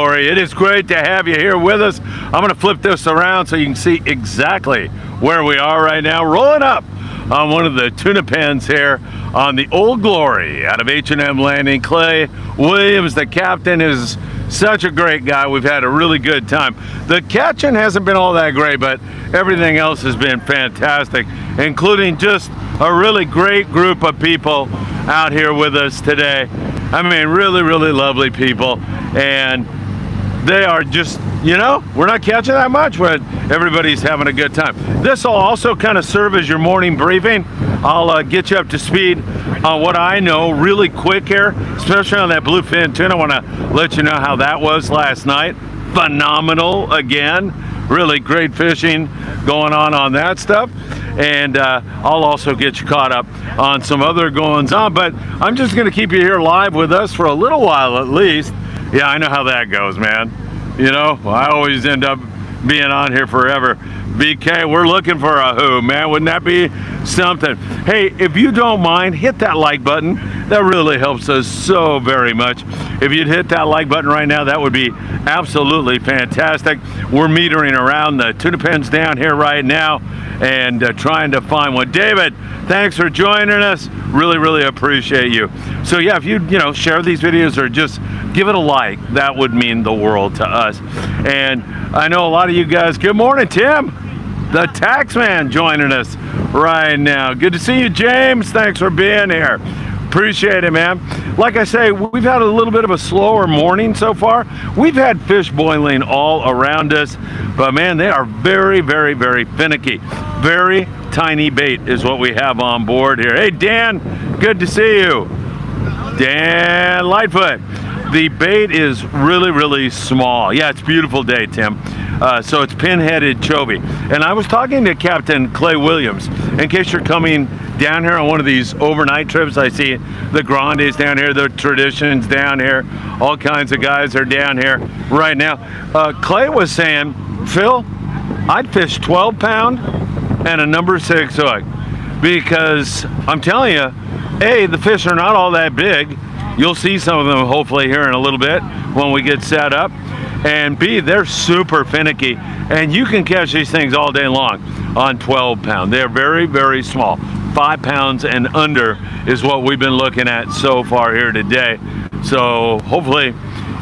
It is great to have you here with us. I'm going to flip this around so you can see exactly where we are right now. Rolling up on one of the tuna pens here on the Old Glory out of H&M Landing. Clay Williams, the captain, is such a great guy. We've had a really good time. The catching hasn't been all that great, but everything else has been fantastic, including just a really great group of people out here with us today. I mean, really, really lovely people. And they are just, you know, we're not catching that much, but everybody's having a good time. This will also kind of serve as your morning briefing. I'll get you up to speed on what I know really quick here, especially on that bluefin tuna. I want to let you know how that was last night. Phenomenal again. Really great fishing going on that stuff. And I'll also get you caught up on some other goings on, but I'm just going to keep you here live with us for a little while at least. Yeah, I know how that goes, man. You know, I always end up being on here forever. BK, we're looking for a who, man. Wouldn't that be something? Hey, if you don't mind, hit that like button. That really helps us so very much. If you'd hit that like button right now, that would be absolutely fantastic. We're metering around the tuna pens down here right now and trying to find one. David, thanks for joining us. Really, really appreciate you. So yeah, if you share these videos or just give it a like, that would mean the world to us. And I know a lot of you guys, good morning, Tim, the tax man, joining us right now. Good to see you, James. Thanks for being here. Appreciate it, man. Like I say, we've had a little bit of a slower morning so far. We've had fish boiling all around us, but man, they are very, very, very finicky. Very tiny bait is what we have on board here. Hey, Dan, good to see you. Dan Lightfoot. The bait is really, really small. Yeah, it's a beautiful day, Tim. So it's pin-headed chovy. And I was talking to Captain Clay Williams. In case you're coming down here on one of these overnight trips, I see the Grandes down here, the Traditions down here. All kinds of guys are down here right now. Clay was saying, Phil, I'd fish 12-pound and a number 6 hook. Because I'm telling you, A, the fish are not all that big. You'll see some of them hopefully here in a little bit when we get set up. And B, they're super finicky. And you can catch these things all day long on 12-pound. They're very, very small. 5 pounds and under is what we've been looking at so far here today. So hopefully,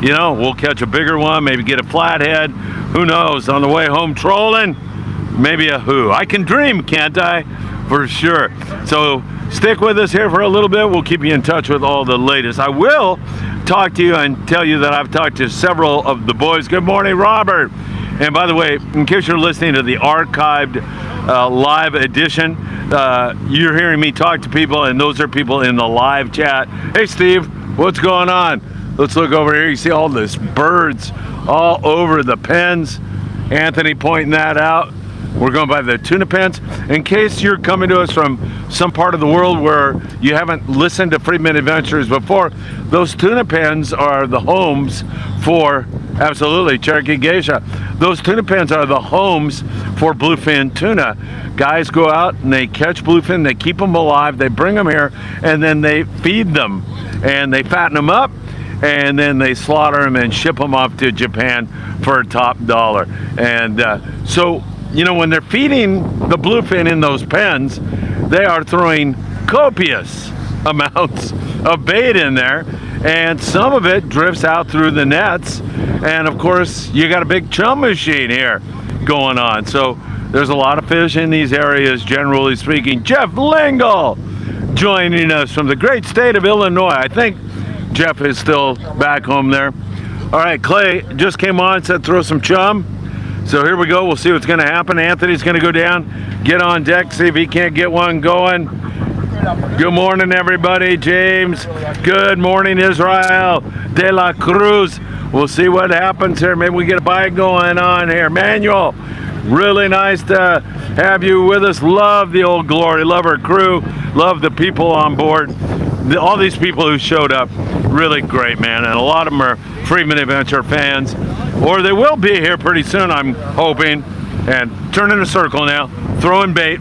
we'll catch a bigger one, maybe get a flathead. Who knows, on the way home trolling, maybe a who. I can dream, can't I? For sure. So stick with us here for a little bit. We'll keep you in touch with all the latest. I will talk to you and tell you that I've talked to several of the boys. Good morning, Robert. And by the way, in case you're listening to the archived live edition, you're hearing me talk to people, and those are people in the live chat. Hey, Steve, what's going on? Let's look over here. You see all these birds all over the pens. Anthony pointing that out. We're going by the tuna pens. In case you're coming to us from some part of the world where you haven't listened to Friedman Adventures before, those tuna pens are the homes for, absolutely, Cherokee Geisha. Those tuna pens are the homes for bluefin tuna. Guys go out and they catch bluefin, they keep them alive, they bring them here, and then they feed them. And they fatten them up, and then they slaughter them and ship them off to Japan for top dollar. And so, when they're feeding the bluefin in those pens, they are throwing copious amounts of bait in there, and some of it drifts out through the nets. And of course, you got a big chum machine here going on. So there's a lot of fish in these areas, generally speaking. Jeff Lingle joining us from the great state of Illinois. I think Jeff is still back home there. All right, Clay just came on, said throw some chum. So here we go. We'll see what's going to happen. Anthony's going to go down, get on deck, see if he can't get one going. Good morning, everybody. James. Good morning, Israel de la Cruz. We'll see what happens here. Maybe we get a bite going on here. Manuel, really nice to have you with us. Love the Old Glory. Love our crew. Love the people on board. All these people who showed up, really great, man. And a lot of them are Friedman Adventure fans. Or they will be here pretty soon, I'm hoping. And turning a circle now, throwing bait.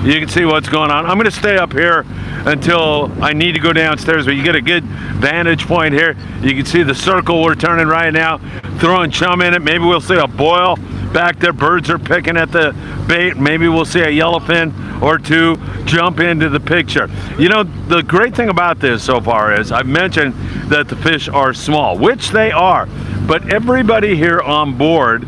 You can see what's going on. I'm going to stay up here until I need to go downstairs, but you get a good vantage point here. You can see the circle we're turning right now. throwing chum in it. Maybe we'll see a boil back there. Birds are picking at the bait. Maybe we'll see a yellowfin or two jump into the picture. You know, the great thing about this so far is I've mentioned that the fish are small, which they are, but everybody here on board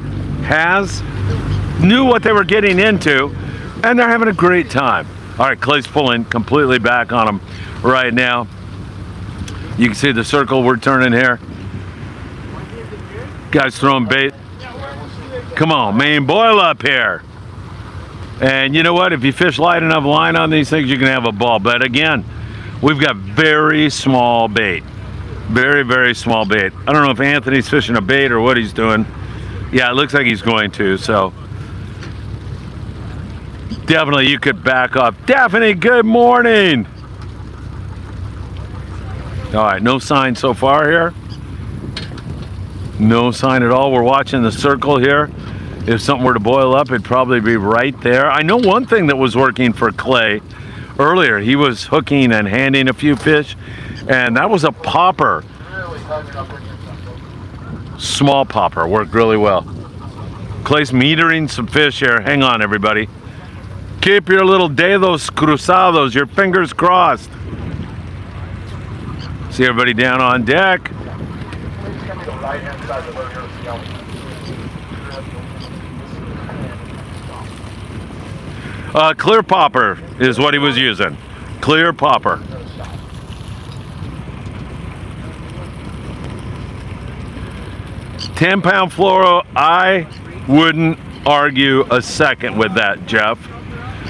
knew what they were getting into, and they're having a great time. All right, Clay's pulling completely back on them right now. You can see the circle we're turning here. Guys throwing bait. Come on, man, boil up here. And you know what? If you fish light enough line on these things, you can have a ball. But again, we've got very small bait. Very, very small bait. I don't know if Anthony's fishing a bait or what he's doing. Yeah, it looks like he's going to, so. Definitely you could back off. Daphne, good morning. All right, no sign so far here. No sign at all. We're watching the circle here. If something were to boil up, it'd probably be right there. I know one thing that was working for Clay earlier. He was hooking and handing a few fish, and that was a popper. Small popper, worked really well. Clay's metering some fish here. Hang on, everybody. Keep your little dedos cruzados, your fingers crossed. See everybody down on deck. Clear popper is what he was using. Clear popper. £10 fluoro. I wouldn't argue a second with that, Jeff.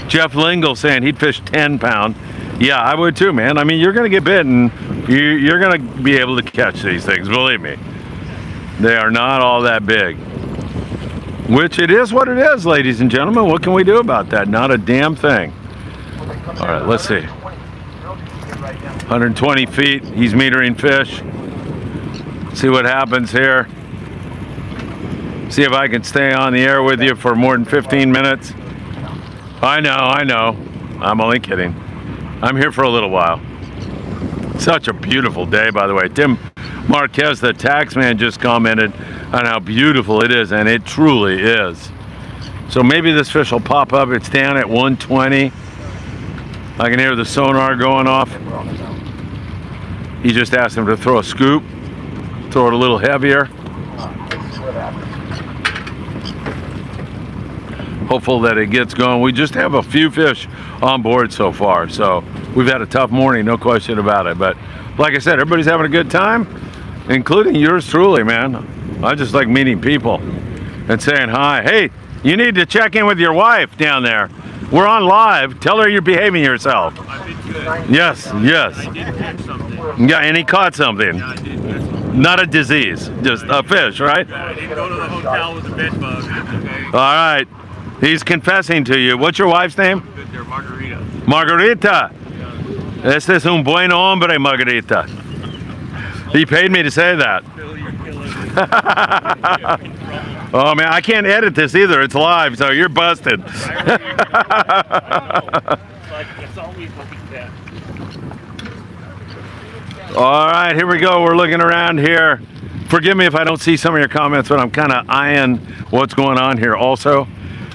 Jeff Lingle saying he'd fish 10 pound. Yeah, I would too, man. I mean, you're going to get bitten. You're going to be able to catch these things, believe me. They are not all that big. Which it is what it is, ladies and gentlemen. What can we do about that? Not a damn thing. All right, let's see. 120 feet. He's metering fish. See what happens here. See if I can stay on the air with you for more than 15 minutes. I know. I'm only kidding. I'm here for a little while. Such a beautiful day, by the way. Tim Marquez, the tax man, just commented on how beautiful it is, and it truly is. So maybe this fish will pop up. It's down at 120. I can hear the sonar going off. He just asked him to throw a scoop, throw it a little heavier. Hopeful that it gets going. We just have a few fish on board so far, so we've had a tough morning, no question about it. But like I said, everybody's having a good time, including yours truly, man. I just like meeting people and saying hi. Hey, you need to check in with your wife down there. We're on live. Tell her you're behaving yourself. I've been good. Yes. I did catch something. Yeah, and he caught something. Yeah, I did catch something. Not a disease, just a fish, right? Yeah, I didn't go to the hotel with the bed bug. Okay. All right. He's confessing to you. What's your wife's name? Good there, Margarita. Margarita. Yeah. Este es un buen hombre, Margarita. He paid me to say that. Phil, you're killing me. Oh man, I can't edit this either. It's live, so you're busted. It's always like that. All right, here we go. We're looking around here. Forgive me if I don't see some of your comments, but I'm kind of eyeing what's going on here also,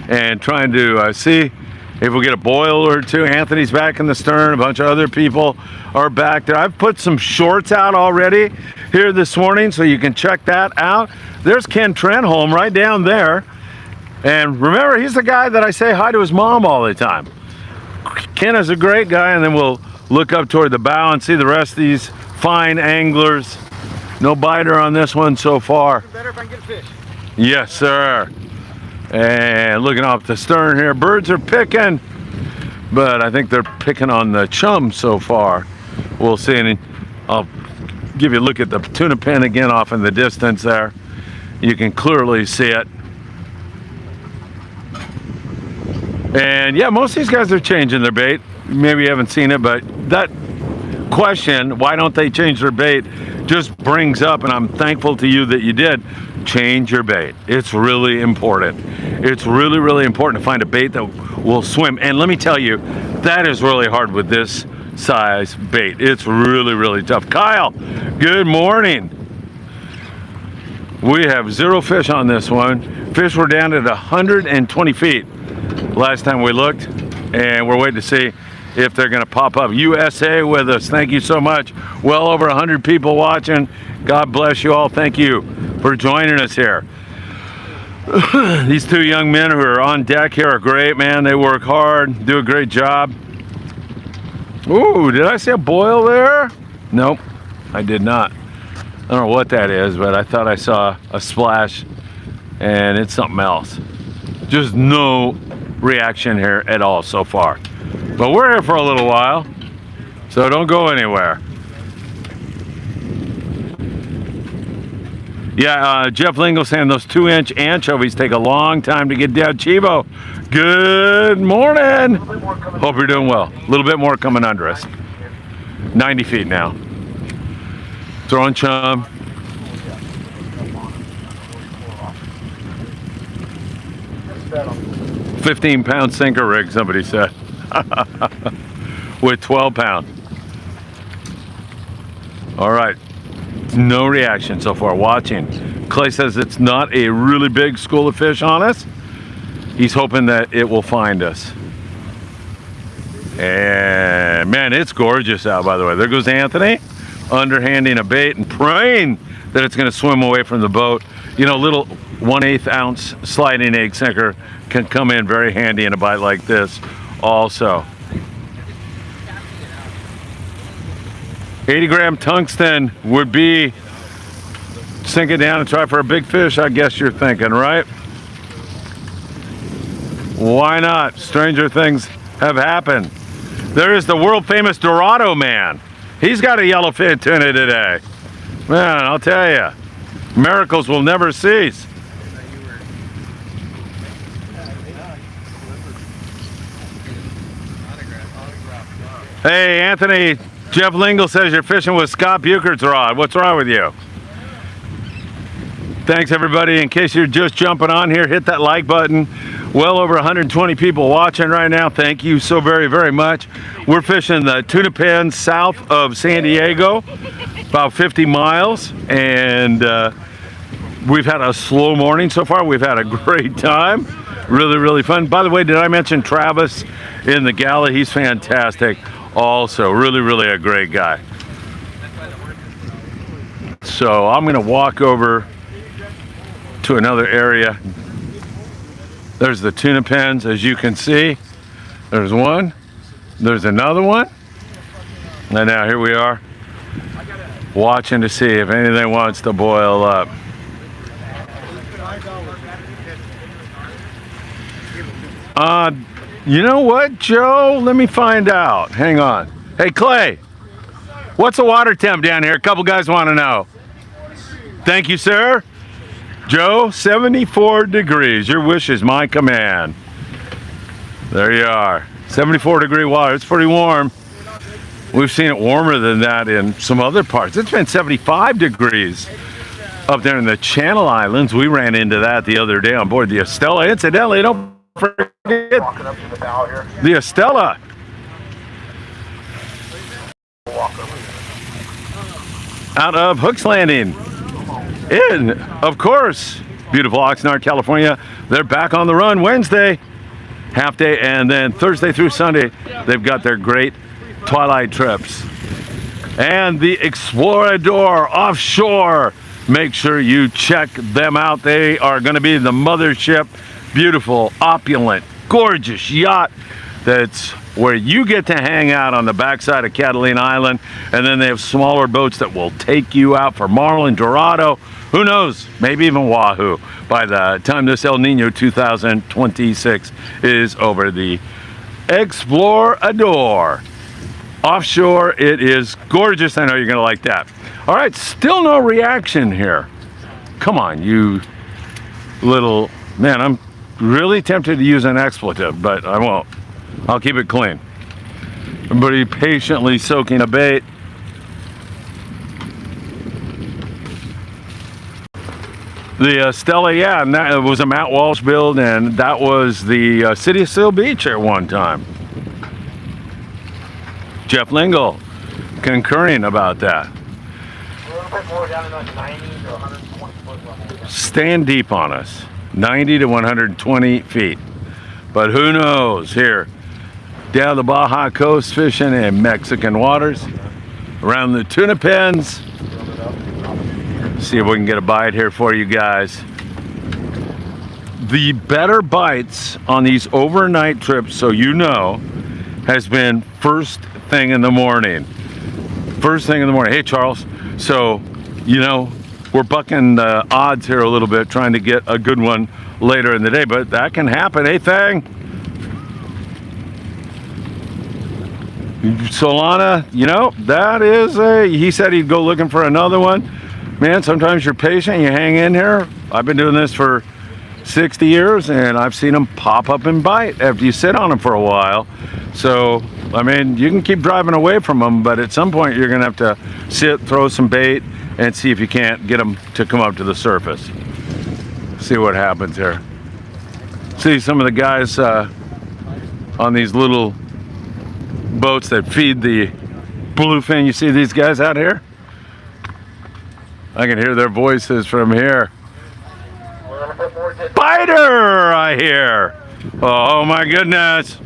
and trying to see if we get a boil or two. Anthony's back in the stern. A bunch of other people are back there. I've put some shorts out already here this morning, so you can check that out. There's Ken Trenholm right down there. And remember, he's the guy that I say hi to his mom all the time. Ken is a great guy, and then we'll look up toward the bow and see the rest of these fine anglers. No biter on this one so far. Better if I can get a fish. Yes, sir. And looking off the stern here, birds are picking, but I think they're picking on the chum so far. We'll see, and I'll give you a look at the tuna pen again off in the distance there. You can clearly see it. And yeah, most of these guys are changing their bait. Maybe you haven't seen it, but that question, why don't they change their bait, just brings up, and I'm thankful to you that you did, change your bait. It's really important. It's really, really important to find a bait that will swim. And let me tell you, that is really hard with this size bait. It's really, really tough. Kyle, good morning. We have 0 fish on this one. Fish were down at 120 feet last time we looked, and we're waiting to see if they're going to pop up. USA with us. Thank you so much. Well over 100 people watching. God bless you all. Thank you for joining us here. These 2 young men who are on deck here are great, man. They work hard, do a great job. Ooh, did I see a boil there? Nope, I did not. I don't know what that is, but I thought I saw a splash, and it's something else. Just no reaction here at all so far. But we're here for a little while, so don't go anywhere. Yeah, Jeff Lingle saying those 2-inch anchovies take a long time to get down. Chivo, good morning. Hope you're doing well. A little bit more coming under us. 90 feet now. Throwing chum. £15 sinker rig, somebody said. With 12 pound. All right. No reaction so far. Watching. Clay says it's not a really big school of fish on us. He's hoping that it will find us. And man, it's gorgeous out, by the way. There goes Anthony, underhanding a bait and praying that it's going to swim away from the boat. You know, little 1/8 ounce sliding egg sinker can come in very handy in a bite like this also. 80-gram tungsten would be sink it down and try for a big fish, I guess you're thinking, right? Why not? Stranger things have happened. There is the world famous Dorado man. He's got a yellowfin tuna today. Man, I'll tell you, miracles will never cease. Hey, Anthony, Jeff Lingle says you're fishing with Scott Buchert's rod. What's wrong with you? Thanks, everybody. In case you're just jumping on here, hit that like button. Well over 120 people watching right now. Thank you so very, very much. We're fishing the tuna pen south of San Diego, about 50 miles, and we've had a slow morning so far. We've had a great time. Really, really fun. By the way, did I mention Travis in the galley? He's fantastic. Also, really, really a great guy. So I'm going to walk over to another area. There's the tuna pens, as you can see. There's one. There's another one. And now here we are, watching to see if anything wants to boil up. You know what, Joe? Let me find out. Hang on. Hey, Clay, what's the water temp down here? A couple guys want to know. Thank you, sir. Joe, 74 degrees. Your wish is my command. There you are. 74 degree water. It's pretty warm. We've seen it warmer than that in some other parts. It's been 75 degrees up there in the Channel Islands. We ran into that the other day on board the Estella. Incidentally, don't forget the Estella. Out of Hooks Landing. In, of course, beautiful Oxnard, California. They're back on the run Wednesday, half day, and then Thursday through Sunday, they've got their great twilight trips. And the Explorador offshore, make sure you check them out. They are going to be the mothership. Beautiful, opulent, gorgeous yacht that's where you get to hang out on the backside of Catalina Island, and then they have smaller boats that will take you out for Marlin, Dorado, who knows, maybe even Wahoo by the time this El Nino 2026 is over. The Explorador offshore, it is gorgeous. I know you're gonna like that. All right, still no reaction here. Come on, you little man. I'm really tempted to use an expletive, but I won't. I'll keep it clean. Everybody patiently soaking a bait. The Stella, yeah, and that was a Matt Walsh build, and that was the City of Seal Beach at one time. Jeff Lingle concurring about that. A little bit more down in that 90 to 120 foot staying deep on us, 90 to 120 feet. But who knows, here, down the Baja coast, fishing in Mexican waters, around the tuna pens. See if we can get a bite here for you guys. The better bites on these overnight trips, so you know, has been first thing in the morning. First thing in the morning. Hey, Charles. So, you know, we're bucking the odds here a little bit, trying to get a good one later in the day, but that can happen. Hey, Thang. Solana, you know, that is he said he'd go looking for another one. Man, sometimes you're patient, you hang in here. I've been doing this for 60 years and I've seen them pop up and bite after you sit on them for a while. So, I mean, you can keep driving away from them, but at some point you're gonna have to sit, throw some bait, and see if you can't get them to come up to the surface. See what happens here. See some of the guys on these little boats that feed the bluefin. You see these guys out here? I can hear their voices from here. Biter, I hear. Oh my goodness.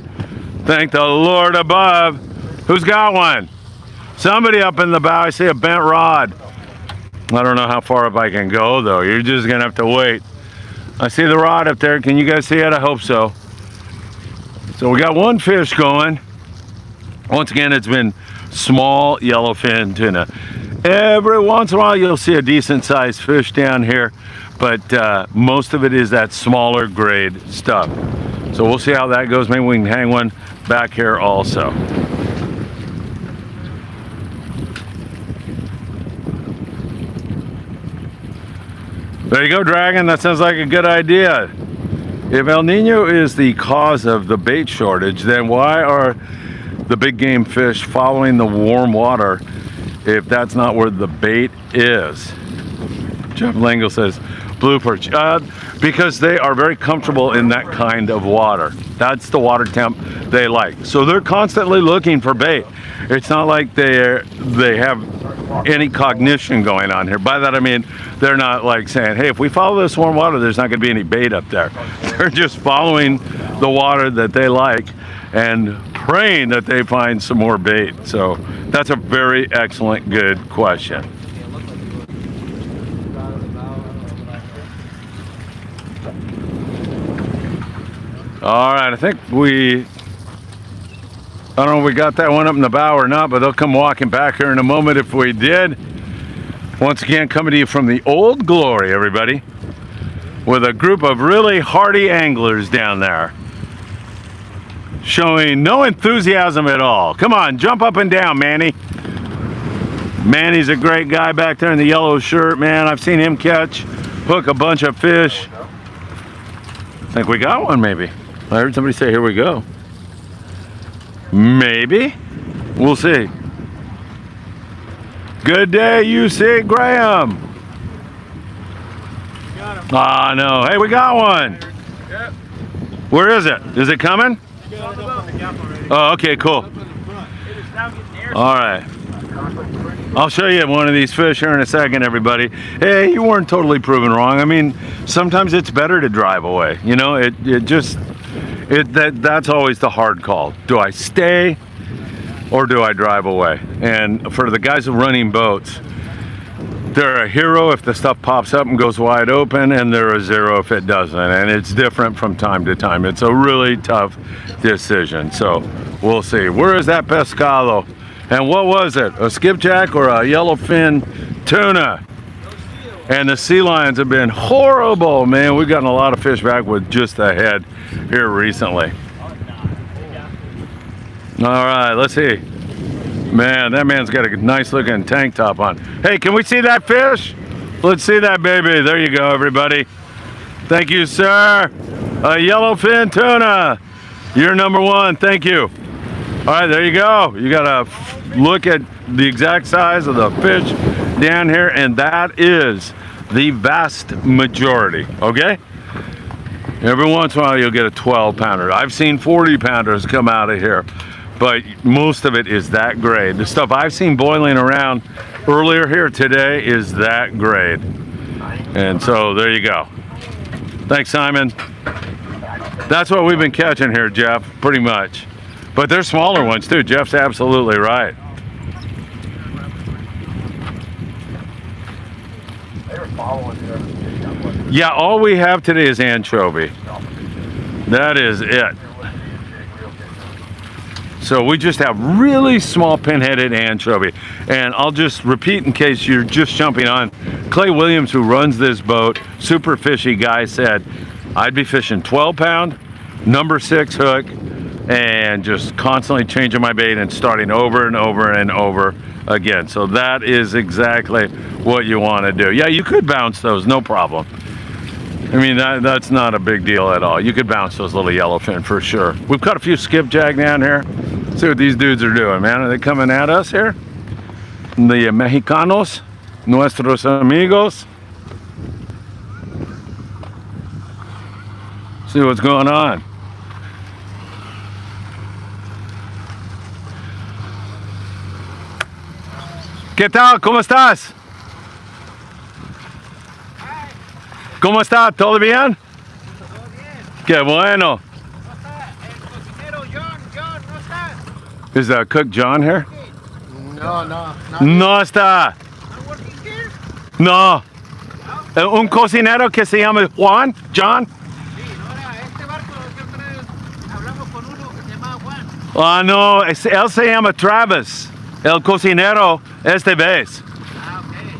Thank the Lord above. Who's got one? Somebody up in the bow. I see a bent rod. I don't know how far up I can go though. You're just gonna have to wait. I see the rod up there. Can you guys see it? I hope so. So we got one fish going. Once again, it's been small yellowfin tuna. Every once in a while you'll see a decent sized fish down here, but most of it is that smaller grade stuff. So we'll see how that goes. Maybe we can hang one back here also. There you go, Dragon. That sounds like a good idea. If El Nino is the cause of the bait shortage, then why are the big game fish following the warm water if that's not where the bait is? Jeff Langle says blue perch, because they are very comfortable in that kind of water. That's the water temp they like, so they're constantly looking for bait. It's not like they have any cognition going on here. By that I mean they're not like saying, hey, if we follow this warm water there's not going to be any bait up there. They're just following the water that they like and praying that they find some more bait. So that's a very excellent, good question. All right, I think I don't know if we got that one up in the bow or not, but they'll come walking back here in a moment if we did. Once again, coming to you from the Old Glory, everybody, with a group of really hardy anglers down there, showing no enthusiasm at all. Come on, jump up and down, Manny. Manny's a great guy back there in the yellow shirt, man. I've seen him hook a bunch of fish. I think we got one, maybe. I heard somebody say, here we go. Maybe. We'll see. Good day, UC Graham. Ah, no. Hey, we got one. Yep. Where is it? Is it coming? Oh, okay, cool. All right. I'll show you one of these fish here in a second, everybody. Hey, you weren't totally proven wrong. I mean, sometimes it's better to drive away. You know, that's always the hard call. Do I stay or do I drive away? And for the guys who are running boats, they're a hero if the stuff pops up and goes wide open, and they're a zero if it doesn't. And it's different from time to time. It's a really tough decision. So we'll see. Where is that pescado? And what was it? A skipjack or a yellowfin tuna? And the sea lions have been horrible, man. We've gotten a lot of fish back with just a head here recently. All right, let's see. Man, that man's got a nice looking tank top on. Hey, can we see that fish? Let's see that baby. There you go, everybody. Thank you, sir. A yellowfin tuna. You're number one. Thank you. All right, there you go. You got to look at the exact size of the fish down here, and that is the vast majority, okay? Every once in a while you'll get a 12-pounder. I've seen 40-pounders come out of here, but most of it is that grade. The stuff I've seen boiling around earlier here today is that grade. And so there you go. Thanks, Simon. That's what we've been catching here, Jeff, pretty much. But there's smaller ones too. Jeff's absolutely right. They were following here. Yeah, all we have today is anchovy. That is it. So we just have really small pin-headed anchovy. And I'll just repeat in case you're just jumping on. Clay Williams, who runs this boat, super fishy guy, said I'd be fishing 12-pound, number 6 hook, and just constantly changing my bait and starting over and over and over again. So that is exactly what you want to do. Yeah, you could bounce those, no problem. I mean, that's not a big deal at all. You could bounce those little yellowfin for sure. We've caught a few skipjack down here. See what these dudes are doing, man. Are they coming at us here? The Mexicanos, nuestros amigos. See what's going on. ¿Qué tal? ¿Cómo estás? ¿Cómo está? ¿Todo bien? Qué bueno. Is Cook John here? No. No está. No. Un cocinero que se llama Juan? John? Ah, no, él se llama Travis, el cocinero esta vez.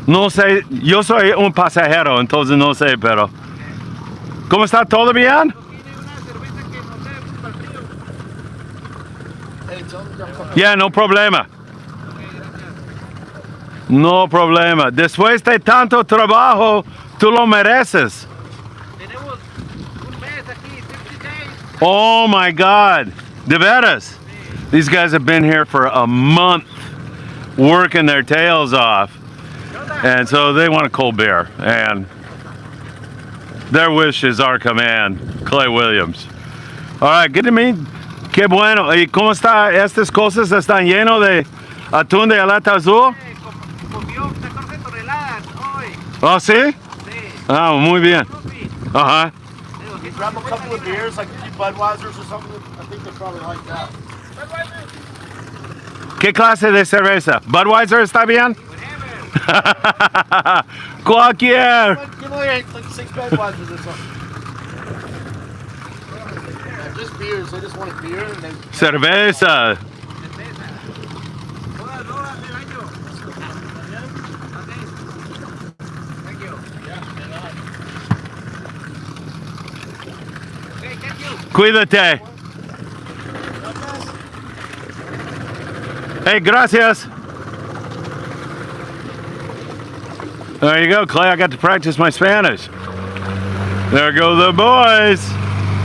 No sé, yo soy un pasajero, entonces no sé, pero... ¿Cómo está? ¿Todo bien? Yeah, no problema. No problema. Después de tanto trabajo, tú lo mereces. Oh my God. De veras. These guys have been here for a month working their tails off. And so they want a cold beer. And their wish is our command. Clay Williams. All right, good to meet. Qué bueno. ¿Y cómo está? Estas cosas están llenas de atún de aleta azul. Comió 14 toneladas hoy. Oh, ¿sí? Sí. Ah, muy bien. Uh-huh. You grab a couple of beers, like a few Budweisers or something. I think they're probably like that. ¿Qué clase de cerveza? ¿Budweiser está bien? Cualquier. Give me like 6 Budweisers or something. Yeah, just beers. They just want a beer and they... Cerveza. Cuídate. Hey, gracias. There you go, Clay. I got to practice my Spanish. There go the boys.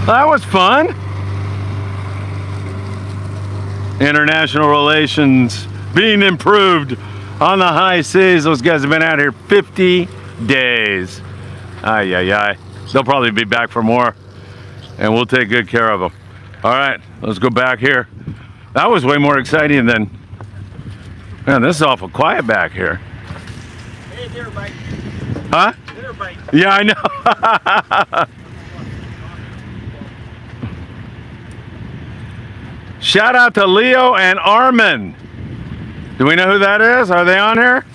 That was fun. International relations being improved on the high seas. Those guys have been out here 50 days. Ay, ay, ay. They'll probably be back for more. And we'll take good care of them. All right, let's go back here. That was way more exciting than... Man, this is awful quiet back here. Hey, dinner bite. Huh? Dinner bite. Yeah, I know. Shout out to Leo and Armin. Do we know who that is? Are they on here?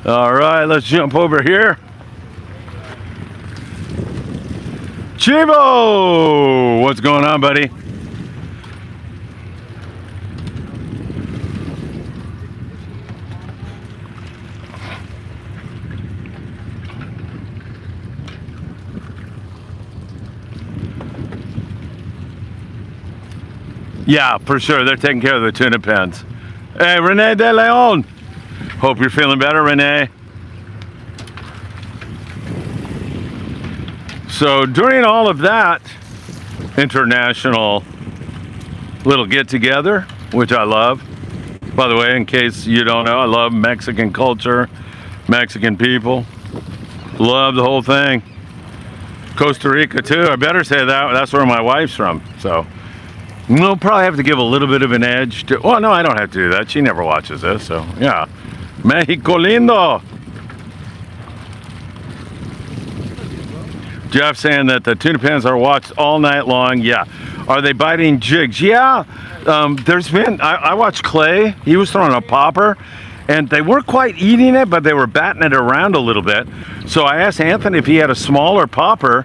All right, let's jump over here. Chivo! What's going on, buddy? Yeah, for sure. They're taking care of the tuna pens. Hey, Rene De Leon. Hope you're feeling better, Renee. So during all of that international little get-together, which I love. By the way, in case you don't know, I love Mexican culture, Mexican people. Love the whole thing. Costa Rica too. I better say that. That's where my wife's from. So We'll probably have to give a little bit of an edge to, well, no, I don't have to do that. She never watches this, so yeah. Mexico lindo. Jeff saying that the tuna pens are watched all night long. Yeah. Are they biting jigs? Yeah. There's been, I watched Clay. He was throwing a popper, and they weren't quite eating it, but they were batting it around a little bit. So I asked Anthony if he had a smaller popper,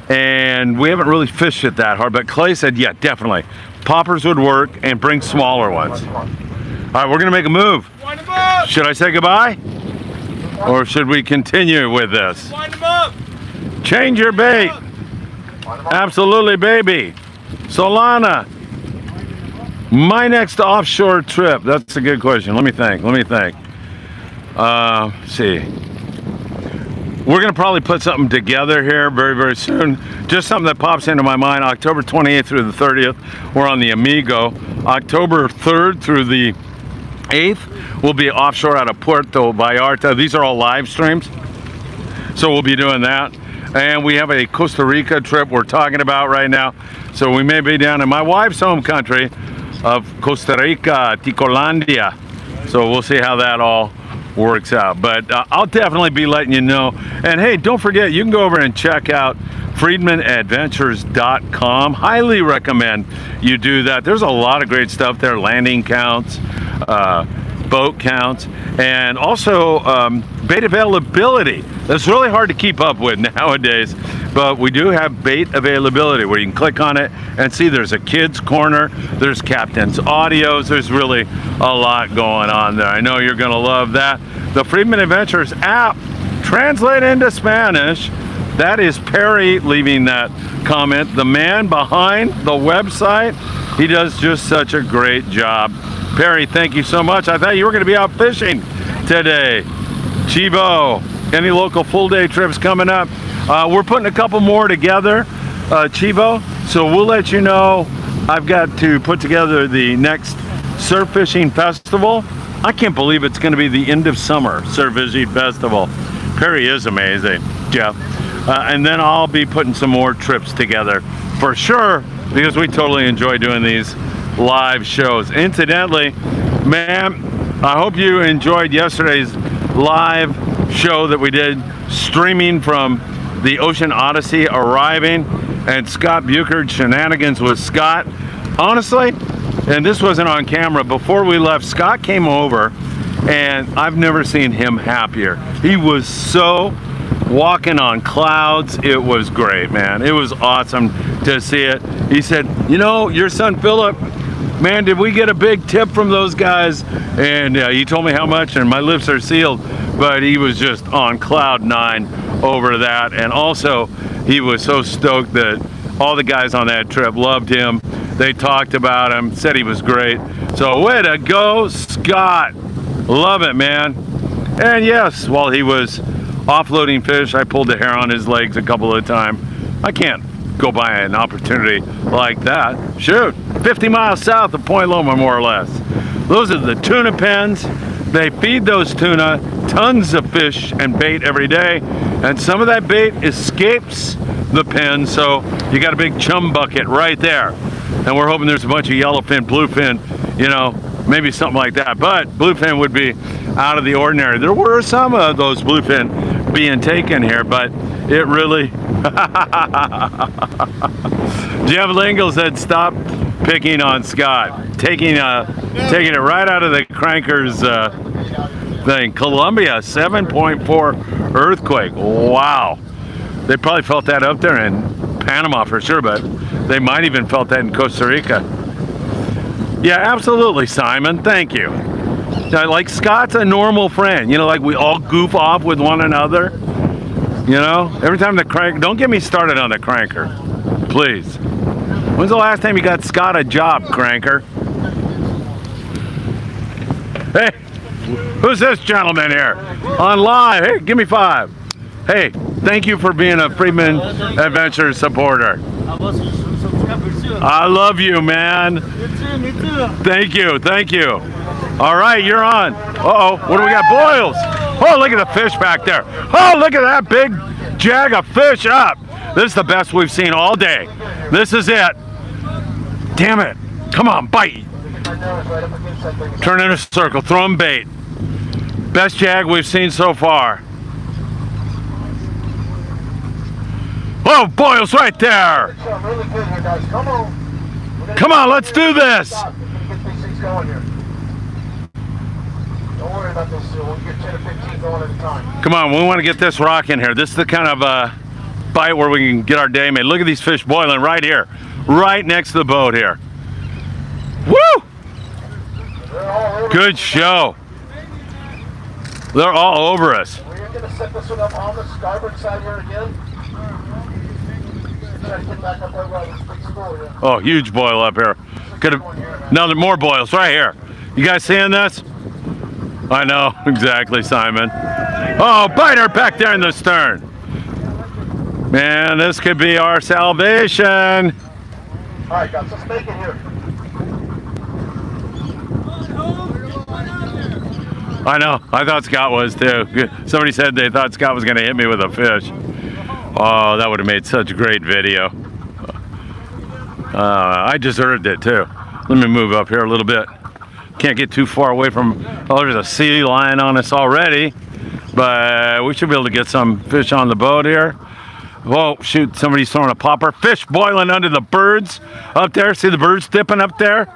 and we haven't really fished it that hard. But Clay said, yeah, definitely. Poppers would work, and bring smaller ones. All right, we're going to make a move. Should I say goodbye? Or should we continue with this? Change your bait. Absolutely, baby. Solana. My next offshore trip. That's a good question. Let me think. See. We're going to probably put something together here very, very soon. Just something that pops into my mind. October 28th through the 30th, we're on the Amigo. October 3rd through the 8th, we'll be offshore out of Puerto Vallarta. These are all live streams, so we'll be doing that. And we have a Costa Rica trip we're talking about right now. So we may be down in my wife's home country of Costa Rica, Ticolandia. So we'll see how that all works out. But I'll definitely be letting you know. And hey, don't forget, you can go over and check out FriedmanAdventures.com. Highly recommend you do that. There's a lot of great stuff there. Landing counts, boat counts, and also bait availability. That's really hard to keep up with nowadays, but we do have bait availability where you can click on it and see there's a kids corner, there's captain's audios, there's really a lot going on there. I know you're going to love that. The Friedman Adventures app, translate into Spanish. That is Perry leaving that comment, the man behind the website. He does just such a great job. Perry, thank you so much. I thought you were going to be out fishing today. Chivo, any local full day trips coming up? We're putting a couple more together, Chivo, so we'll let you know. I've got to put together the next surf fishing festival. I can't believe it's going to be the end of summer surf fishing festival. Perry is amazing, Jeff. And then I'll be putting some more trips together for sure, because we totally enjoy doing these live shows. Incidentally, ma'am, I hope you enjoyed yesterday's live show that we did streaming from the Ocean Odyssey arriving, and Scott Buchard shenanigans with Scott. Honestly, and this wasn't on camera, before we left, Scott came over, and I've never seen him happier. He was so walking on clouds. It was great, man. It was awesome to see it. He said, you know, your son Philip, man, did we get a big tip from those guys? And he told me how much, and my lips are sealed, but he was just on cloud 9 over that. And also, he was so stoked that all the guys on that trip loved him. They talked about him, said he was great. So way to go, Scott. Love it, man. And yes, while he was offloading fish, I pulled the hair on his legs a couple of times. I can't go by an opportunity like that. Shoot, 50 miles south of Point Loma, more or less. Those are the tuna pens. They feed those tuna tons of fish and bait every day, and some of that bait escapes the pen, so you got a big chum bucket right there. And we're hoping there's a bunch of yellowfin, bluefin, you know, maybe something like that. But bluefin would be out of the ordinary. There were some of those bluefin being taken here, but it really... Jeff Lingle said stop picking on Scott. Taking it right out of the cranker's thing. Colombia, 7.4 earthquake. Wow. They probably felt that up there in Panama for sure, but they might even felt that in Costa Rica. Yeah, absolutely, Simon. Thank you. Like, Scott's a normal friend. You know, like we all goof off with one another. You know, every time the crank, don't get me started on the cranker, please. When's the last time you got Scott a job, cranker? Hey, who's this gentleman here? On live, hey, give me 5. Hey, thank you for being a Friedman Adventures supporter. I love you, man. Me too. Thank you, thank you. All right, you're on. Uh-oh, what do we got? Boils. Oh, look at the fish back there. Oh, look at that big jag of fish up. This is the best we've seen all day. This is it. Damn it. Come on, bite. Turn in a circle, throw him bait. Best jag we've seen so far. Oh, boils right there. Come on, let's do this. Don't worry about this. We'll get 10 or 15 going at a time. Come on, we want to get this rock in here. This is the kind of bite where we can get our day made. Look at these fish boiling right here, right next to the boat here. Woo! Good show. They're all over us. We're going to set this one up on the starboard side here again. Try to get back up over this big school here. Oh, huge boil up here. Could have another more boils right here. You guys seeing this? I know, exactly, Simon. Oh, biter back there in the stern. Man, this could be our salvation. All right, got some bacon here. I know, I thought Scott was too. Somebody said they thought Scott was gonna hit me with a fish. Oh, that would have made such a great video. I deserved it too. Let me move up here a little bit. Can't get too far away from, oh, there's a sea lion on us already. But we should be able to get some fish on the boat here. Whoa, shoot, somebody's throwing a popper. Fish boiling under the birds up there. See the birds dipping up there?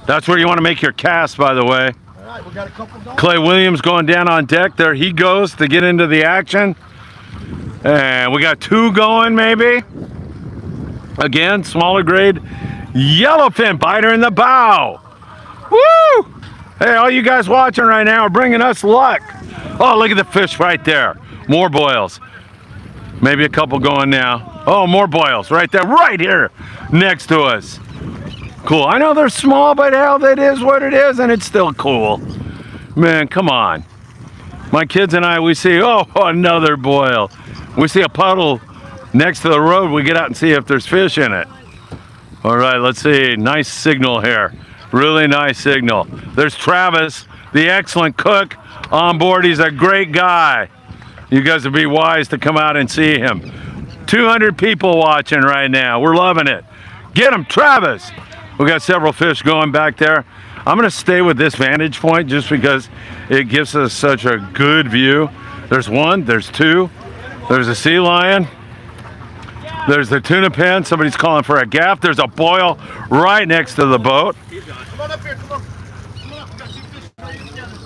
That's where you want to make your cast, by the way. All right, we got a couple going. Clay Williams going down on deck. There he goes to get into the action. And we got two going maybe. Again, smaller grade. Yellowfin biter in the bow. Woo! Hey, all you guys watching right now are bringing us luck. Oh, look at the fish right there. More boils. Maybe a couple going now. Oh, more boils right there, right here next to us. Cool. I know they're small, but hell, that is what it is, and it's still cool. Man, come on. My kids and I, we see, oh, another boil. We see a puddle next to the road. We get out and see if there's fish in it. All right, let's see. Nice signal here. Really nice signal. There's Travis, the excellent cook on board. He's a great guy. You guys would be wise to come out and see him. 200 people watching right now. We're loving it. Get him, Travis. We got several fish going back there. I'm gonna stay with this vantage point just because it gives us such a good view. There's one, there's two, there's a sea lion, there's the tuna pen. Somebody's calling for a gaff. There's a boil right next to the boat. Come on up here, come on. Come on, we got two fish right together.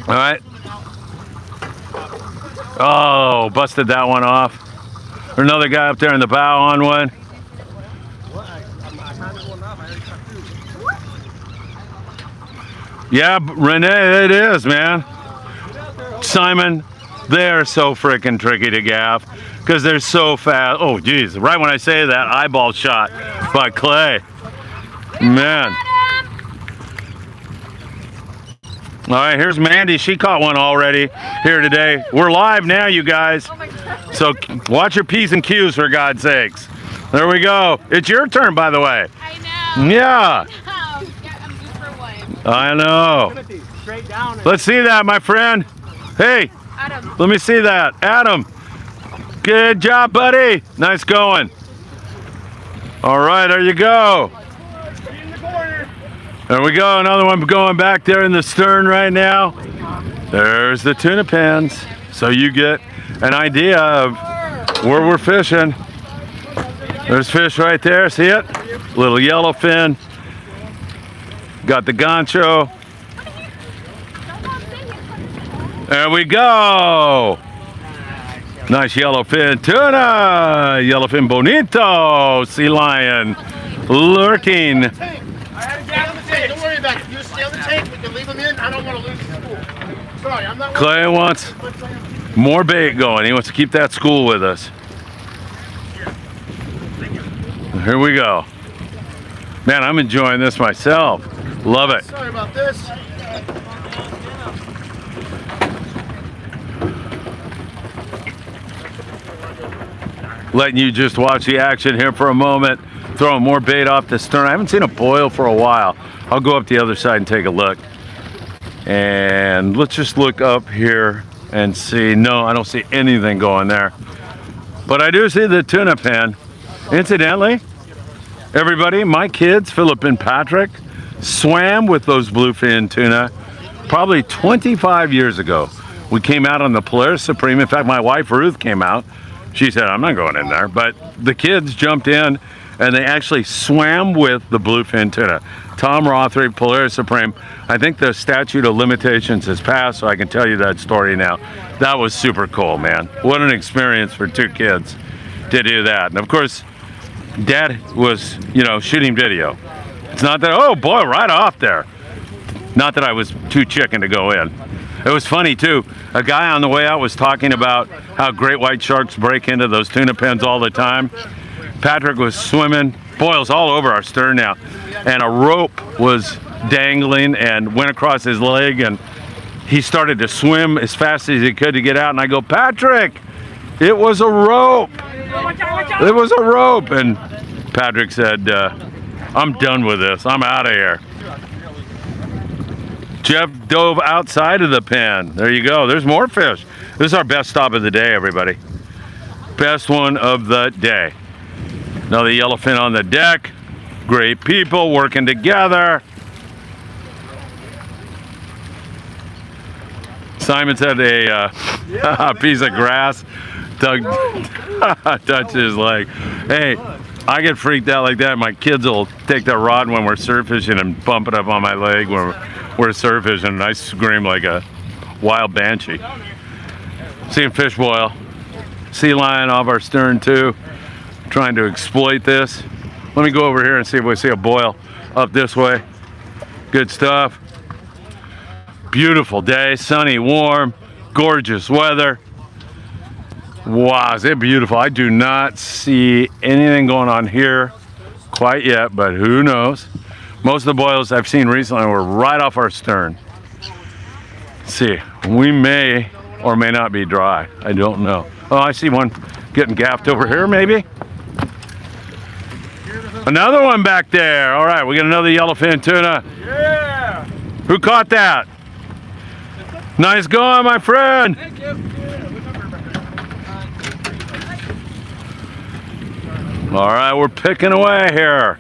All right. Oh, busted that one off. There's another guy up there in the bow on one. Yeah, Renee, it is, man. Simon, they're so freaking tricky to gaff because they're so fast. Oh, geez, right when I say that, eyeball shot by Clay. Man. All right, here's Mandy. She caught one already here today. We're live now, you guys. So watch your P's and Q's, for God's sakes. There we go. It's your turn, by the way. I know. Yeah. I'm due for one. I know. Straight down. Let's see that, my friend. Hey, Adam. let me see that. Adam. Good job, buddy. Nice going. All right, there you go. In the corner. There we go. Another one going back there in the stern right now. There's the tuna pens. So you get an idea of where we're fishing. There's fish right there. See it? Little yellowfin. Got the gancho. There we go. Nice yellowfin tuna. Yellowfin bonito. Sea lion lurking. I had to get on the tank. Don't worry about it. You stay on the tank. We can leave them in. I don't want to lose the school. Sorry, I'm not. Clay wants more bait going. He wants to keep that school with us. Here we go. Man, I'm enjoying this myself. Love it. Sorry about this. Letting you just watch the action here for a moment. Throwing more bait off the stern. I haven't seen a boil for a while. I'll go up the other side and take a look. And let's just look up here and see. No, I don't see anything going there. But I do see the tuna pen. Incidentally, Everybody, my kids, Philip and Patrick, swam with those bluefin tuna probably 25 years ago. We came out on the Polaris Supreme. In fact, my wife Ruth came out. She said, I'm not going in there. But the kids jumped in and they actually swam with the bluefin tuna. Tom Rothery, Polaris Supreme. I think the statute of limitations has passed, so I can tell you that story now. That was super cool, man. What an experience for two kids to do that. And of course, Dad was, you know, shooting video. It's not that, oh boy, right off there. Not that I was too chicken to go in. It was funny too. A guy on the way out was talking about how great white sharks break into those tuna pens all the time. Patrick was swimming, boils all over our stern now, and a rope was dangling and went across his leg, and he started to swim as fast as he could to get out. And I go, Patrick, it was a rope. It was a rope. And Patrick said, I'm done with this. I'm out of here. Jeff dove outside of the pen. There you go. There's more fish. This is our best stop of the day, everybody. Best one of the day. Another yellowfin on the deck. Great people working together. Simon's had a piece of grass. Doug touched his leg. Hey, I get freaked out like that. My kids will take their rod when we're surf fishing and bump it up on my leg when we're surf fishing, and I scream like a wild banshee. Seeing fish boil. Sea lion off our stern too. Trying to exploit this. Let me go over here and see if we see a boil up this way. Good stuff. Beautiful day, sunny, warm, gorgeous weather. Wow, is it beautiful? I do not see anything going on here quite yet, but who knows? Most of the boils I've seen recently were right off our stern. Let's see, we may or may not be dry. I don't know. Oh, I see one getting gaffed over here, maybe. Another one back there. All right, we got another yellowfin tuna. Yeah! Who caught that? Nice going, my friend. Thank you. All right, we're picking away here.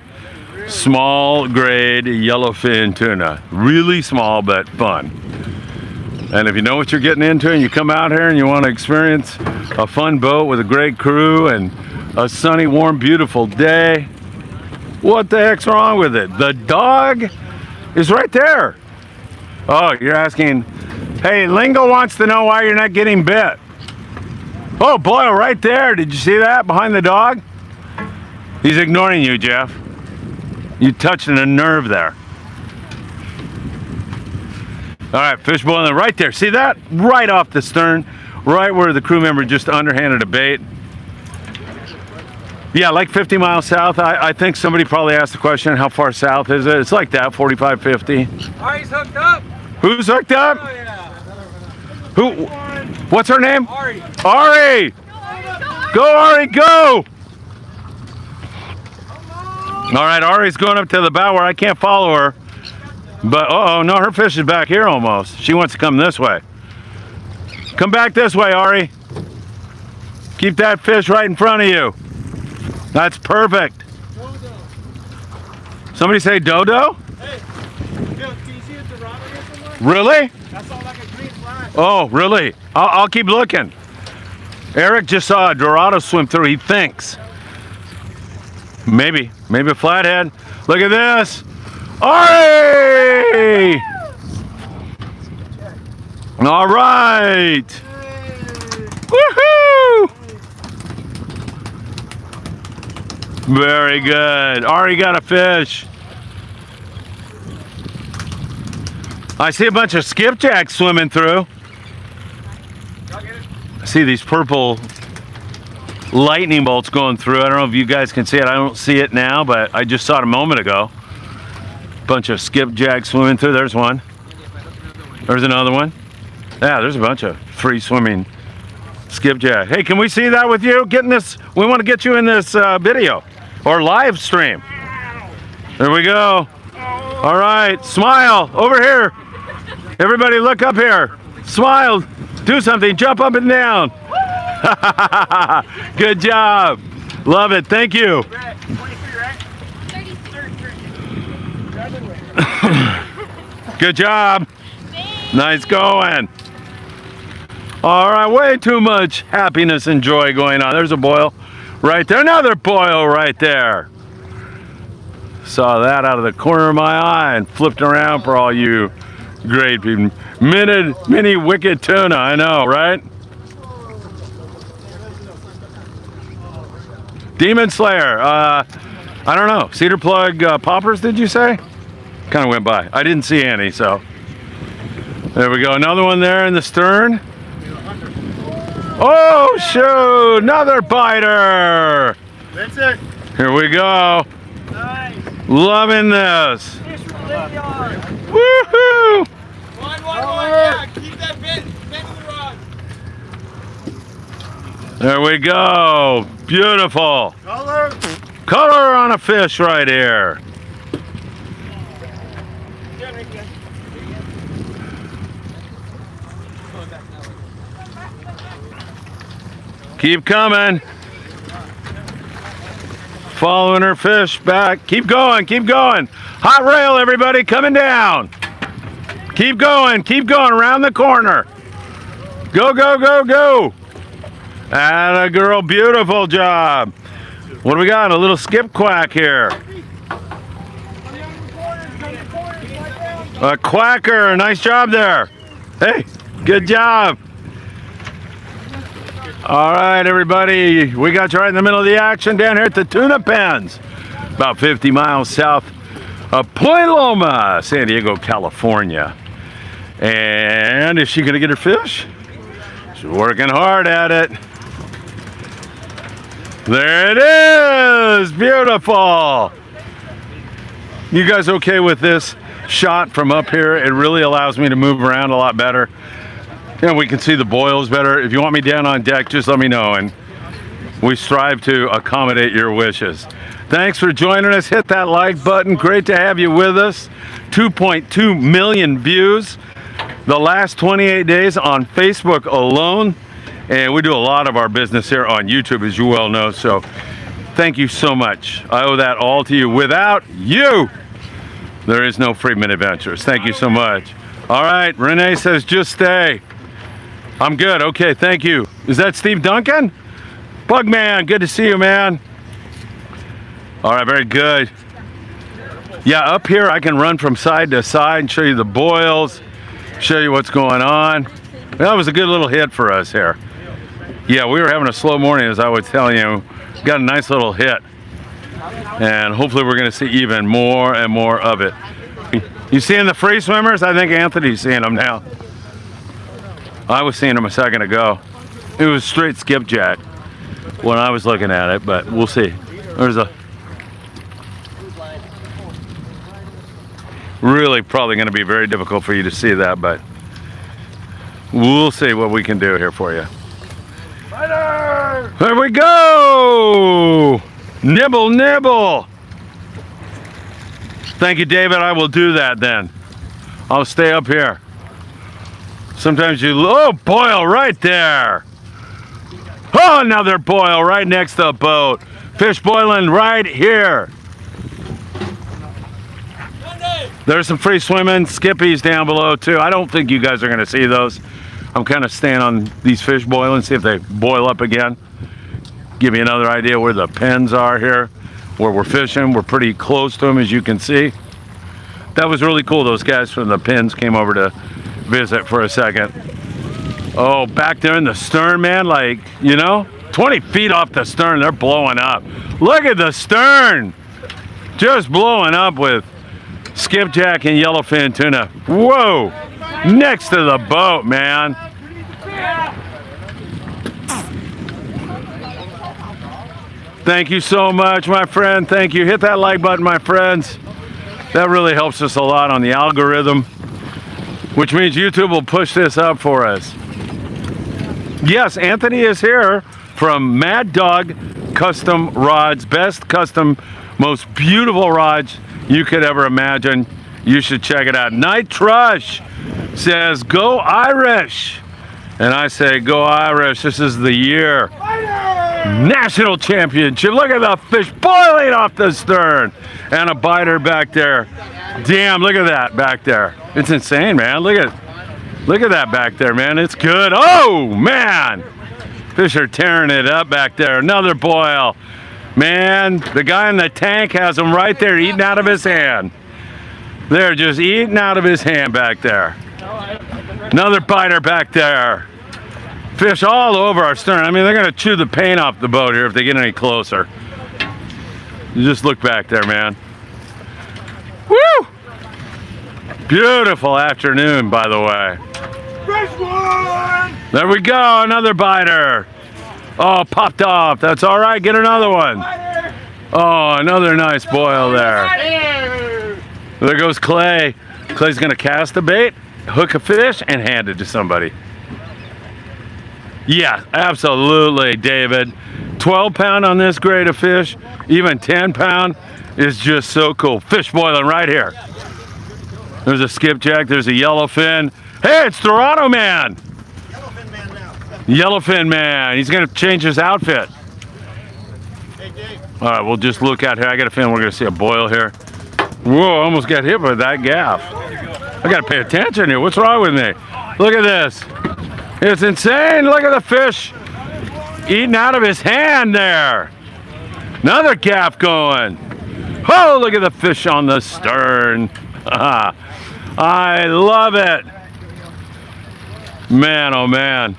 Small grade yellowfin tuna. Really small, but fun. And if you know what you're getting into and you come out here and you want to experience a fun boat with a great crew and a sunny, warm, beautiful day, what the heck's wrong with it? The dog is right there. Oh, you're asking, hey, Lingo wants to know why you're not getting bit. Oh, boy, right there. Did you see that behind the dog? He's ignoring you, Jeff. You touched a nerve there. All right, fish boiling right there. See that? Right off the stern, right where the crew member just underhanded a bait. Yeah, like 50 miles south. I think somebody probably asked the question, how far south is it? It's like that, 45, 50. Ari's hooked up. Who's hooked up? Oh, yeah. Who? What's her name? Ari. Ari! Go, Ari, go! All right, Ari's going up to the bow where I can't follow her. But, uh-oh, no, her fish is back here almost. She wants to come this way. Come back this way, Ari. Keep that fish right in front of you. That's perfect. Dodo. Somebody say dodo? Hey, Bill, can you see a Dorado here somewhere? Really? That's all like a green flash. Oh, really? I'll keep looking. Eric just saw a Dorado swim through, he thinks. Maybe a flathead. Look at this. Ari! All right. Woohoo! Very good. Ari got a fish. I see a bunch of skipjacks swimming through. I see these purple lightning bolts going through. I don't know if you guys can see it. I don't see it now, but I just saw it a moment ago. Bunch of skipjacks swimming through. There's one. There's another one. Yeah, there's a bunch of free swimming skipjack. Hey, can we see that with you? Get in this. We want to get you in this video or live stream. There we go. All right, smile over here. Everybody look up here. Smile. Do something. Jump up and down. Good job. Love it. Thank you. Good job. Nice going. All right, way too much happiness and joy going on. There's a boil right there. Another boil right there. Saw that out of the corner of my eye and flipped around for all you great people. Mini wicked tuna, I know, right? Demon Slayer. I don't know. Cedar plug poppers, did you say? Kind of went by. I didn't see any, so. There we go. Another one there in the stern. Oh, shoot. Another biter. That's it. Here we go. Nice. Loving this. Fish from the yard. Woohoo! One, yeah. Keep that bend in the rod. There we go. Beautiful. Color. Color on a fish right here. Keep coming. Following her fish back. Keep going, keep going. Hot rail, everybody, coming down. Keep going around the corner. Go, go, go, go. Atta girl, beautiful job. What do we got? A little skip quack here. A quacker, nice job there. Hey, good job. All right, everybody, we got you right in the middle of the action down here at the tuna pens, about 50 miles south of Point Loma, San Diego, California. And is she gonna get her fish? She's working hard at it. There it is, beautiful. You guys okay with this shot from up here? It really allows me to move around a lot better. You know, we can see the boils better. If you want me down on deck, just let me know, and we strive to accommodate your wishes. Thanks for joining us. Hit that like button. Great to have you with us. 2.2 million views the last 28 days on Facebook alone. And we do a lot of our business here on YouTube, as you well know. So thank you so much. I owe that all to you. Without you, there is no Friedman Adventures. Thank you so much. All right, Renee says just stay. I'm good. Okay, thank you. Is that Steve Duncan? Bugman, good to see you, man. All right, very good. Yeah, up here I can run from side to side and show you the boils, show you what's going on. That was a good little hit for us here. Yeah, we were having a slow morning, as I was telling you. Got a nice little hit. And hopefully we're going to see even more and more of it. You seeing the free swimmers? I think Anthony's seeing them now. I was seeing them a second ago. It was straight skipjack when I was looking at it, but we'll see. There's a really probably going to be very difficult for you to see that, but we'll see what we can do here for you. There we go. Nibble, nibble. Thank you, David. I will do that then. I'll stay up here. Sometimes you, oh, boil right there. Oh, another boil right next to the boat. Fish boiling right here. There's some free swimming skippies down below too. I don't think you guys are gonna see those. I'm kind of staying on these fish boiling, see if they boil up again. Give you another idea where the pens are here, where we're fishing. We're pretty close to them, as you can see. That was really cool. Those guys from the pens came over to visit for a second. Oh, back there in the stern, man, like, you know, 20 feet off the stern, they're blowing up. Look at the stern. Just blowing up with skipjack and yellowfin tuna. Whoa, next to the boat, man. Thank you so much, my friend. Thank you. Hit that like button, my friends. That really helps us a lot on the algorithm, which means YouTube will push this up for us. Yes, Anthony is here from Mad Dog Custom Rods. Best custom, most beautiful rods you could ever imagine. You should check it out. Night Trush says, go Irish. And I say, go Irish. This is the year. National championship. Look at the fish boiling off the stern. And a biter back there Damn, look at that back there. It's insane, man. Look at that back there, man. It's good. Oh, man. Fish are tearing it up back there. Another boil. Man, the guy in the tank has them right there eating out of his hand. They're just eating out of his hand back there. Another biter back there. Fish all over our stern. I mean, they're going to chew the paint off the boat here if they get any closer. You just look back there, man. Woo! Beautiful afternoon, by the way. Fresh one! There we go, another biter. Oh, popped off. That's all right. Get another one. Oh, another nice boil there. There goes Clay. Clay's going to cast the bait, hook a fish, and hand it to somebody. Yeah, absolutely, David. 12-pound on this grade of fish, even 10-pound is just so cool. Fish boiling right here. There's a skipjack, there's a yellowfin. Hey, it's Dorado Man. Yellowfin man now. Yellowfin Man. He's gonna change his outfit. Hey, Dave. All right, we'll just look out here. I got a feeling we're gonna see a boil here. Whoa, almost got hit with that gaff. I gotta pay attention here. What's wrong with me? Look at this. It's insane. Look at the fish eating out of his hand there. Another gaff going. Oh, look at the fish on the stern. I love it. Man, oh man.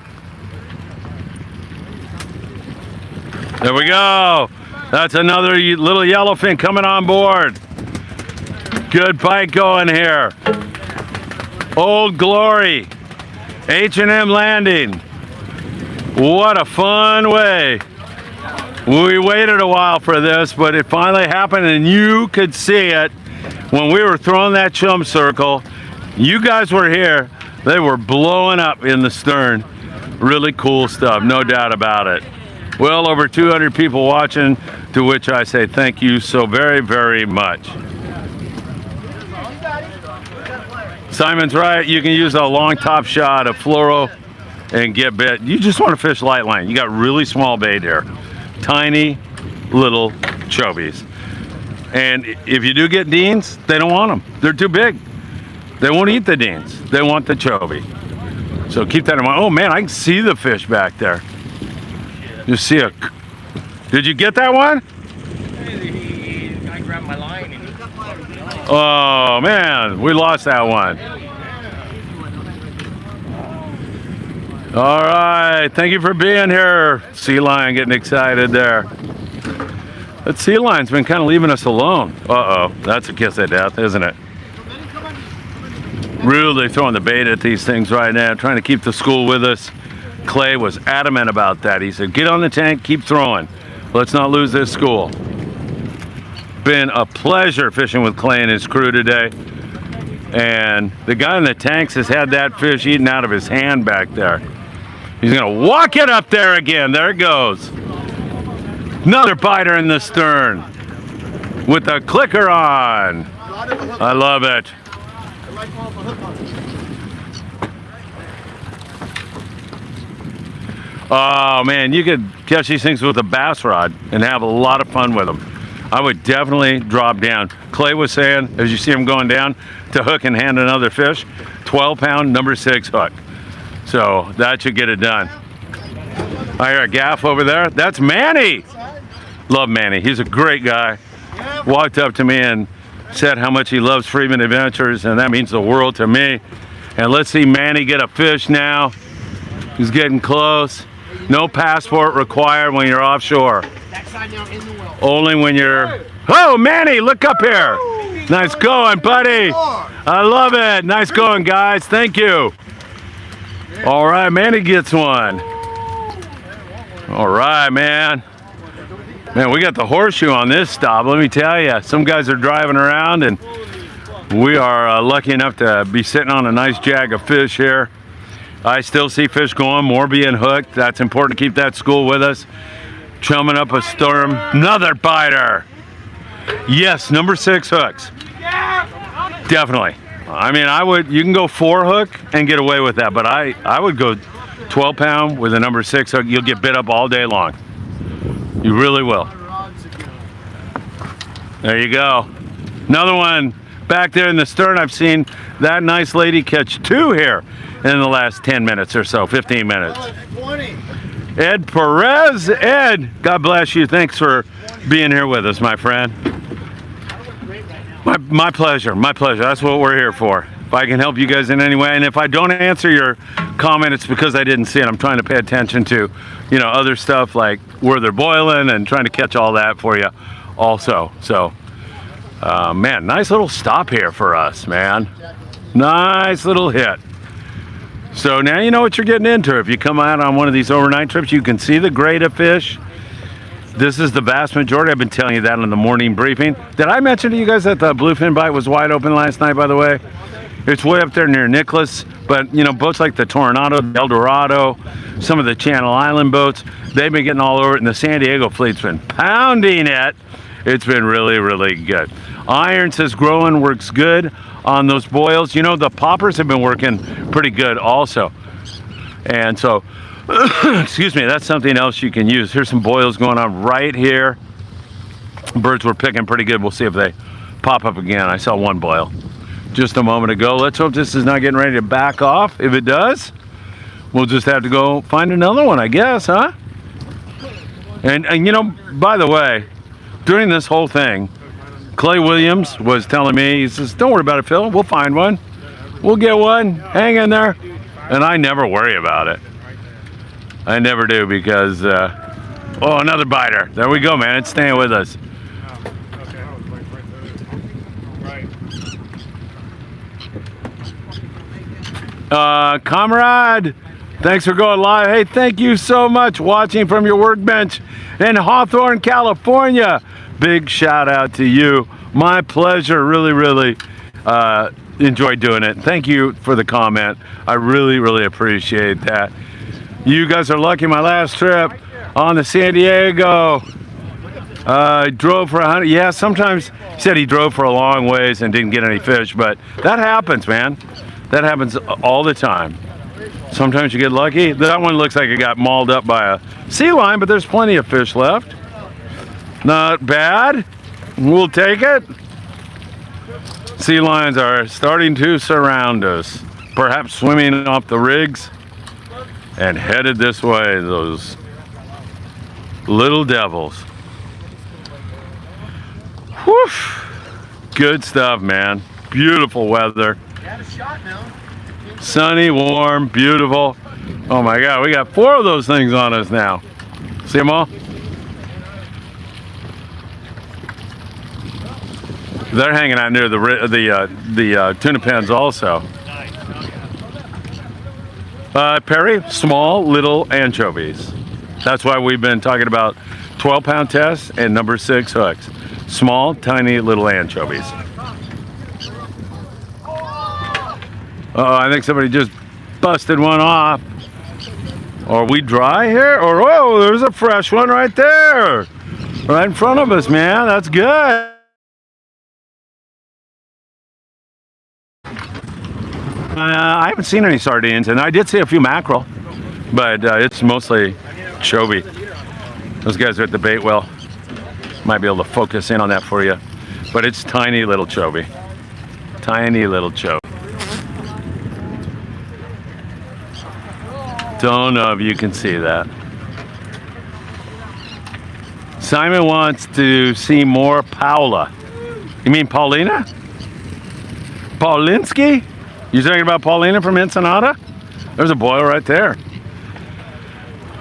There we go. That's another little yellowfin coming on board. Good bite going here. Old Glory. H&M Landing. What a fun way. We waited a while for this, but it finally happened, and you could see it when we were throwing that chum circle. You guys were here. They were blowing up in the stern. Really cool stuff, no doubt about it. Well over 200 people watching, to which I say thank you so very, very much. Simon's right. You can use a long top shot of fluoro and get bit. You just want to fish light line. You got really small bait here. Tiny little chobies. And if you do get deans, they don't want them. They're too big. They won't eat the deans. They want the chovy. So keep that in mind. Oh man, I can see the fish back there. You see a... Did you get that one? I grabbed my line and Oh man, we lost that one. All right, thank you for being here. Sea lion getting excited there. That sea lion's been kind of leaving us alone. Uh-oh, that's a kiss of death, isn't it? Really throwing the bait at these things right now, trying to keep the school with us. Clay was adamant about that. He said, get on the tank, keep throwing. Let's not lose this school. Been a pleasure fishing with Clay and his crew today. And the guy in the tanks has had that fish eaten out of his hand back there. He's gonna walk it up there again. There it goes. Another biter in the stern with the clicker on. I love it. Oh man, you could catch these things with a bass rod and have a lot of fun with them. I would definitely drop down. Clay was saying, as you see him going down, to hook and hand another fish, 12-pound number 6 hook. So that should get it done. I hear a gaff over there. That's Manny. Love Manny. He's a great guy. Walked up to me and said how much he loves Friedman Adventures, and that means the world to me. And let's see Manny get a fish now. He's getting close. No passport required when you're offshore. Only when you're... Oh, Manny, look up here. Nice going, buddy. I love it. Nice going, guys. Thank you. All right, Manny gets one. All right, man. Man, we got the horseshoe on this stop. Let me tell you, some guys are driving around, and we are lucky enough to be sitting on a nice jag of fish here. I still see fish going, more being hooked. That's important to keep that school with us. Chumming up a storm. Another biter. Yes, number 6 hooks. Definitely. I mean, you can go 4 hook and get away with that, but I would go 12-pound with a number 6 hook. You'll get bit up all day long. You really will. There you go. Another one Back there in the stern, I've seen that nice lady catch 2 here in the last 10 minutes or so, 15 minutes. 20. Ed Perez. Ed, God bless you. Thanks for being here with us, my friend. My pleasure. My pleasure. That's what we're here for. If I can help you guys in any way, and if I don't answer your comment, it's because I didn't see it. I'm trying to pay attention to, you know, other stuff like where they're boiling and trying to catch all that for you also. So, man, nice little stop here for us, man. Nice little hit. So now you know what you're getting into. If you come out on one of these overnight trips, you can see the grade of fish. This is the vast majority. I've been telling you that in the morning briefing. Did I mention to you guys that the bluefin bite was wide open last night, by the way? It's way up there near Nicholas, but you know, boats like the Tornado, the El Dorado, some of the Channel Island boats, they've been getting all over it, and the San Diego fleet's been pounding it. It's been really, really good. Iron says growing works good on those boils. You know, the poppers have been working pretty good also. And so, excuse me, that's something else you can use. Here's some boils going on right here. Birds were picking pretty good. We'll see if they pop up again. I saw one boil just a moment ago. Let's hope this is not getting ready to back off. If it does, we'll just have to go find another one, I guess, huh? And you know, by the way, during this whole thing, Clay Williams was telling me, he says, don't worry about it, Phil. We'll find one. We'll get one. Hang in there. And I never worry about it. I never do because, oh, another biter. There we go, man. It's staying with us. Comrade, thanks for going live. Hey, thank you so much watching from your workbench in Hawthorne, California. Big shout out to you. My pleasure. Really, really enjoyed doing it. Thank you for the comment. I really, really appreciate that. You guys are lucky. My last trip on the San Diego, I drove for 100. Yeah, sometimes he said he drove for a long ways and didn't get any fish, but that happens, man. That happens all the time. Sometimes you get lucky. That one looks like it got mauled up by a sea lion, but there's plenty of fish left. Not bad. We'll take it. Sea lions are starting to surround us, perhaps swimming off the rigs and headed this way, those little devils. Whew. Good stuff, man. Beautiful weather. Sunny, warm, beautiful. Oh my God, we got 4 of those things on us now. See them all? They're hanging out near the tuna pens also. Perry, small little anchovies. That's why we've been talking about 12-pound tests and number 6 hooks. Small, tiny little anchovies. I think somebody just busted one off. Are we dry here? Or, oh, there's a fresh one right there. Right in front of us, man. That's good. I haven't seen any sardines, and I did see a few mackerel, but it's mostly chovy. Those guys are at the bait well. Might be able to focus in on that for you. But it's tiny little chovy. Tiny little chovy. Don't know if you can see that. Simon wants to see more Paula. You mean Paulina? Paulinski? You talking about Paulina from Ensenada? There's a boil right there.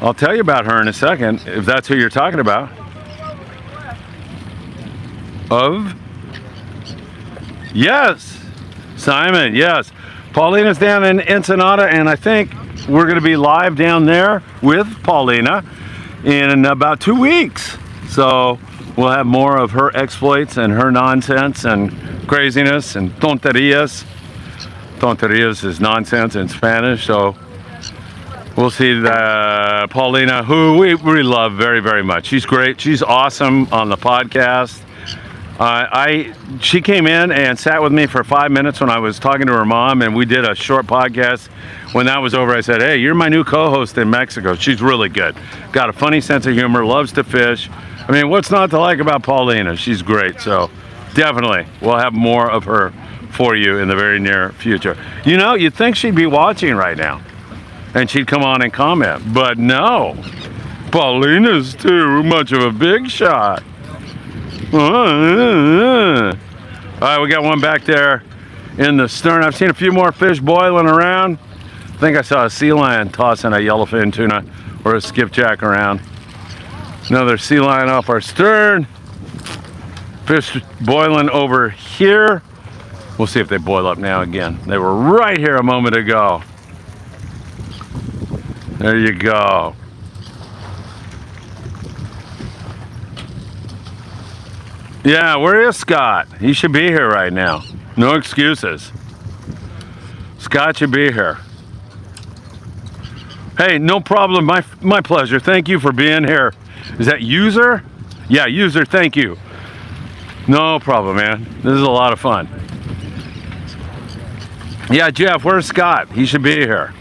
I'll tell you about her in a second, if that's who you're talking about. Of? Yes, Simon, yes. Paulina's down in Ensenada, and I think we're going to be live down there with Paulina in about 2 weeks. So we'll have more of her exploits and her nonsense and craziness and tonterías. Tonterías is nonsense in Spanish, so we'll see Paulina, who we love very, very much. She's great. She's awesome on the podcast. She came in and sat with me for 5 minutes when I was talking to her mom, and we did a short podcast. When that was over, I said, hey, you're my new co-host in Mexico. She's really good. Got a funny sense of humor, loves to fish. I mean, what's not to like about Paulina? She's great. So definitely we'll have more of her for you in the very near future. You know, you'd think she'd be watching right now and she'd come on and comment, but no, Paulina's too much of a big shot. All right, we got one back there in the stern. I've seen a few more fish boiling around. I think I saw a sea lion tossing a yellowfin tuna or a skipjack around. Another sea lion off our stern. Fish boiling over here. We'll see if they boil up now again. They were right here a moment ago. There you go. Yeah, where is Scott? He should be here right now. No excuses. Scott should be here. Hey, no problem. My pleasure. Thank you for being here. Is that user? Yeah, user, thank you. No problem, man. This is a lot of fun. Yeah, Jeff, where's Scott? He should be here.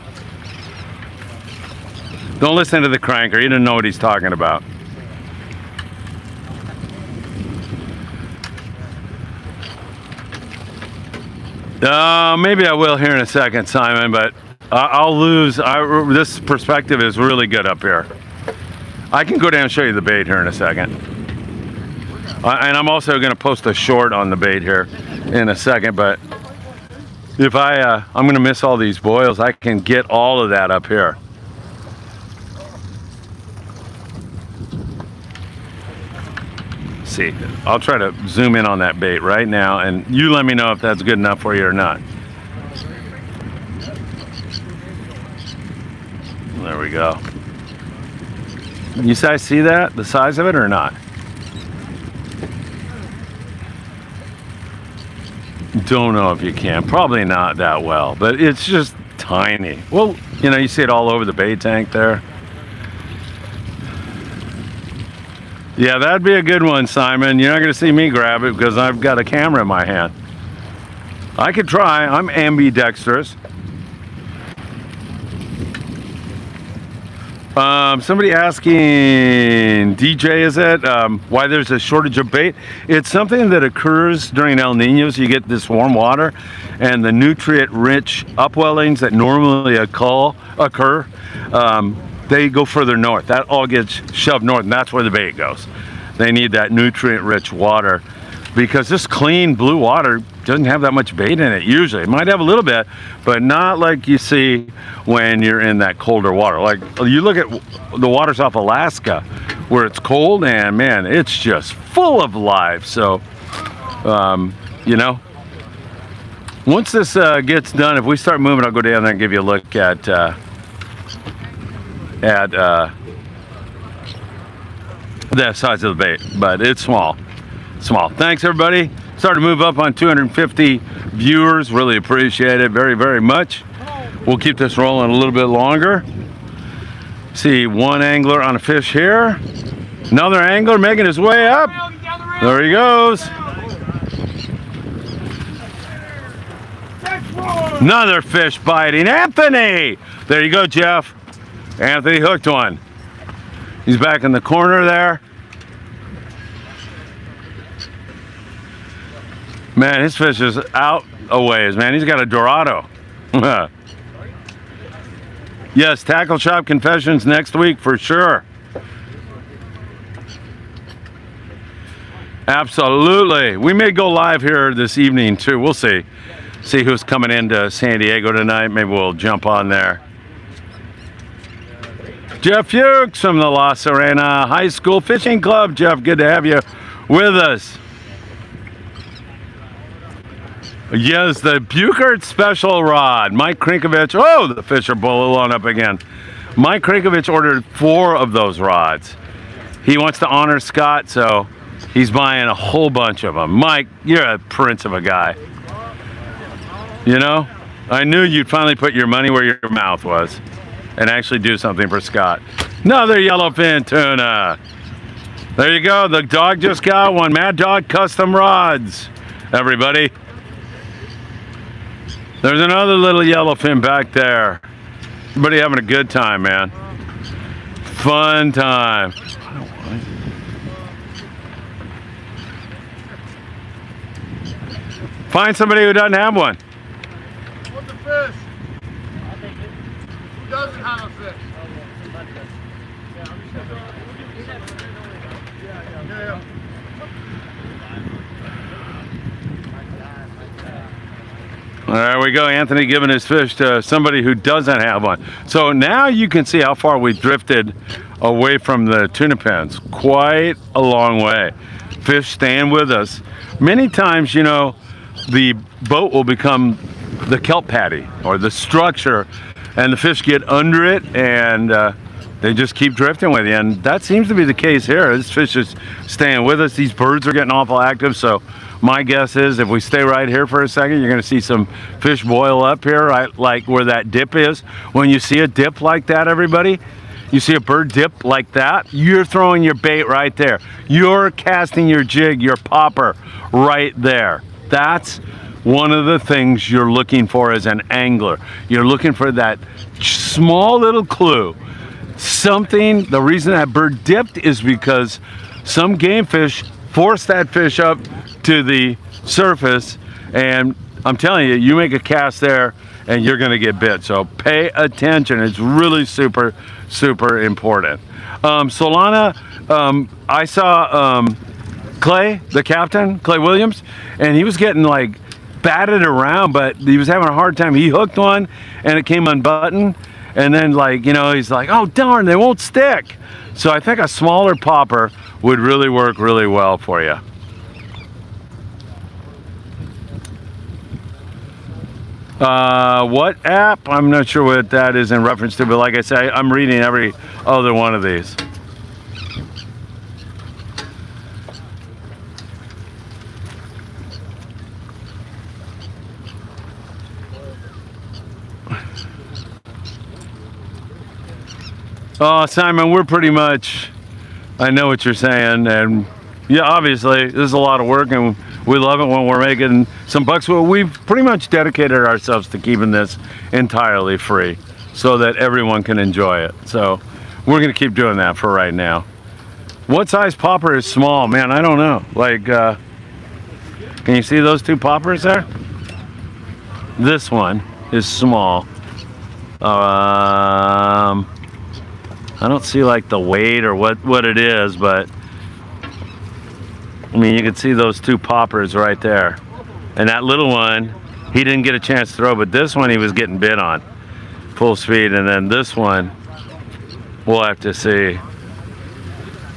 Don't listen to the cranker. He doesn't know what he's talking about. Maybe I will here in a second, Simon, but I'll lose. This perspective is really good up here. I can go down and show you the bait here in a second. And I'm also going to post a short on the bait here in a second, but if I'm going to miss all these boils, I can get all of that up here. See, I'll try to zoom in on that bait right now, and you let me know if that's good enough for you or not. There we go. You guys see that? The size of it or not? Don't know if you can. Probably not that well, but it's just tiny. Well, you know, you see it all over the bait tank there. Yeah, that'd be a good one, Simon. You're not going to see me grab it because I've got a camera in my hand. I could try. I'm ambidextrous. Somebody asking, DJ, is it, why there's a shortage of bait? It's something that occurs during El Niños. You get this warm water, and the nutrient-rich upwellings that normally occur, they go further north. That all gets shoved north, and that's where the bait goes. They need that nutrient-rich water because this clean blue water doesn't have that much bait in it usually. It might have a little bit, but not like you see when you're in that colder water. Like you look at the waters off Alaska where it's cold, and man, it's just full of life. So, you know, once this gets done, if we start moving, I'll go down there and give you a look at the size of the bait, but it's small. Thanks, everybody. Starting to move up on 250 viewers. Really appreciate it very, very much. We'll keep this rolling a little bit longer. See one angler on a fish here. Another angler making his way up. There he goes. Another fish biting. Anthony! There you go, Jeff. Anthony hooked one. He's back in the corner there. Man, his fish is out a ways, man. He's got a Dorado. Yes, Tackle Shop Confessions next week for sure. Absolutely. We may go live here this evening too. We'll see. See who's coming into San Diego tonight. Maybe we'll jump on there. Jeff Fuchs from the La Serena High School Fishing Club. Jeff, good to have you with us. Yes, the Buchert Special Rod. Mike Krinkovich. Oh, the fish are blowing up again. Mike Krinkovich ordered 4 of those rods. He wants to honor Scott, so he's buying a whole bunch of them. Mike, you're a prince of a guy. You know, I knew you'd finally put your money where your mouth was and actually do something for Scott. Another yellowfin tuna. There you go. The dog just got one. Mad Dog Custom Rods, everybody. There's another little yellowfin back there. Everybody having a good time, man. Fun time. Find somebody who doesn't have one. What's a fish? Who doesn't have a fish? Yeah. There we go, Anthony giving his fish to somebody who doesn't have one. So now you can see how far we drifted away from the tuna pens. Quite a long way. Fish staying with us. Many times, you know, the boat will become the kelp patty or the structure, and the fish get under it, and they just keep drifting with you. And that seems to be the case here. This fish is staying with us. These birds are getting awful active, so my guess is if we stay right here for a second, you're going to see some fish boil up here, right, like where that dip is. When you see a dip like that, everybody, you see a bird dip like that, you're throwing your bait right there. You're casting your jig, your popper right there. That's one of the things you're looking for as an angler. You're looking for that small little clue. Something, the reason that bird dipped is because some game fish force that fish up to the surface, and I'm telling you, you make a cast there and you're going to get bit. So pay attention. It's really super important. Solana, I saw Clay, the captain, Clay Williams, and he was getting like batted around, but he was having a hard time. He hooked one and it came unbuttoned, and then, like, you know, he's like, oh darn, they won't stick. So I think a smaller popper would really work really well for you. What app? I'm not sure what that is in reference to, but like I say, I'm reading every other one of these. Oh, Simon, we're pretty much, I know what you're saying, and yeah, obviously, this is a lot of work, and we love it when we're making some bucks. Well, we've pretty much dedicated ourselves to keeping this entirely free so that everyone can enjoy it. So we're going to keep doing that for right now. What size popper is small? Man, I don't know. Like, can you see those two poppers there? This one is small. I don't see like the weight or what it is, but I mean, you can see those two poppers right there. And that little one, he didn't get a chance to throw, but this one he was getting bit on full speed. And then this one, we'll have to see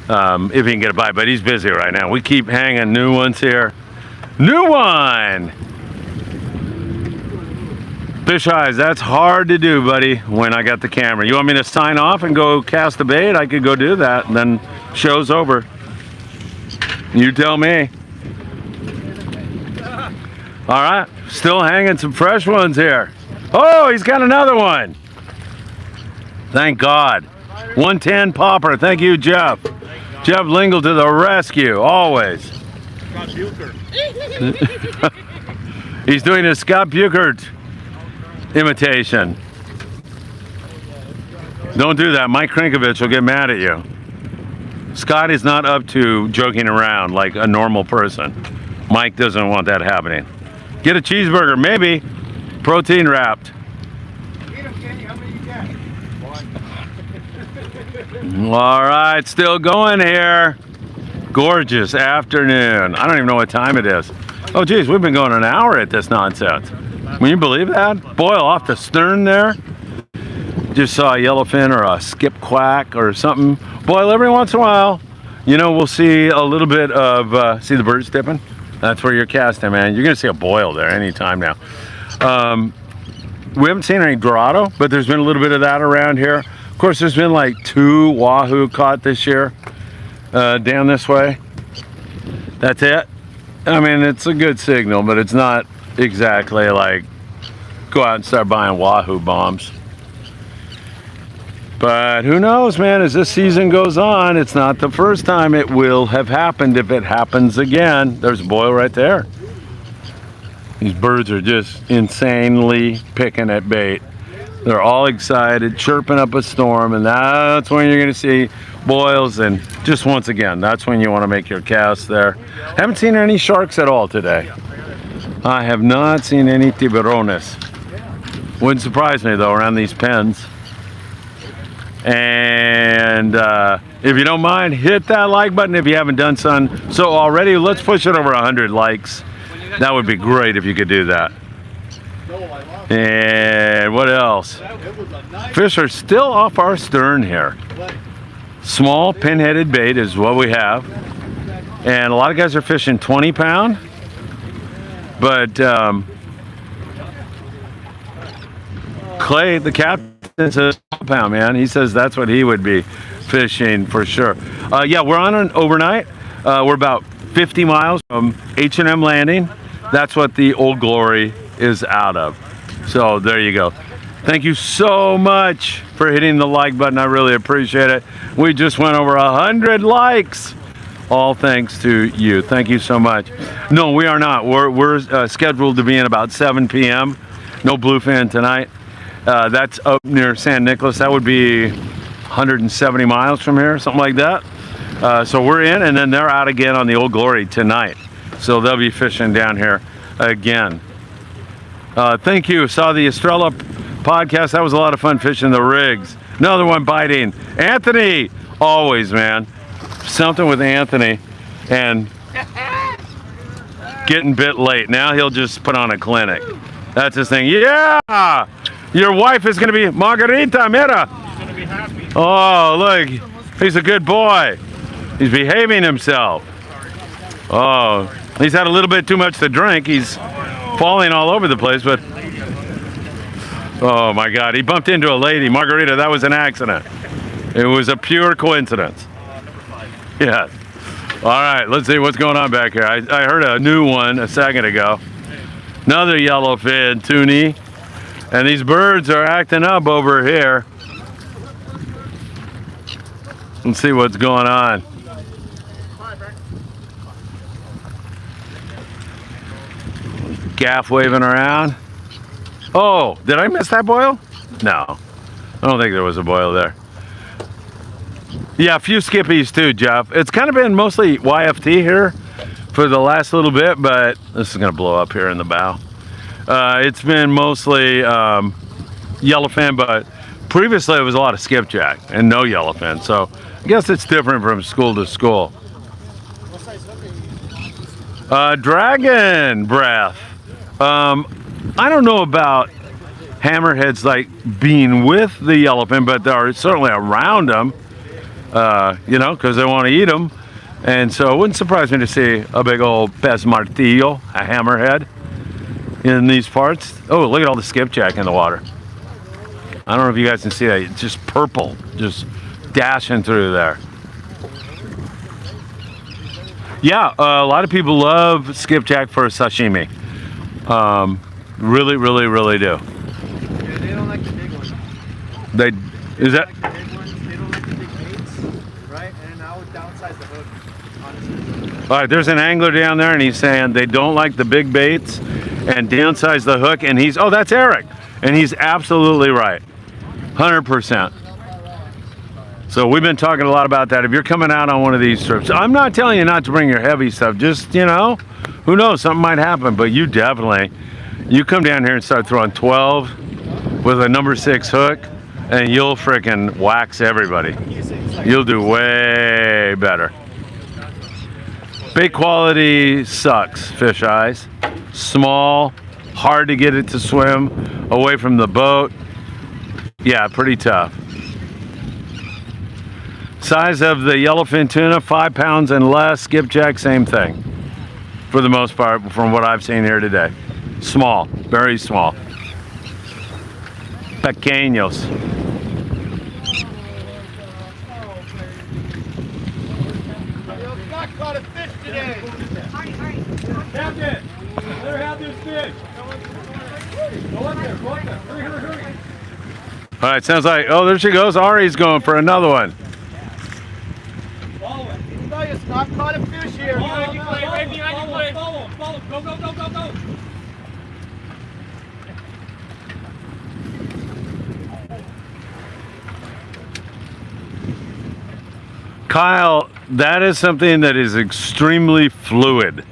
if he can get a bite, but he's busy right now. We keep hanging new ones here. New one! Fish eyes, that's hard to do, buddy, when I got the camera. You want me to sign off and go cast the bait? I could go do that, and then show's over. You tell me. All right, still hanging some fresh ones here. Oh, he's got another one. Thank God. 110 popper. Thank you, Jeff. Jeff Lingle to the rescue, always. Scott Bukert. He's doing a Scott Bukert imitation. Don't do that. Mike Krinkovich will get mad at you. Scott is not up to joking around like a normal person. Mike doesn't want that happening. Get a cheeseburger, maybe. Protein wrapped. Eat 'em, Kenny. How many you got? One. All right, still going here. Gorgeous afternoon. I don't even know what time it is. Oh geez, we've been going an hour at this nonsense. Can you believe that? Boil off the stern there. Just saw a yellowfin or a skipjack or something. Boil every once in a while. You know, we'll see a little bit of, see the birds dipping? That's where you're casting, man. You're gonna see a boil there anytime now. We haven't seen any Dorado, but there's been a little bit of that around here. Of course, there's been like 2 Wahoo caught this year down this way. That's it. I mean, it's a good signal, but it's not exactly like go out and start buying Wahoo bombs. But who knows, man, as this season goes on, it's not the first time it will have happened if it happens again. There's a boil right there. These birds are just insanely picking at bait. They're all excited, chirping up a storm, and that's when you're going to see boils. And just once again, that's when you want to make your cast there. Haven't seen any sharks at all today. I have not seen any tiburones. Wouldn't surprise me though around these pens. And if you don't mind, hit that like button if you haven't done so already. Let's push it over 100 likes. That would be great if you could do that. And what else? Fish are still off our stern here. Small pin-headed bait is what we have. And a lot of guys are fishing 20-pound. But Clay, the captain, says 12-pound, man. He says that's what he would be fishing for sure. Yeah, we're on an overnight. We're about 50 miles from H&M Landing. That's what the Old Glory is out of. So there you go. Thank you so much for hitting the like button. I really appreciate it. We just went over 100 likes. All thanks to you. Thank you so much. No, we are not. We're scheduled to be in about 7 p.m. No bluefin tonight. That's up near San Nicolas. That would be 170 miles from here, something like that. So we're in, and then they're out again on the Old Glory tonight. So they'll be fishing down here again. Thank you. Saw the Estrella podcast. That was a lot of fun fishing the rigs. Another one biting. Anthony, always, man. Something with Anthony and getting bit late. Now he'll just put on a clinic. That's his thing. Yeah! Your wife is going to be Margarita, mira. He's going to be happy. Oh, look. He's a good boy. He's behaving himself. Oh, he's had a little bit too much to drink. He's falling all over the place, but oh my God, he bumped into a lady. Margarita, that was an accident. It was a pure coincidence. Yes. All right, let's see what's going on back here. I heard a new one a second ago. Another yellowfin toonie. And these birds are acting up over here. Let's see what's going on. Gaff waving around. Oh, did I miss that boil? No, I don't think there was a boil there. Yeah, a few skippies too, Jeff. It's kind of been mostly YFT here for the last little bit, but this is gonna blow up here in the bow. It's been mostly yellowfin, but previously it was a lot of skipjack and no yellowfin. So I guess it's different from school to school. Dragon breath. I don't know about hammerheads like being with the yellowfin, but they're certainly around them, you know, because they want to eat them. And so it wouldn't surprise me to see a big old pez martillo, a hammerhead, in these parts. Oh, look at all the skipjack in the water. I don't know if you guys can see that. It's just purple, just dashing through there. Yeah, a lot of people love skipjack for sashimi. Really, really, really do. Yeah, they don't like the big ones. They, is that? They don't like the big ones. They don't like the big baits, right? And I would downsize the hook, honestly. All right, there's an angler down there, and he's saying they don't like the big baits and downsize the hook. And he's, oh, that's Eric, and he's absolutely right, 100%. So we've been talking a lot about that. If you're coming out on one of these trips, I'm not telling you not to bring your heavy stuff. Just, you know, who knows, something might happen. But you definitely, you come down here and start throwing 12 with a number 6 hook, and you'll frickin' wax everybody. You'll do way better. Bait quality sucks, fish eyes. Small, hard to get it to swim away from the boat. Yeah, pretty tough. Size of the yellowfin tuna, 5 pounds and less. Skipjack, same thing. For the most part, from what I've seen here today. Small, very small. Pequeños. Scott caught a fish today. Captain, let her have this fish. Go up there, go up there. Hurry, hurry, hurry. All right, sounds like, oh, there she goes. Ari's going for another one. Follow it. I tell you, Scott caught a fish here. Follow him, follow him. Go, go, go, go, go. Kyle, that is something that is extremely fluid.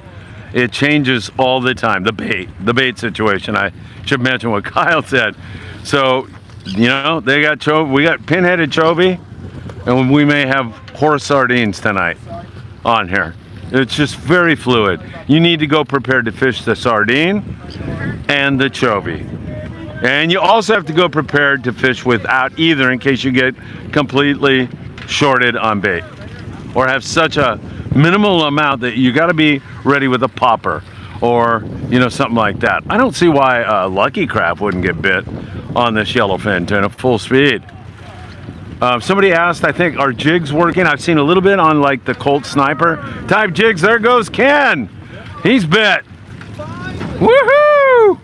It changes all the time. The bait situation. I should mention what Kyle said. So, you know, they got we got pinheaded chovy, and we may have horse sardines tonight on here. It's just very fluid. You need to go prepared to fish the sardine and the chovy. And you also have to go prepared to fish without either in case you get completely shorted on bait or have such a minimal amount that you got to be ready with a popper or, you know, something like that. I don't see why Lucky Craft wouldn't get bit on this yellowfin tuna full speed. Somebody asked, I think, are jigs working? I've seen a little bit on like the Colt Sniper type jigs. There goes Ken. He's bit. Woohoo!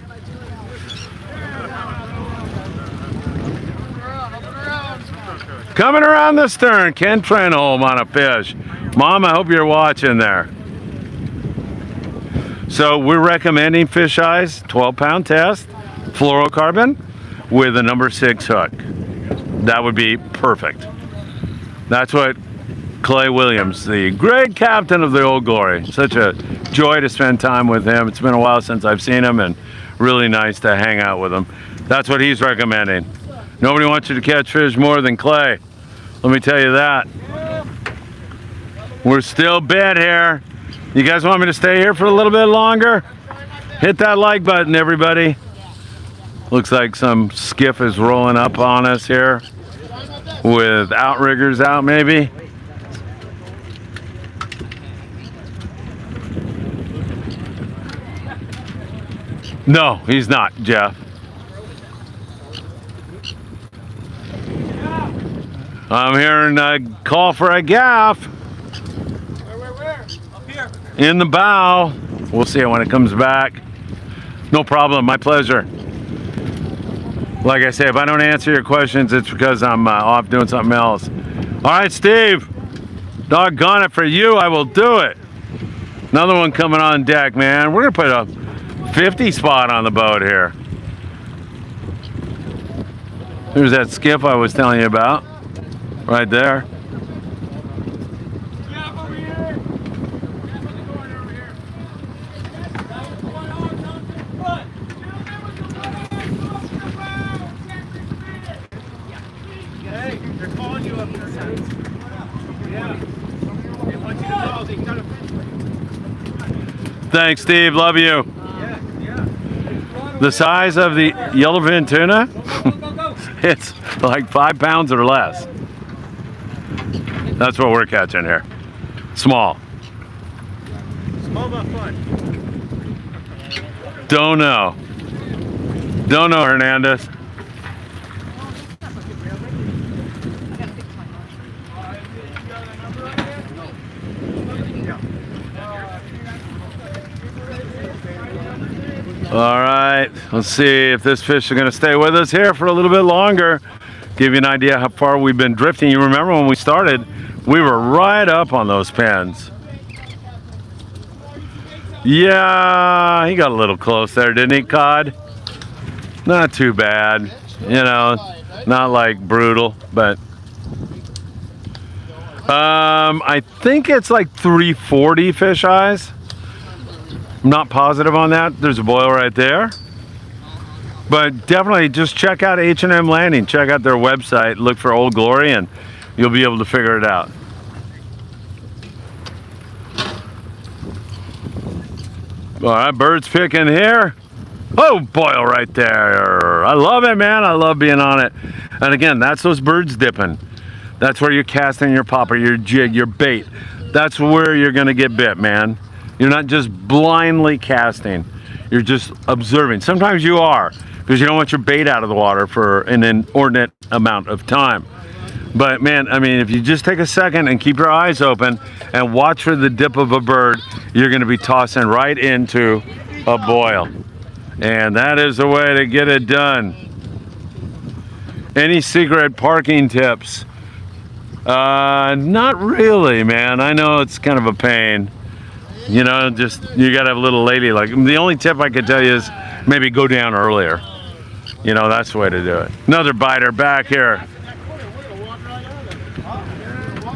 Coming around the stern, Ken Trenholm on a fish. Mom, I hope you're watching there. So we're recommending fish eyes, 12-pound test, fluorocarbon with a number 6 hook. That would be perfect. That's what Clay Williams, the great captain of the Old Glory. Such a joy to spend time with him. It's been a while since I've seen him and really nice to hang out with him. That's what he's recommending. Nobody wants you to catch fish more than Clay. Let me tell you that. We're still bit here. You guys want me to stay here for a little bit longer? Hit that like button, everybody. Looks like some skiff is rolling up on us here with outriggers out maybe. No, he's not, Jeff. I'm hearing a call for a gaff. Where? Up here. In the bow. We'll see it when it comes back. No problem, my pleasure. Like I say, if I don't answer your questions, it's because I'm off doing something else. All right, Steve. Doggone it, for you, I will do it. Another one coming on deck, man. We're gonna put a 50 spot on the boat here. There's that skiff I was telling you about. Right there. Hey, they're calling you up there. Yeah. They want you to know they got a fish for you. Thanks, Steve. Love you. Yeah. The size of the yellowfin tuna, Go. it's like 5 pounds or less. That's what we're catching here. Small. Small but fun. Don't know. Don't know, Hernandez. All right, let's see if this fish is going to stay with us here for a little bit longer. Give you an idea how far we've been drifting. You remember when we started, we were right up on those pens. Yeah, he got a little close there, didn't he, Cod? Not too bad. You know, not like brutal, but I think it's like 340 fish eyes. I'm not positive on that. There's a boil right there. But definitely just check out H&M Landing. Check out their website. Look for Old Glory and you'll be able to figure it out. All right, birds picking here. Oh, boil right there. I love it, man. I love being on it. And again, that's those birds dipping. That's where you're casting your popper, your jig, your bait. That's where you're going to get bit, man. You're not just blindly casting. You're just observing. Sometimes you are, because you don't want your bait out of the water for an inordinate amount of time. But man, I mean, if you just take a second and keep your eyes open and watch for the dip of a bird, you're going to be tossing right into a boil. And that is the way to get it done. Any secret parking tips? Not really, man. I know it's kind of a pain. You know, just, you got to have a little lady like. The only tip I could tell you is maybe go down earlier. You know, that's the way to do it. Another biter back here.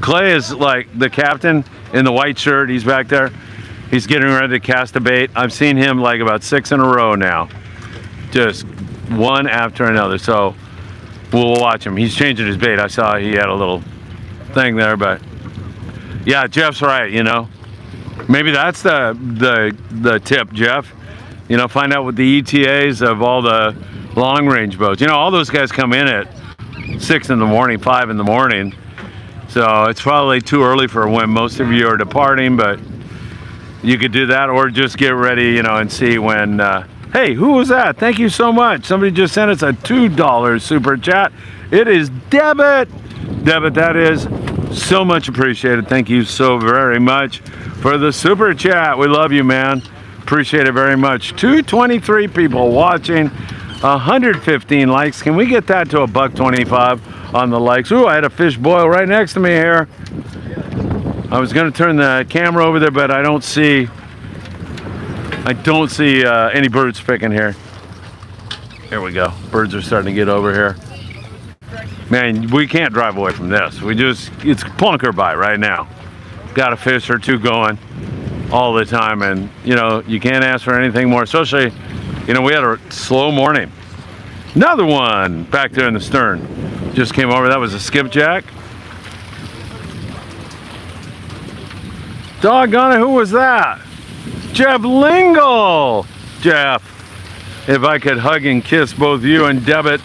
Clay is like the captain in the white shirt. He's back there. He's getting ready to cast a bait. I've seen him like about 6 in a row now. Just one after another. So we'll watch him. He's changing his bait. I saw he had a little thing there, but yeah, Jeff's right, you know. Maybe that's the tip, Jeff. You know, find out what the ETAs of all the long range boats. You know, all those guys come in at 6 in the morning, 5 in the morning. So it's probably too early for when most of you are departing, but you could do that, or just get ready, you know, and see when, hey, who was that? Thank you so much. Somebody just sent us a $2 super chat. It is Debit. Debit, that is so much appreciated. Thank you so very much for the super chat. We love you, man. Appreciate it very much. 223 people watching, 115 likes. Can we get that to $1.25 on the likes? Ooh, I had a fish boil right next to me here. I was going to turn the camera over there, but I don't see any birds picking here. Here we go. Birds are starting to get over here. Man, we can't drive away from this. It's plunker bite right now. Got a fish or two going all the time, and you know, you can't ask for anything more, especially, you know, we had a slow morning. Another one back there in the stern just came over. That was a skipjack. Doggone it, who was that? Jeff Lingle. Jeff, if I could hug and kiss both you and Debit.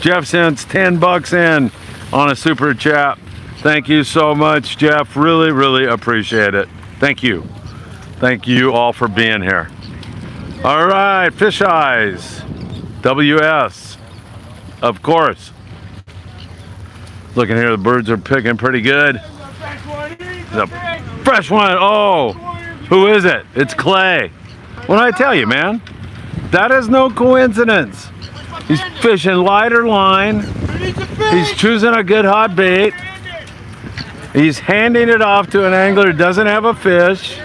Jeff sends 10 bucks in on a super chat. Thank you so much, Jeff. Really, really appreciate it. Thank you. Thank you all for being here. All right, Fish Eyes. WS, of course. Looking here, the birds are picking pretty good. The fresh one. Oh, who is it? It's Clay. What did I tell you, man? That is no coincidence. He's fishing lighter line. He's choosing a good hot bait. He's handing it off to an angler who doesn't have a fish.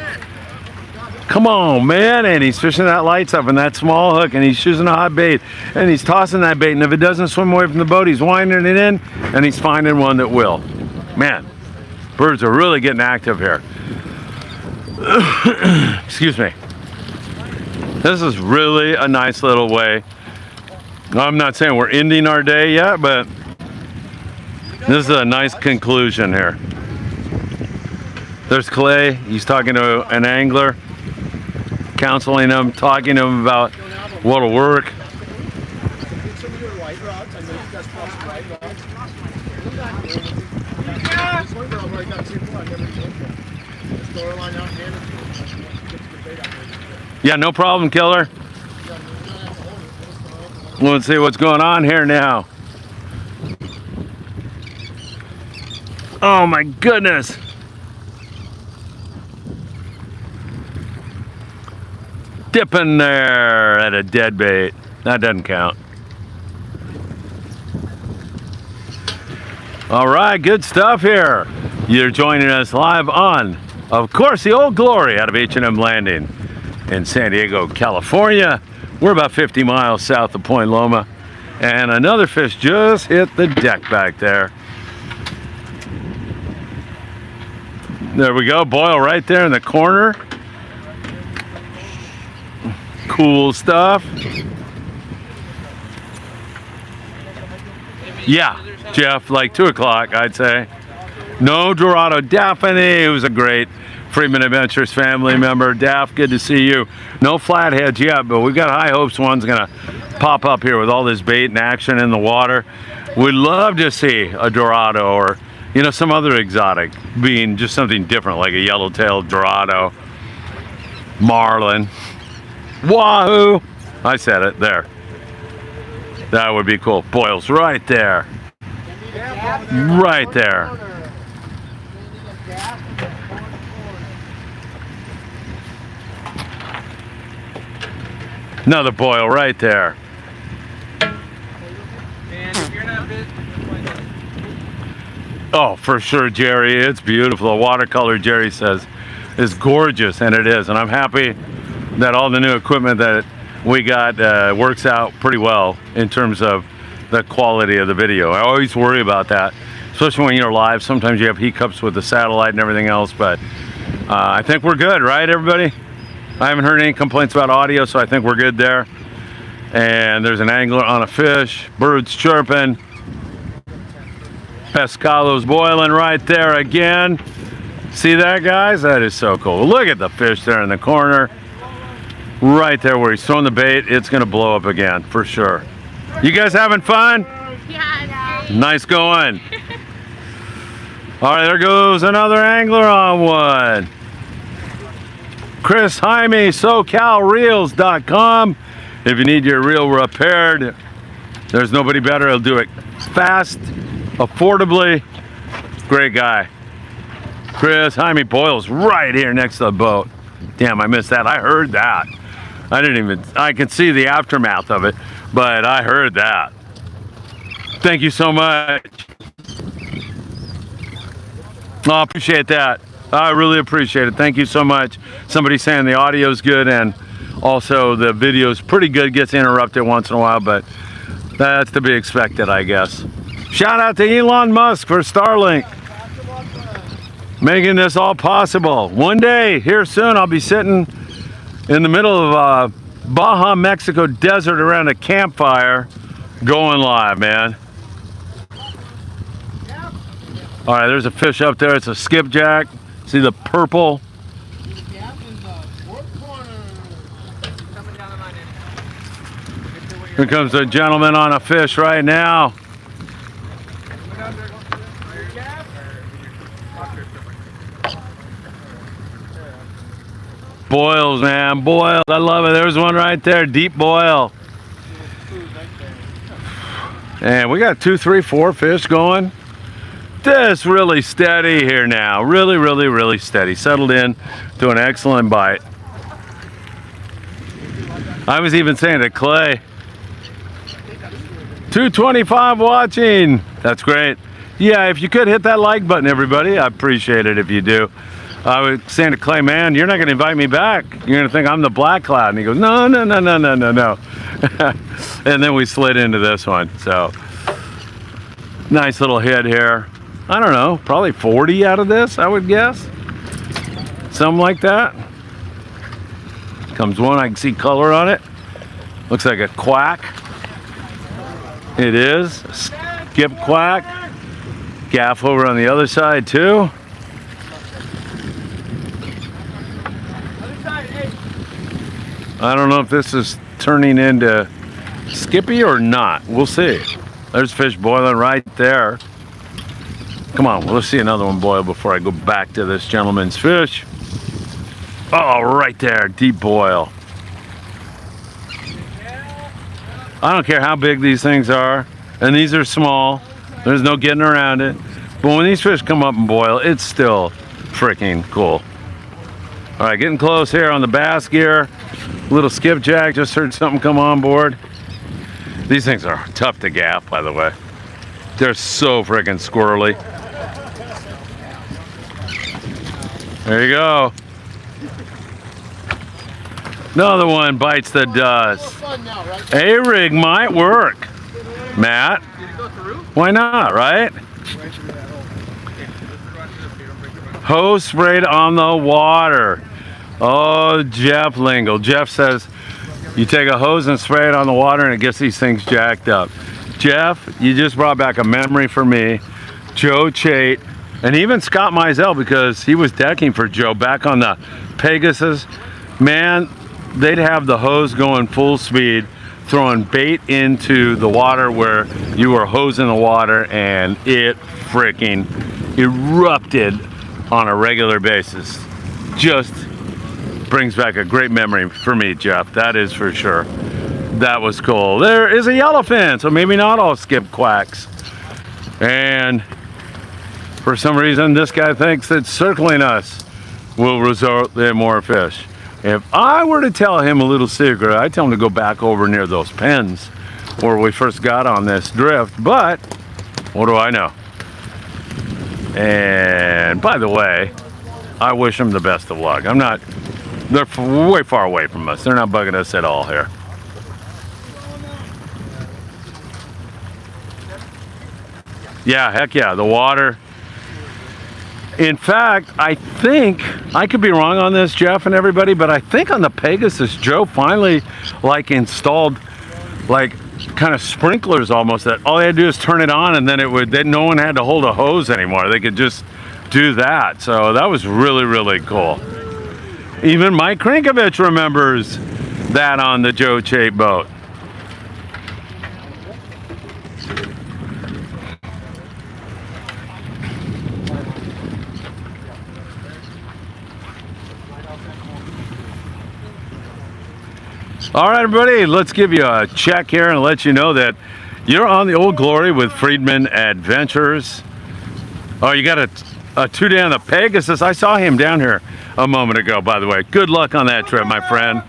Come on, man. And he's fishing that light stuff and that small hook, and he's choosing a hot bait, and he's tossing that bait, and if it doesn't swim away from the boat, he's winding it in, and he's finding one that will. Man, birds are really getting active here. Excuse me. This is really a nice little way. I'm not saying we're ending our day yet, but this is a nice conclusion here. There's Clay. He's talking to an angler, counseling him, talking to him about what'll work. Yeah, no problem, Killer. Let's see what's going on here now. Oh my goodness. Dipping there at a dead bait. That doesn't count. All right, good stuff here. You're joining us live on, of course, the Old Glory out of H&M Landing in San Diego, California. We're about 50 miles south of Point Loma, and another fish just hit the deck back there. There we go, boil right there in the corner. Cool stuff. Yeah, Jeff, like 2 o'clock, I'd say. No Dorado. Daphne, who's a great Friedman Adventures family member. Daph, good to see you. No flatheads yet, but we've got high hopes one's gonna pop up here with all this bait and action in the water. We'd love to see a Dorado, or, you know, some other exotic, being just something different, like a yellow-tailed Dorado, marlin, wahoo. I said it there. That would be cool. Boils right there. Right there. Another boil right there. Oh, for sure, Jerry. It's beautiful. The watercolor, Jerry says, is gorgeous, and it is. And I'm happy that all the new equipment that we got works out pretty well in terms of the quality of the video. I always worry about that, especially when you're live. Sometimes you have hiccups with the satellite and everything else, but I think we're good, right, everybody? I haven't heard any complaints about audio, so I think we're good there. And there's an angler on a fish, birds chirping, pescado's boiling right there again. See that, guys? That is so cool. Look at the fish there in the corner, right there where he's throwing the bait. It's gonna blow up again for sure. You guys having fun? Yeah. Nice going. All right, there goes another angler on one. Chris Jaime, SoCalReels.com. If you need your reel repaired, there's nobody better. He'll do it fast, affordably. Great guy. Chris Jaime Boyle's right here next to the boat. Damn, I missed that. I heard that. I can see the aftermath of it, but I heard that. Thank you so much. I appreciate that. I really appreciate it. Thank you so much. Somebody saying the audio's good and also the video's pretty good. Gets interrupted once in a while, but that's to be expected, I guess. Shout out to Elon Musk for Starlink, making this all possible. One day, here soon, I'll be sitting in the middle of Baja, Mexico desert around a campfire going live, man. All right, there's a fish up there. It's a skipjack. See the purple? Here comes a gentleman on a fish right now. Boils, man, boils. I love it. There's one right there, deep boil. And we got 2, 3, 4 fish going. This really steady here now. Really, really, really steady. Settled in to an excellent bite. I was even saying to Clay, 225 watching. That's great. Yeah, if you could hit that like button, everybody, I appreciate it if you do. I was saying to Clay, man, you're not going to invite me back. You're going to think I'm the black cloud. And he goes, no, no, no, no, no, no, no. And then we slid into this one. So, nice little hit here. I don't know, probably 40 out of this, I would guess. Something like that. Comes one, I can see color on it. Looks like a quack. It is. A skip quack. Gaff over on the other side too. I don't know if this is turning into Skippy or not. We'll see. There's fish boiling right there. Come on, let's see another one boil before I go back to this gentleman's fish. Oh, right there, deep boil. I don't care how big these things are, and these are small. There's no getting around it. But when these fish come up and boil, it's still freaking cool. All right, getting close here on the bass gear. Little skipjack, just heard something come on board. These things are tough to gaff, by the way. They're so freaking squirrely. There you go. Another one bites the dust. A rig might work. Matt? Why not, right? Hose sprayed on the water. Oh, Jeff Lingle. Jeff says you take a hose and spray it on the water and it gets these things jacked up. Jeff, you just brought back a memory for me. Joe Chait, and even Scott Mizell, because he was decking for Joe back on the Pegasus. Man, they'd have the hose going full speed, throwing bait into the water where you were hosing the water, and it freaking erupted on a regular basis. Just brings back a great memory for me, Jeff. That is for sure. That was cool. There is a yellowfin, so maybe not all skip quacks. And for some reason, this guy thinks that circling us will result in more fish. If I were to tell him a little secret, I'd tell him to go back over near those pens where we first got on this drift, but what do I know? And by the way, I wish them the best of luck. They're way far away from us. They're not bugging us at all here. Yeah, heck yeah, the water. In fact, I think, I could be wrong on this, Jeff and everybody, but I think on the Pegasus, Joe finally like installed like kind of sprinklers almost, that all they had to do is turn it on and then it would, then no one had to hold a hose anymore. They could just do that. So that was really, really cool. Even Mike Krinkovich remembers that on the Joe Chait boat. All right, everybody, let's give you a check here and let you know that you're on the Old Glory with Friedman Adventures. Oh, you got a 2-day on the Pegasus. I saw him down here a moment ago, by the way. Good luck on that trip, my friend.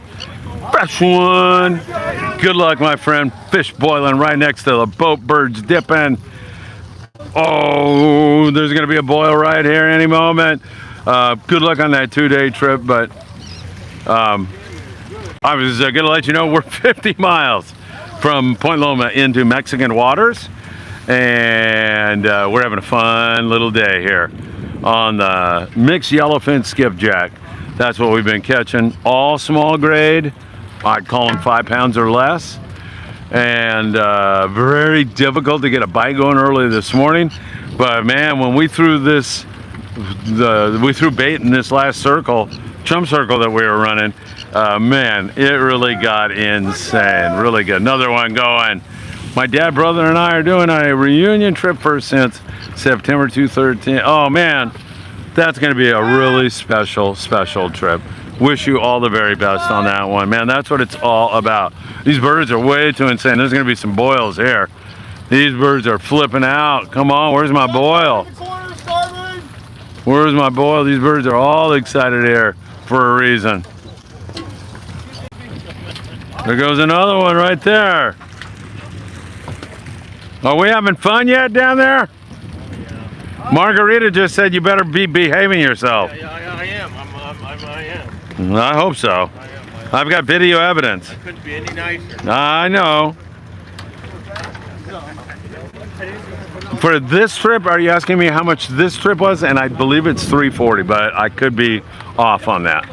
Fresh one. Good luck, my friend. Fish boiling right next to the boat. Birds dipping. Oh, there's going to be a boil right here any moment. Good luck on that 2-day trip, but I was going to let you know we're 50 miles from Point Loma into Mexican waters, and we're having a fun little day here on the mixed yellowfin skipjack. That's what we've been catching, all small grade. I'd call them 5 pounds or less, and very difficult to get a bite going early this morning. But man, when we threw this, we threw bait in this last circle, chum circle that we were running, man, it really got insane. Really good. Another one going. My dad, brother, and I are doing a reunion trip first since September 2013. Oh man, that's going to be a really special trip. Wish you all the very best on that one, man. That's what it's all about. These birds are way too insane. There's going to be some boils here. These birds are flipping out. Come on, where's my boil? Where's my boil? These birds are all excited here for a reason. There goes another one right there. Are we having fun yet down there? Margarita just said you better be behaving yourself. Yeah, I am. I am. I hope so. I've got video evidence. I couldn't be any nicer. I know. For this trip, are you asking me how much this trip was? And I believe it's $340, but I could be off on that.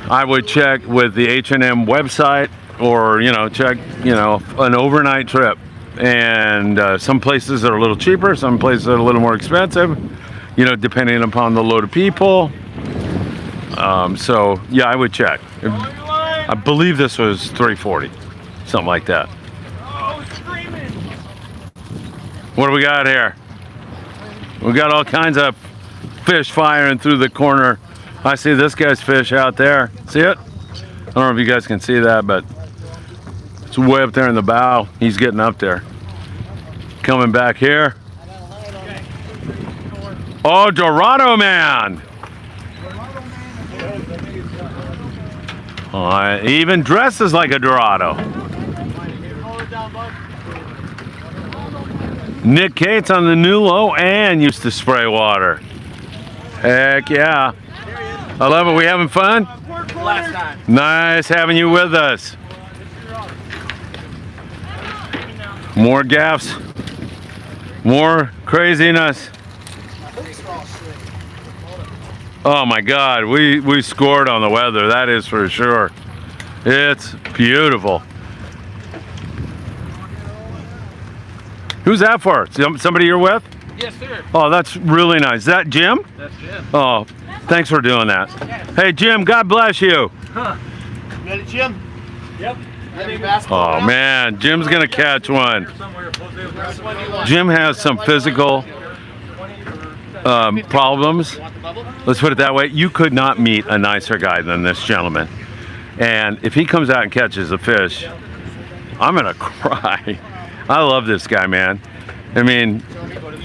I would check with the H&M website, or check an overnight trip. And some places are a little cheaper, some places are a little more expensive, depending upon the load of people. So yeah, I would check. I believe this was $340, something like that. What do we got here? We got all kinds of fish firing through the corner. I see this guy's fish out there. See it? I don't know if you guys can see that, but it's way up there in the bow. He's getting up there. Coming back here. Oh, Dorado man. Oh, he even dresses like a Dorado. Nick Cates on the new low and used to spray water. Heck yeah. I love it. We having fun? Last time. Nice having you with us. More gaffs. More craziness. Oh my God, we scored on the weather, that is for sure. It's beautiful. Who's that for? Somebody you're with? Yes, sir. Oh, that's really nice. Is that Jim? That's Jim. Oh, thanks for doing that. Hey Jim, God bless you. Huh. Ready, Jim? Yep. Oh man, Jim's gonna catch one. Jim has some physical problems. Let's put it that way. You could not meet a nicer guy than this gentleman. And if he comes out and catches a fish, I'm gonna cry. I love this guy, man. I mean,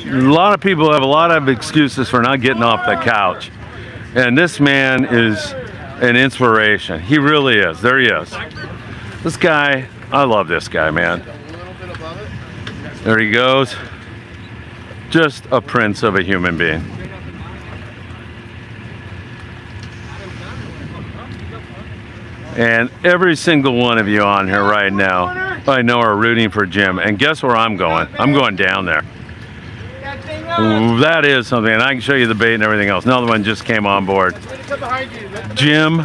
a lot of people have a lot of excuses for not getting off the couch. And this man is an inspiration. He really is. There he is. This guy, I love this guy, man. There he goes. Just a prince of a human being. And every single one of you on here right now, I know are rooting for Jim. And guess where I'm going? I'm going down there. That is something, and I can show you the bait and everything else. Another one just came on board. Jim,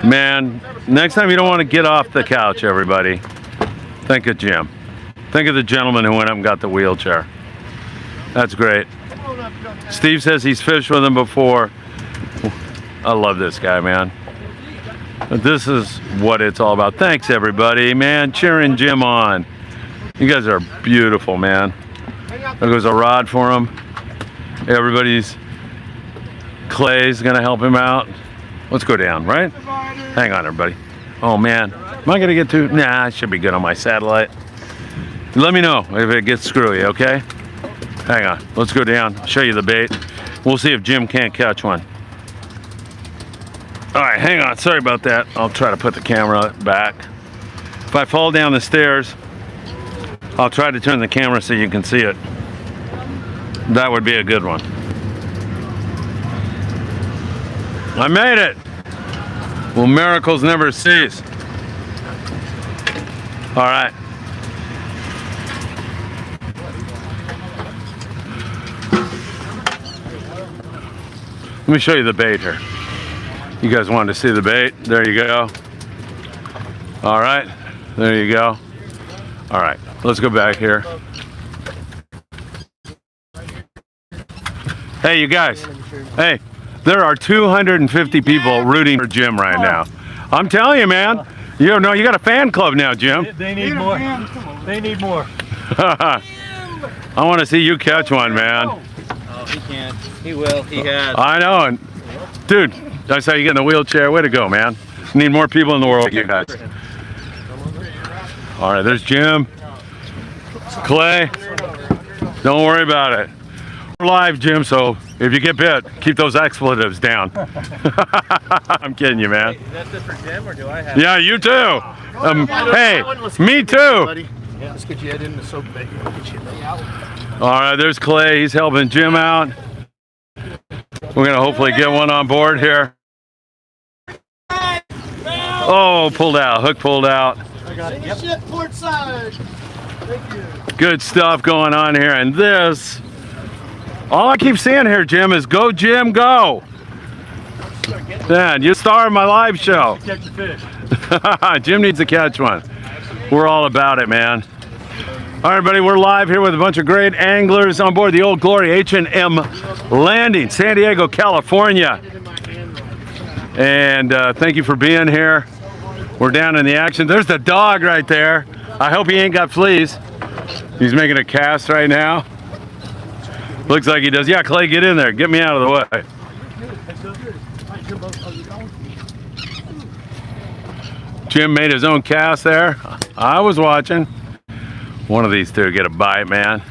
man, next time you don't want to get off the couch, everybody, think of Jim. Think of the gentleman who went up and got the wheelchair. That's great. Steve says he's fished with him before. I love this guy, man. This is what it's all about. Thanks, everybody, man. Cheering Jim on. You guys are beautiful, man. There goes a rod for him. Everybody's Clay's gonna help him out. Let's go down, right? Hang on, everybody. Oh man, am I gonna get too? Nah, I should be good on my satellite. Let me know if it gets screwy, okay? Hang on, let's go down, show you the bait. We'll see if Jim can't catch one. All right, hang on, sorry about that. I'll try to put the camera back. If I fall down the stairs, I'll try to turn the camera so you can see it. That would be a good one. I made it. Well, miracles never cease. All right. Let me show you the bait here. You guys wanted to see the bait? There you go. All right, there you go. All right, let's go back here. Hey, you guys. Hey, there are 250 people rooting for Jim right now. I'm telling you, man. You know, you got a fan club now, Jim. They need more. They need more. I want to see you catch one, man. Oh, he can. He will. He has. I know, and dude, that's how you get in the wheelchair. Way to go, man. Need more people in the world, you guys. All right, there's Jim. Clay, don't worry about it. We're live, Jim, so if you get bit, keep those expletives down. I'm kidding you, man. Is that just for Jim, or do I have? Yeah, you too. Hey, me too. Let's get you head in the soap bait. All right, there's Clay. He's helping Jim out. We're gonna hopefully get one on board here. Oh, pulled out. Hook pulled out. Shit, port side. Thank you. Good stuff going on here, and this. All I keep seeing here, Jim, is go, Jim, go. Man, you star of my live show. Catch a fish. Jim needs to catch one. We're all about it, man. All right, everybody, we're live here with a bunch of great anglers on board the Old Glory H&M Landing, San Diego, California. And thank you for being here. We're down in the action. There's the dog right there. I hope he ain't got fleas. He's making a cast right now. Looks like he does. Yeah, Clay, get in there. Get me out of the way. Jim made his own cast there. I was watching. One of these two get a bite, man.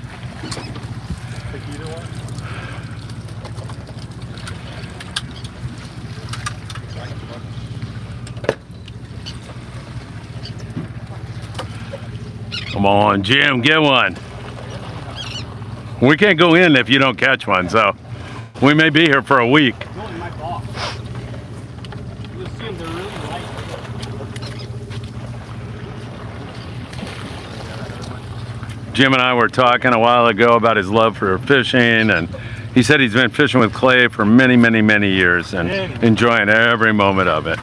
Come on, Jim, get one. We can't go in if you don't catch one, so we may be here for a week. Jim and I were talking a while ago about his love for fishing, and he said he's been fishing with Clay for many, many, many years and enjoying every moment of it.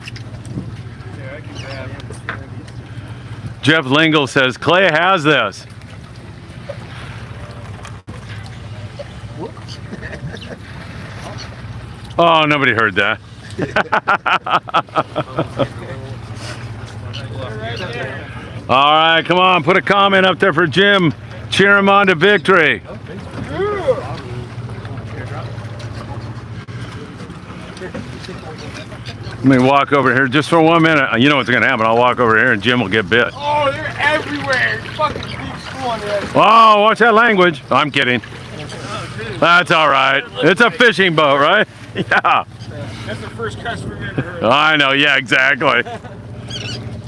Jeff Lingle says, Clay has this. Oh, nobody heard that. All right, come on, put a comment up there for Jim. Cheer him on to victory. Let me walk over here just for 1 minute. You know what's gonna happen. I'll walk over here and Jim will get bit. Oh, they're everywhere. Fucking deep school there. Oh, watch that language. I'm kidding. That's all right. It's a fishing boat, right? Yeah. That's the first catch we've ever heard. I know, yeah, exactly.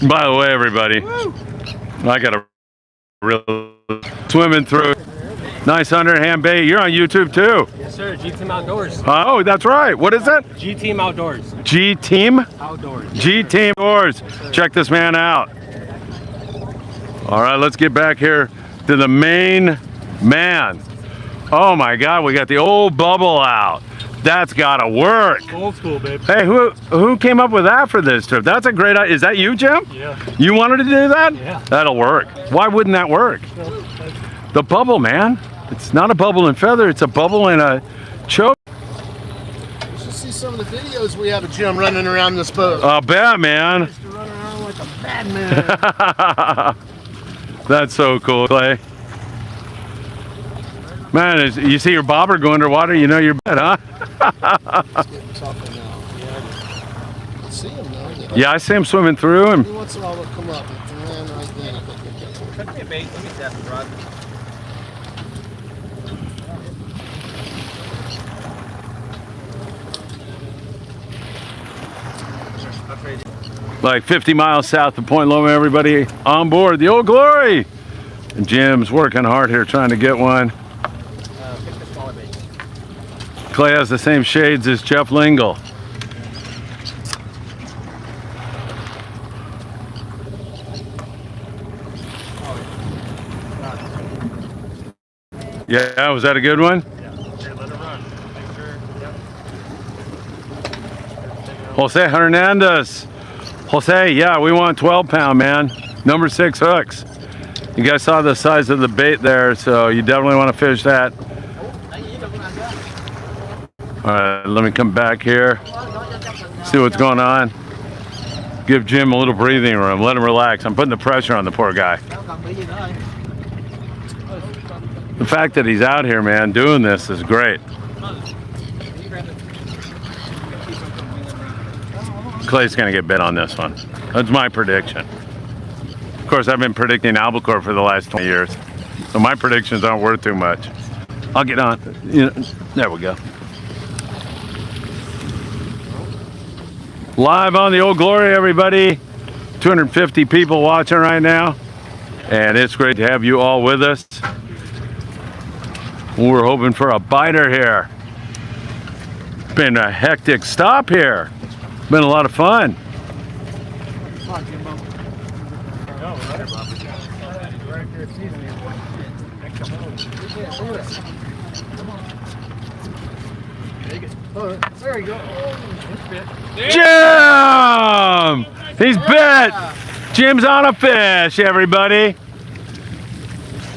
By the way, everybody, I got a real swimming through. Nice underhand bait. You're on YouTube too. Yes, sir. G-Team Outdoors. Oh, that's right. What is that? G-Team Outdoors. G-Team? Outdoors. G-Team Outdoors. Check this man out. All right, let's get back here to the main man. Oh my God, we got the old bubble out. That's gotta work. Old school, babe. Hey, who came up with that for this trip? That's a great idea. Is that you, Jim? Yeah. You wanted to do that? Yeah. That'll work. Why wouldn't that work? The bubble, man. It's not a bubble and feather, it's a bubble and a choke. You should see some of the videos we have of Jim running around this boat. I'll bet, man. He's running around like a madman. That's so cool, Clay. Man, you see your bobber go underwater, you know you're bad, huh? It's getting tougher now. Yeah, I see him now. Yeah, I see him swimming through him. Every once in a while they'll come up and land right then. Cut me a bait. Let me test the rod. Like 50 miles south of Point Loma, everybody on board the Old Glory. And Jim's working hard here trying to get one. Pick the smaller bait. Clay has the same shades as Jeff Lingle. Yeah, was that a good one? Yeah. Here, let it run. Make sure. Yep. Jose Hernandez. Jose, yeah, we want 12-pound, man. Number 6 hooks. You guys saw the size of the bait there, so you definitely want to fish that. All right, let me come back here. See what's going on. Give Jim a little breathing room. Let him relax. I'm putting the pressure on the poor guy. The fact that he's out here, man, doing this is great. Clay's gonna get bit on this one. That's my prediction. Of course, I've been predicting albacore for the last 20 years, so my predictions aren't worth too much. I'll get on. You know, there we go. Live on the Old Glory, everybody. 250 people watching right now, and it's great to have you all with us. We're hoping for a biter here. Been a hectic stop here. Been a lot of fun. There you go. Jim! He's bit! Jim's on a fish, everybody.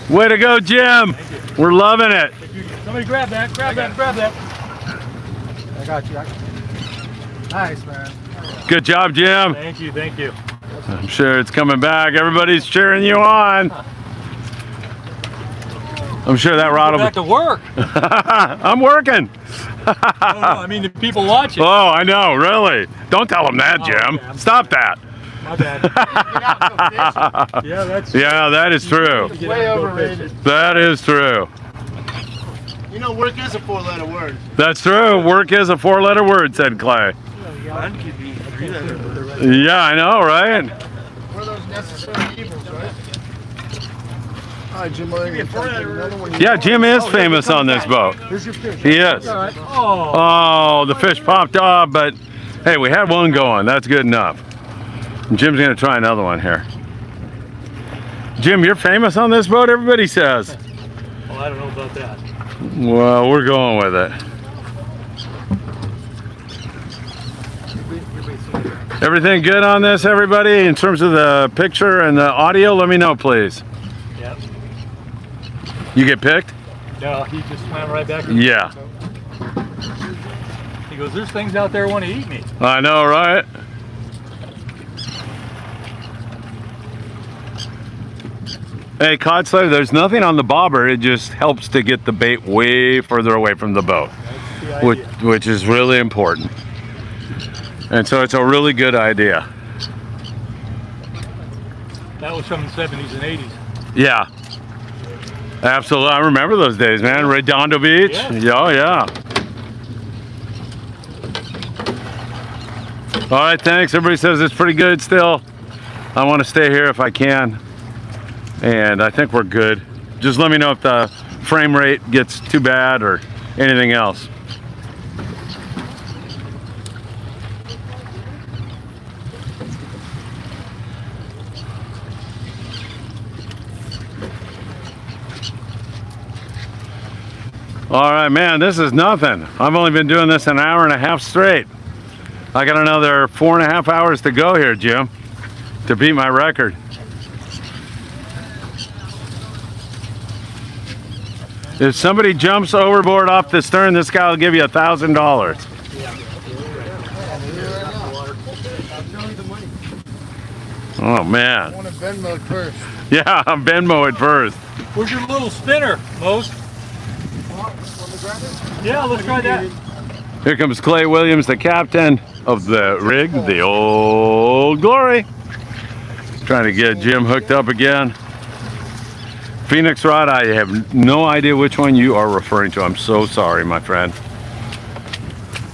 Way to go, Jim. We're loving it. Somebody grab that, grab that. I got you. Nice, man. Good job, Jim. Thank you, thank you. I'm sure it's coming back. Everybody's cheering you on. I'm sure that rod will Back to work. I'm working. No, I mean the people watching. Oh, I know, really. Don't tell them that, Jim. okay. Stop that. My bad. Yeah, that's Yeah, that is true. Way overrated. That is true. You know, work is a 4-letter word. That's true. Work is a 4-letter word, said Clay. Fun could be 3-letter. Yeah, I know, right? One of those necessary evils, right? All right, Jim. Yeah, Jim is famous on this boat. Here's your fish. He is. Oh, Oh, the fish popped off, but hey, we had one going. That's good enough. And Jim's gonna try another one here. Jim, you're famous on this boat, everybody says. well, I don't know about that. Well, we're going with it. Everything good on this, everybody? In terms of the picture and the audio, let me know, please. Yep. You get picked? No, he just swam right back. Yeah. He goes, there's things out there want to eat me. I know, right? Hey, Cod Slayer, there's nothing on the bobber. It just helps to get the bait way further away from the boat, That's the idea. which is really important. And so it's a really good idea. That was from the 70s and 80s. Yeah. Absolutely. I remember those days, man. Redondo Beach. Yeah. Oh, yeah. All right, thanks. Everybody says it's pretty good still. I want to stay here if I can. And I think we're good. Just let me know if the frame rate gets too bad or anything else. All right, man, this is nothing. I've only been doing this an hour and a half straight. I got another 4.5 hours to go here, Jim, to beat my record. If somebody jumps overboard off the stern, this guy will give you $1,000. Oh man. I want to Venmo it first. Yeah, I'm Venmo it first. Where's your little spinner, Mose? Yeah, let's try that. Here comes Clay Williams, the captain of the rig, the Old Glory. Trying to get Jim hooked up again. Phoenix rod, I have no idea which one you are referring to. I'm so sorry, my friend.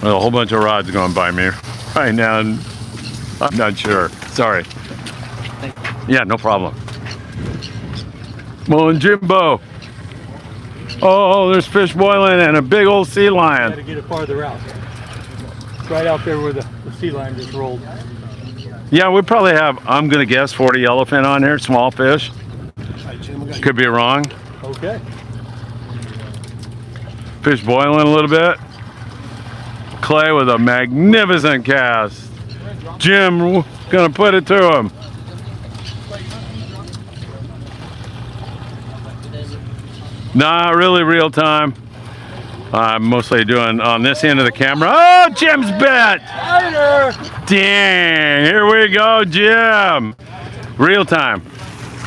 There's a whole bunch of rods going by me right now, and I'm not sure. Sorry. Yeah, no problem. Well, and Jimbo. Oh, there's fish boiling and a big old sea lion. Got to get it farther out. It's right out there where the sea lion just rolled. Yeah, we probably have, I'm going to guess, 40 yellowfin on here, small fish. Could be wrong. Okay. Fish boiling a little bit. Clay with a magnificent cast. Jim gonna put it to him. Not really real time. I'm mostly doing on this end of the camera. Oh, Jim's bit! Dang, here we go, Jim. Real time.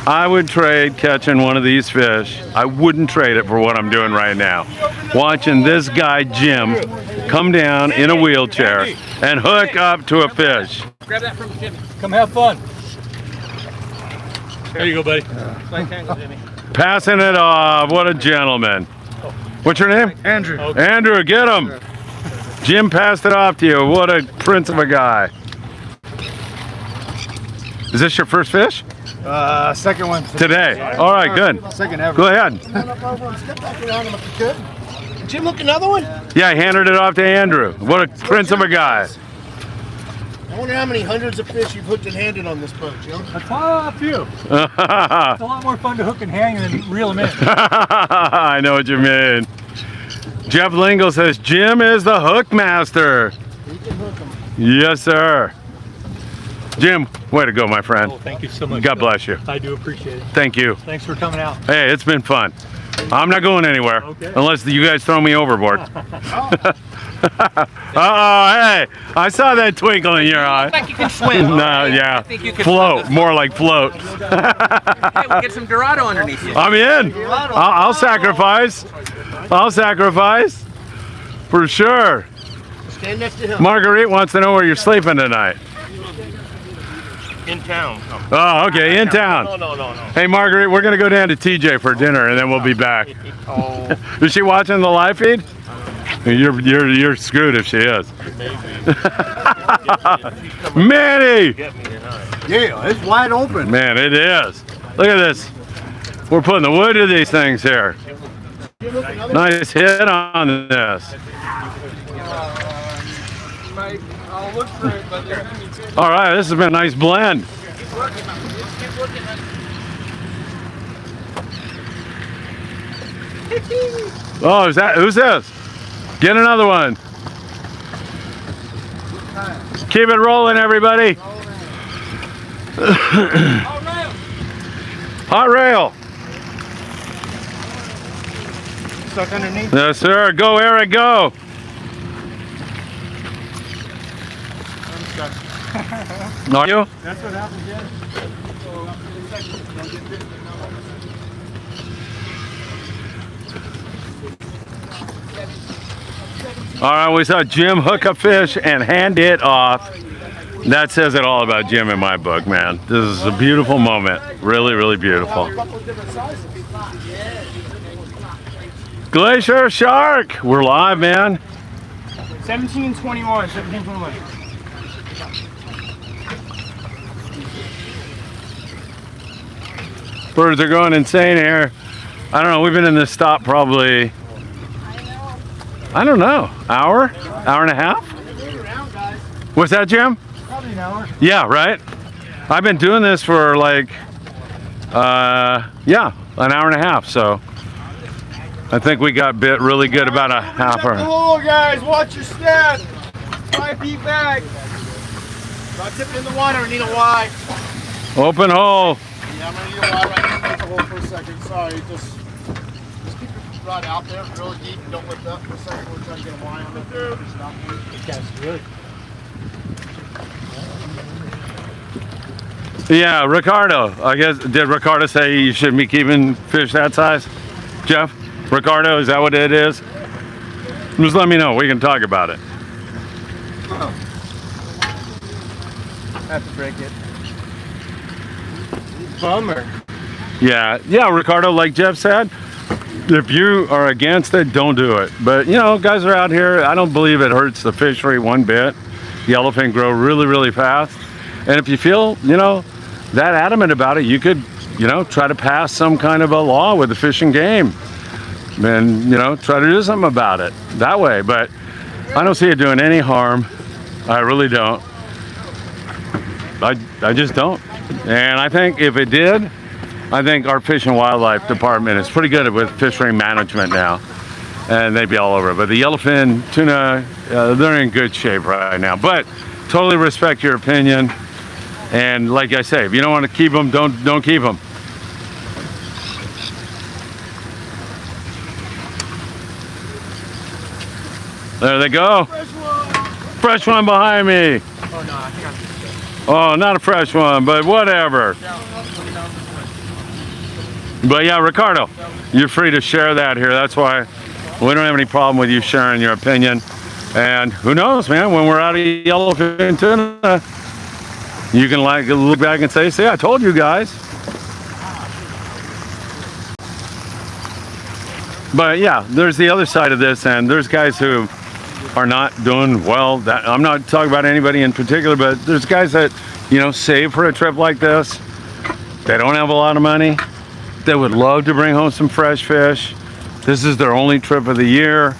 I would trade catching one of these fish. I wouldn't trade it for what I'm doing right now. Watching this guy, Jim, come down in a wheelchair and hook up to a fish. Grab that from Jimmy. Come have fun. There you go, buddy. Passing it off. What a gentleman. What's your name? Andrew. Okay. Andrew, get him. Jim passed it off to you. What a prince of a guy. Is this your first fish? Second one. Today. All right, good. Second ever. Go ahead. Jim, look, another one? Yeah, I handed it off to Andrew. What a prince of a guy. I wonder how many hundreds of fish you've hooked and handed on this boat, Jim. A few. It's a lot more fun to hook and hang than reel them in. I know what you mean. Jeff Lingle says, Jim is the hook master. You can hook them. Yes, sir. Jim, way to go, my friend. Oh, thank you so much. God bless you. I do appreciate it. Thank you. Thanks for coming out. Hey, it's been fun. I'm not going anywhere Okay. unless you guys throw me overboard. Uh-oh, hey, I saw that twinkle in your eye. Like you can swim. No, yeah. I think you can Float, swim. more like float. Hey, we'll get some Dorado underneath you. I'm in. I'll sacrifice. I'll sacrifice. For sure. Stand next to him. Marguerite wants to know where you're sleeping tonight. In town. Oh, okay, in town. No. Hey, Marguerite, we're gonna go down to TJ for dinner, and then we'll be back. Oh, Is she watching the live feed? You're screwed if she is. Manny! yeah, it's wide open. Man, it is. Look at this. We're putting the wood to these things here. Nice hit on this. I'll look for it, but there's gonna be fish. All right, this has been a nice blend. Oh, who's this? Get another one. Keep it rolling, everybody. Hot rail. Stuck underneath. Yes, sir. Go, Eric, go. Are you? That's what happened, yeah. All right, we saw Jim hook a fish and hand it off. That says it all about Jim in my book, man. This is a beautiful moment. Really, really beautiful. Glacier Shark. We're live, man. 1721, 1721. Birds are going insane here. I don't know, we've been in this stop probably, I don't know, hour and a half? What's that, Jim? Probably an hour. Yeah, right? I've been doing this for like, yeah, an hour and a half, so. I think we got bit really good about a half The hour. hole, guys. Watch your step. 5 feet back. Not tipping in the water. I need a Y. Open hole. Yeah, I'm gonna need a Y right here. Take the hole for a second. Sorry, just keep your rod out there really deep. Don't lift up for a second. We're trying to get a Y on the through. That's good. Yeah, Ricardo. I guess, did Ricardo say you shouldn't be keeping fish that size? Jeff? Ricardo, is that what it is? Just let me know. We can talk about it. Have to break it. Bummer. Yeah, Ricardo, like Jeff said, if you are against it, don't do it. But, you know, guys are out here. I don't believe it hurts the fishery one bit. Yellowfin grow really, really fast. And if you feel, you know, that adamant about it, you could, you know, try to pass some kind of a law with the Fish and Game. And, you know, try to do something about it that way. But I don't see it doing any harm. I really don't. I just don't. And I think if it did, I think our Fish and Wildlife Department is pretty good with fishery management now. And they'd be all over it. But the yellowfin, tuna, they're in good shape right now. But totally respect your opinion. And like I say, if you don't want to keep them, don't keep them. There they go. Fresh one behind me. Oh, not a fresh one, but whatever. But yeah, Ricardo, you're free to share that here. That's why we don't have any problem with you sharing your opinion. And who knows, man, when we're out of yellowfin tuna, you can like look back and say, see, I told you guys. But yeah, there's the other side of this, and there's guys who are not doing well. That I'm not talking about anybody in particular, but there's guys that, you know, save for a trip like this. They don't have a lot of money. They would love to bring home some fresh fish. This is their only trip of the year,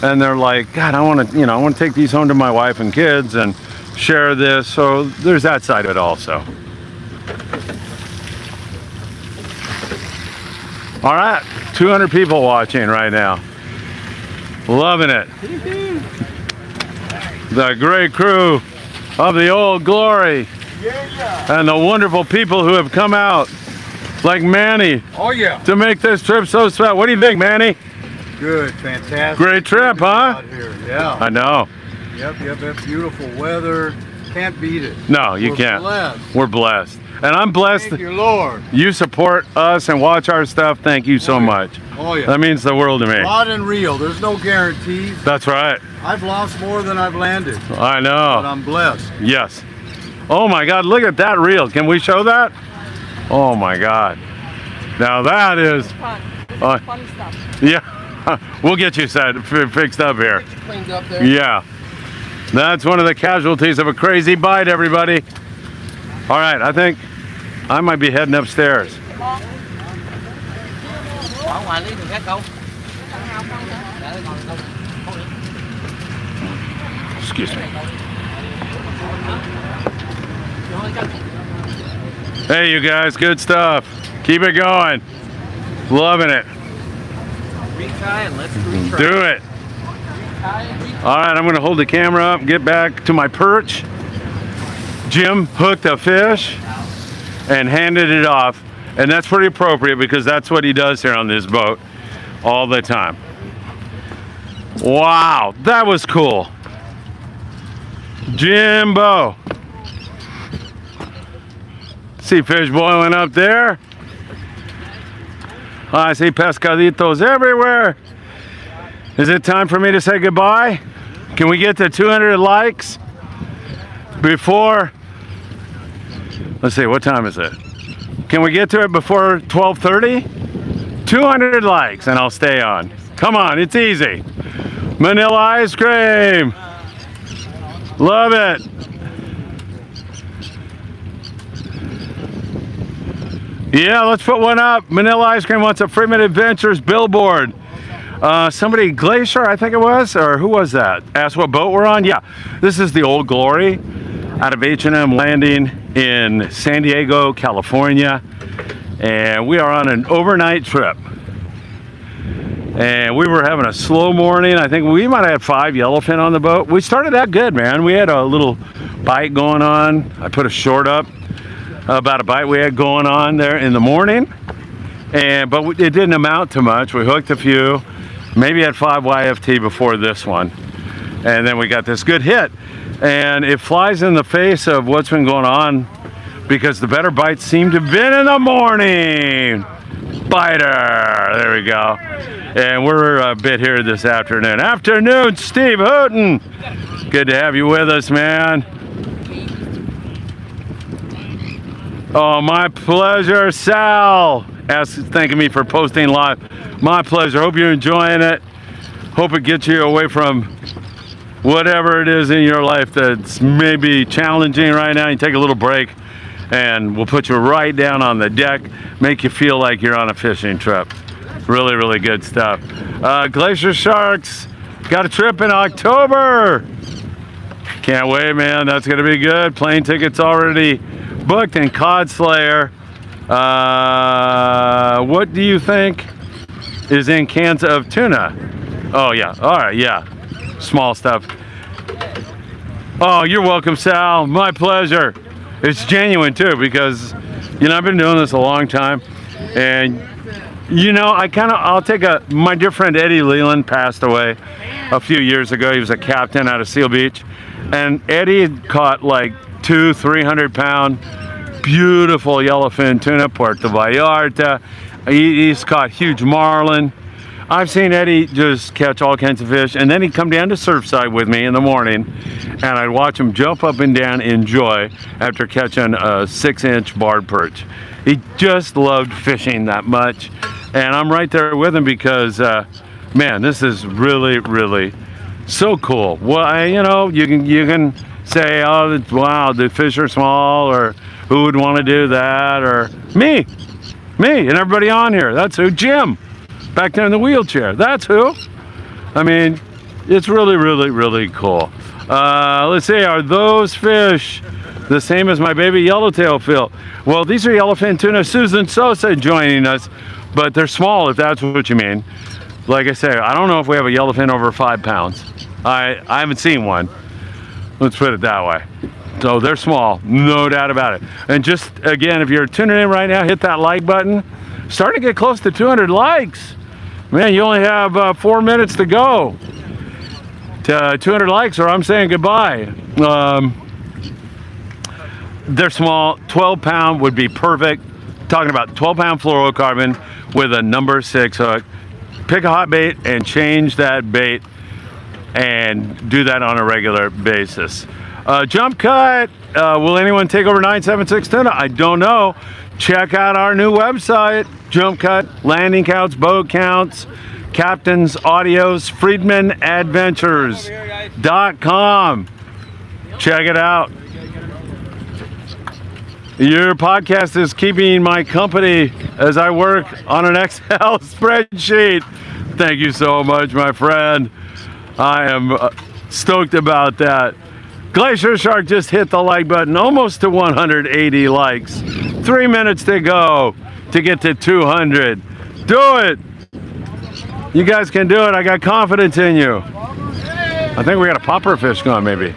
and they're like, God, I want to, you know, I want to take these home to my wife and kids and share this. So there's that side of it also. All right, 200 people watching right now. Loving it. The great crew of the Old Glory and the wonderful people who have come out, like Manny, Oh yeah. to make this trip so special. What do you think, Manny? Good, fantastic. Great trip, huh? Out here. Yeah. I know. Yep. Beautiful weather. Can't beat it. No, you We're can't. blessed. We're blessed. And I'm blessed. Thank you, Lord. You support us and watch our stuff. Thank you so Oh, yeah. much. Oh yeah. That means the world to me. Rod and reel. There's no guarantees. That's right. I've lost more than I've landed, I but know. I'm blessed. Yes. Oh my God, look at that reel. Can we show that? Oh my God. Now that is, Fun. Fun stuff. yeah, we'll get you fixed up here. Cleaned up there. Yeah. That's one of the casualties of a crazy bite, everybody. All right, I think I might be heading upstairs. Excuse me. Hey, you guys, good stuff. Keep it going. Loving it. Do it. All right, I'm going to hold the camera up and get back to my perch. Jim hooked a fish and handed it off, and that's pretty appropriate because that's what he does here on this boat all the time. Wow, that was cool. Jimbo. See fish boiling up there. I see pescaditos everywhere. Is it time for me to say goodbye? Can we get to 200 likes before, let's see, what time is it? Can we get to it before 12:30? 200 likes and I'll stay on. Come on, it's easy. Manila ice cream. Love it. Yeah, let's put one up. Manila Ice Cream wants a Friedman Adventures billboard. Somebody, Glacier, I think it was, or who was that? Asked what boat we're on? Yeah, this is the Old Glory out of H&M Landing in San Diego, California. And we are on an overnight trip. And we were having a slow morning. I think we might have had 5 yellowfin on the boat. We started out good, man. We had a little bite going on. I put a short up about a bite we had going on there in the morning. But it didn't amount to much. We hooked a few, maybe had 5 YFT before this one. And then we got this good hit. And it flies in the face of what's been going on because the better bites seem to have been in the morning. Biter, there we go. And we're a bit here this afternoon. Afternoon, Steve Houghton. Good to have you with us, man. Oh, my pleasure, Sal. Thanking me for posting live. My pleasure. Hope you're enjoying it. Hope it gets you away from whatever it is in your life that's maybe challenging right now. You take a little break and we'll put you right down on the deck, make you feel like you're on a fishing trip. Really, really good stuff. Glacier Sharks got a trip in October. Can't wait, man. That's gonna be good. Plane tickets already booked. And Cod Slayer, what do you think is in cans of tuna? Oh yeah, all right, yeah, small stuff. Oh, you're welcome, Sal. My pleasure. It's genuine too, because you know I've been doing this a long time, and you know I'll take my dear friend Eddie Leland passed away a few years ago. He was a captain out of Seal Beach, and Eddie had caught like 200-300 pound beautiful yellowfin tuna, Puerto Vallarta. He's caught huge marlin. I've seen Eddie just catch all kinds of fish, and then he'd come down to Surfside with me in the morning, and I'd watch him jump up and down in joy after catching a 6-inch barred perch. He just loved fishing that much, and I'm right there with him because, man, this is really, really so cool. Well, you know, you can say, oh, wow, the fish are small, or who would want to do that, or me, and everybody on here. That's who, Jim. Back there in the wheelchair. That's who. I mean, it's really, really, really cool. Let's see, are those fish the same as my baby yellowtail fill? Well, these are yellowfin tuna. Susan Sosa joining us, but they're small if that's what you mean. Like I say, I don't know if we have a yellowfin over 5 pounds. I haven't seen one. Let's put it that way. So they're small, no doubt about it. And just, again, if you're tuning in right now, hit that like button. Starting to get close to 200 likes. Man, you only have 4 minutes to go to 200 likes, or I'm saying goodbye. They're small. 12 pound would be perfect. Talking about 12 pound fluorocarbon with a number 6 hook. Pick a hot bait and change that bait, and do that on a regular basis. Jump cut. Will anyone take over 976 tuna? I don't know. Check out our new website. Jump cut, landing counts, boat counts, captain's audios, Friedman Adventures.com. Check it out. Your podcast is keeping my company as I work on an Excel spreadsheet. Thank you so much, my friend. I am stoked about that. Glacier Shark just hit the like button, almost to 180 likes. 3 minutes to go to get to 200. Do it. You guys can do it. I got confidence in you. I think we got a popper fish going, maybe.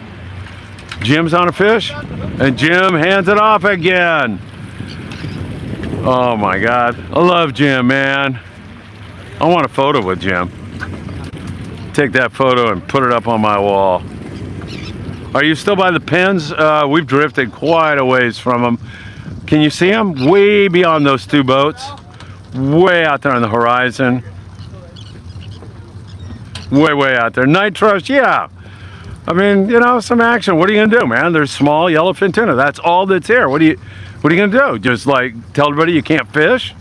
Jim's on a fish, and Jim hands it off again. Oh my God. I love Jim, man. I want a photo with Jim. Take that photo and put it up on my wall. Are you still by the pens? We've drifted quite a ways from them. Can you see them? Way beyond those 2 boats. Way out there on the horizon. Way out there. Nitros, yeah. I mean, you know, some action. What are you gonna do, man? There's small yellowfin tuna. That's all that's here. What are you gonna do? Just like tell everybody you can't fish?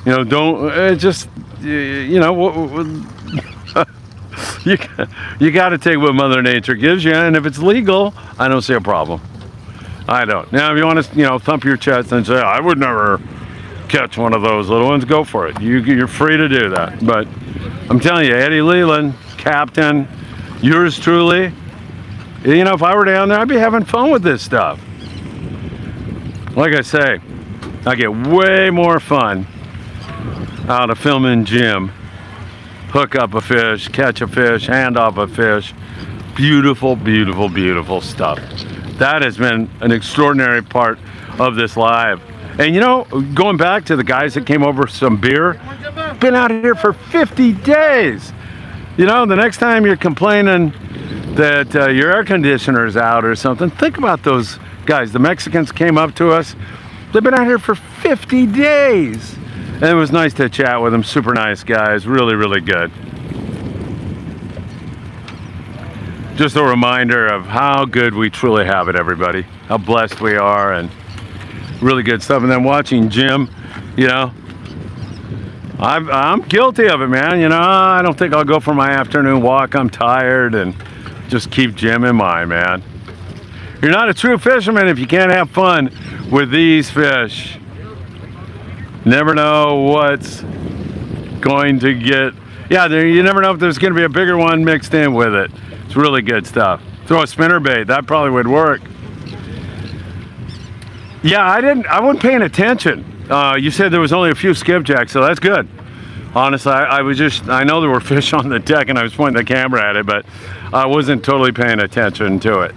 You know, don't just you know. You got to take what Mother Nature gives you, and if it's legal, I don't see a problem. I don't. Now, if you want to, you know, thump your chest and say, I would never catch one of those little ones, go for it. You're free to do that. But I'm telling you, Eddie Leland, captain, yours truly, you know, if I were down there, I'd be having fun with this stuff. Like I say, I get way more fun out of filming Jim hook up a fish, catch a fish, hand off a fish. Beautiful, beautiful, beautiful stuff. That has been an extraordinary part of this live. And you know, going back to the guys that came over some beer, been out here for 50 days. You know, the next time you're complaining that your air conditioner's out or something, think about those guys. The Mexicans came up to us. They've been out here for 50 days. And it was nice to chat with them. Super nice guys. Really, really good. Just a reminder of how good we truly have it, everybody. How blessed we are, and really good stuff. And then watching Jim, you know, I'm guilty of it, man. You know, I don't think I'll go for my afternoon walk. I'm tired, and just keep Jim in mind, man. You're not a true fisherman if you can't have fun with these fish. Never know what's going to get. Yeah, you never know if there's going to be a bigger one mixed in with it. It's really good stuff. Throw a spinnerbait. That probably would work. Yeah, I wasn't paying attention. You said there was only a few skipjacks, so that's good. Honestly, I know there were fish on the deck and I was pointing the camera at it, but I wasn't totally paying attention to it.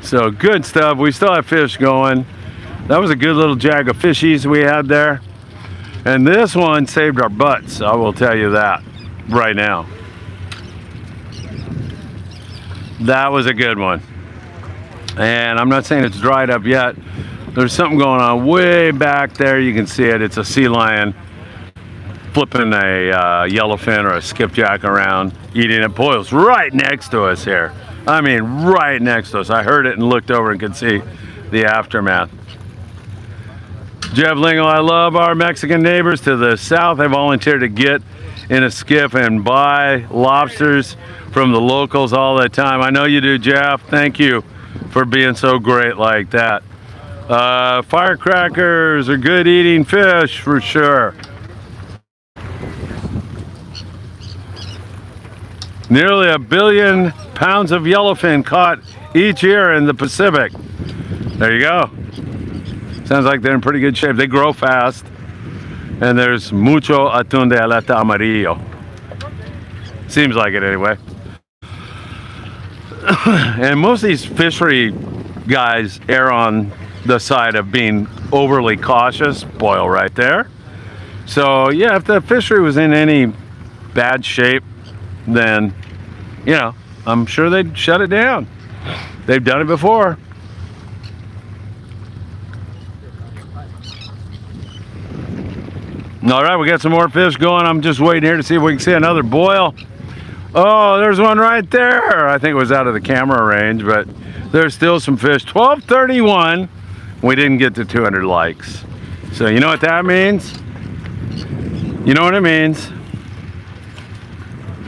So good stuff. We still have fish going. That was a good little jag of fishies we had there. And this one saved our butts, I will tell you that right now. That was a good one. And I'm not saying it's dried up yet. There's something going on way back there. You can see it. It's a sea lion flipping a yellowfin or a skipjack around, eating it. Boils right next to us here. I mean, right next to us. I heard it and looked over and could see the aftermath. Jeff Lingle, I love our Mexican neighbors to the south. They volunteered to get in a skiff and buy lobsters from the locals all the time. I know you do, Jeff. Thank you for being so great like that. Firecrackers are good eating fish for sure. Nearly 1 billion pounds of yellowfin caught each year in the Pacific. There you go. Sounds like they're in pretty good shape. They grow fast. And there's mucho atún de aleta amarillo. Seems like it anyway. And most of these fishery guys err on the side of being overly cautious. Boil right there. So yeah, if the fishery was in any bad shape, then, you know, I'm sure they'd shut it down. They've done it before. All right, we got some more fish going. I'm just waiting here to see if we can see another boil. Oh, there's one right there. I think it was out of the camera range, but there's still some fish. 12:31. We didn't get to 200 likes. So you know what that means? You know what it means?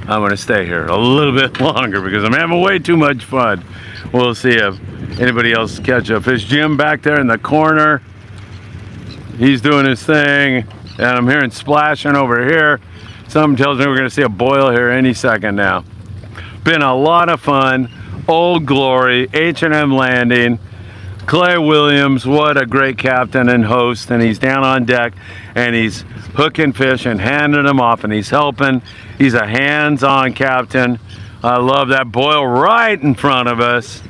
I'm gonna stay here a little bit longer because I'm having way too much fun. We'll see if anybody else catch a fish. Jim back there in the corner, he's doing his thing, and I'm hearing splashing over here. Something tells me we're gonna see a boil here any second now. Been a lot of fun. Old Glory, H&M Landing. Clay Williams, what a great captain and host, and he's down on deck and he's hooking fish and handing them off and he's helping. He's a hands-on captain. I love that boil right in front of us,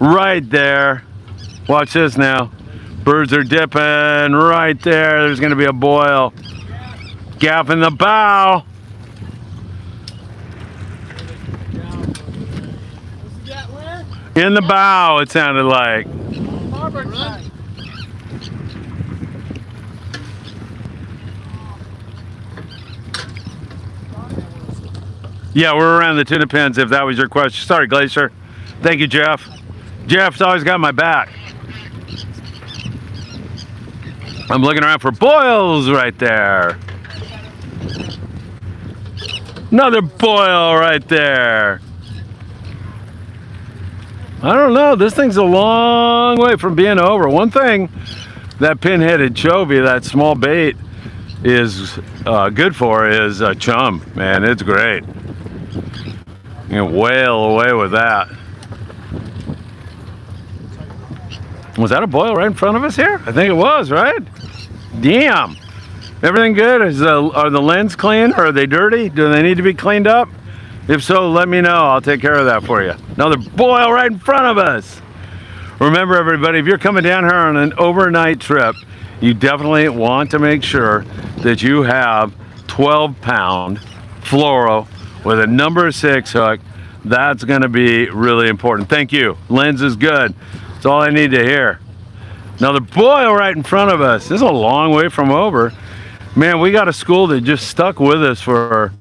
right there. Watch this now. Birds are dipping right there. There's gonna be a boil. Gaff in the bow. In the bow, it sounded like. Yeah, we're around the tuna pens if that was your question. Sorry, Glacier. Thank you, Jeff. Jeff's always got my back. I'm looking around for boils right there. Another boil right there. I don't know, this thing's a long way from being over. One thing that pin-headed chovy, that small bait, is good for is chum. Man, it's great. You can whale away with that. Was that a boil right in front of us here? I think it was, right? Damn. Everything good? Are the lens clean or are they dirty? Do they need to be cleaned up? If so, let me know. I'll take care of that for you. Another boil right in front of us. Remember everybody, if you're coming down here on an overnight trip, you definitely want to make sure that you have 12-pound fluoro with a number 6 hook. That's going to be really important. Thank you. Lens is good. That's all I need to hear. Another boil right in front of us. This is a long way from over. Man, we got a school that just stuck with us for,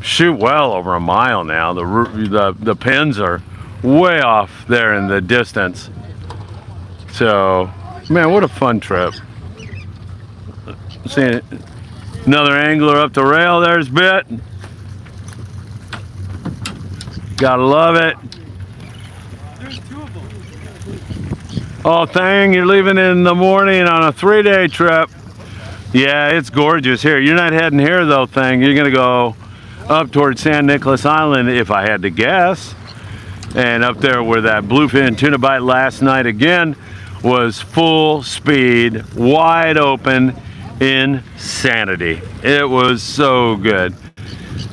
shoot, well over a mile now. The pins are way off there in the distance. So, man, what a fun trip. See another angler up the rail. There's Bit. Gotta love it. There's 2 of them. Oh, Thang, you're leaving in the morning on a 3-day trip. Yeah, it's gorgeous here. You're not heading here though, Thang. You're gonna go up towards San Nicolas Island, if I had to guess. And up there where that bluefin tuna bite last night again was full speed, wide open insanity. It was so good.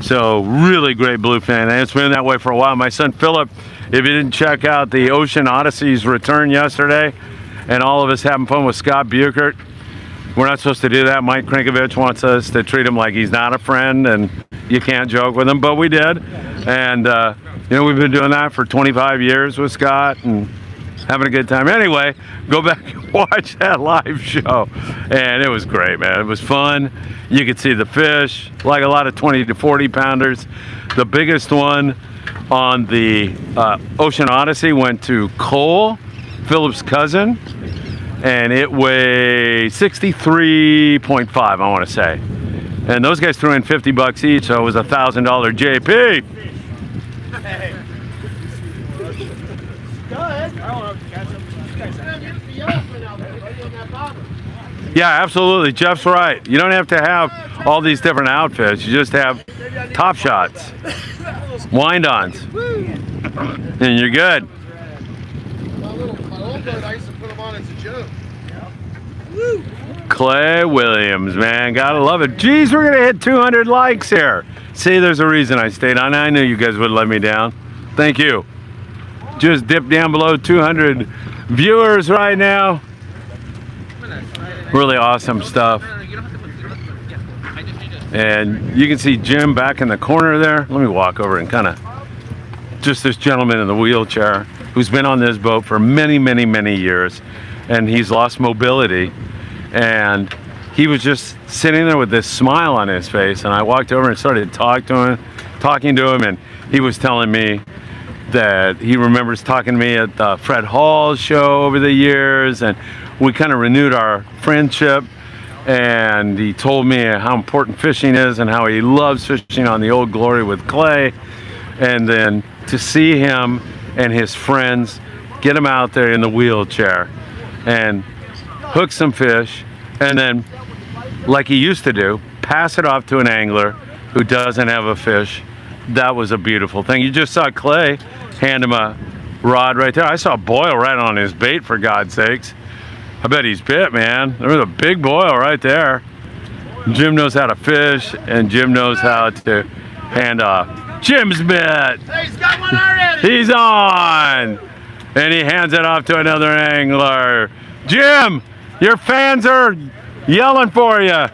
So really great bluefin, and it's been that way for a while. My son Philip, if you didn't check out the Ocean Odyssey's return yesterday, and all of us having fun with Scott Buchert, we're not supposed to do that. Mike Krinkovich wants us to treat him like he's not a friend, and you can't joke with him, but we did. And you know, we've been doing that for 25 years with Scott, and having a good time. Anyway, go back and watch that live show, and it was great, man. It was fun. You could see the fish, like a lot of 20 to 40 pounders. The biggest one on the Ocean Odyssey went to Cole, Philip's cousin, and it weighed 63.5, I want to say. And those guys threw in 50 bucks each, so it was $1,000 JP. Hey. Go ahead. I don't have to catch up. You guys have the yellowfin out there, right on that bottom. Yeah, absolutely. Jeff's right. You don't have to have all these different outfits. You just have top shots, wind-ons, and you're good. My old boat, I used to put them on as a joke. Clay Williams, man, gotta love it. Geez, we're gonna hit 200 likes here. See, there's a reason I stayed on. I knew you guys would let me down. Thank you. Just dipped down below 200 viewers right now. Really awesome stuff. And you can see Jim back in the corner there. Let me walk over and kind of, just this gentleman in the wheelchair who's been on this boat for many, many, many years, and he's lost mobility. And he was just sitting there with this smile on his face, and I walked over and started talking to him, and he was telling me that he remembers talking to me at the Fred Hall's show over the years, and we kind of renewed our friendship. And he told me how important fishing is and how he loves fishing on the Old Glory with Clay. And then to see him and his friends get him out there in the wheelchair and hook some fish, and then, like he used to do, pass it off to an angler who doesn't have a fish. That was a beautiful thing. You just saw Clay hand him a rod right there. I saw a boil right on his bait, for God's sakes. I bet he's bit, man. There was a big boil right there. Jim knows how to fish, and Jim knows how to hand off. Jim's bit. Hey, he's got one already. He's on. And he hands it off to another angler. Jim, your fans are yelling for you.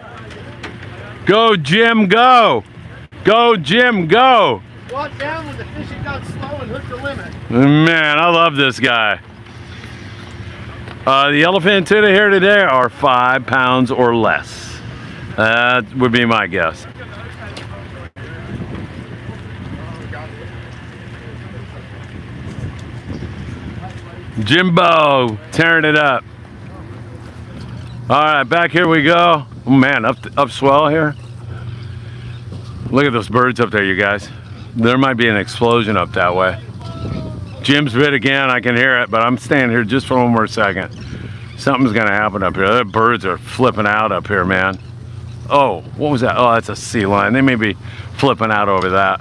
Go, Jim, go. Go, Jim, go. Walk down when the fishing got slow and hook the limit. Man, I love this guy. The yellowfin tuna here today are 5 pounds or less. That would be my guess. Jimbo tearing it up. All right, back here we go. Oh, man, up swell here. Look at those birds up there, you guys. There might be an explosion up that way. Jim's bit again, I can hear it, but I'm staying here just for one more second. Something's gonna happen up here. The birds are flipping out up here, man. Oh, what was that? Oh, that's a sea lion. They may be flipping out over that.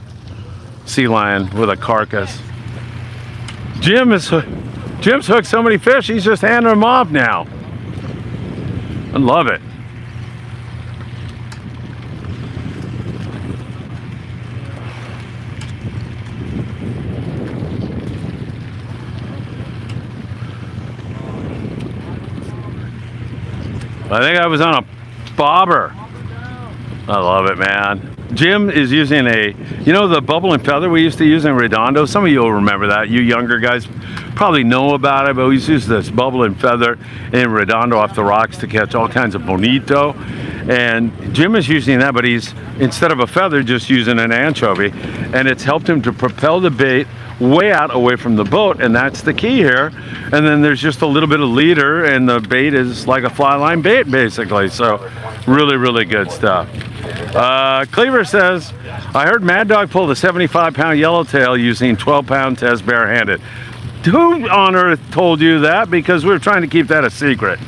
Sea lion with a carcass. Jim's hooked so many fish, he's just handing them off now. I love it. I think I was on a bobber. I love it, man. Jim is using the bubble and feather we used to use in Redondo. Some of you will remember that. You younger guys probably know about it, but we used this bubble and feather in Redondo off the rocks to catch all kinds of bonito. And Jim is using that, but he's, instead of a feather, just using an anchovy. And it's helped him to propel the bait way out away from the boat, and that's the key here. And then there's just a little bit of leader, and the bait is like a fly line bait, basically. So really, really good stuff. Cleaver says, I heard Mad Dog pull the 75-pound yellowtail using 12-pound test barehanded. Who on earth told you that? Because we're trying to keep that a secret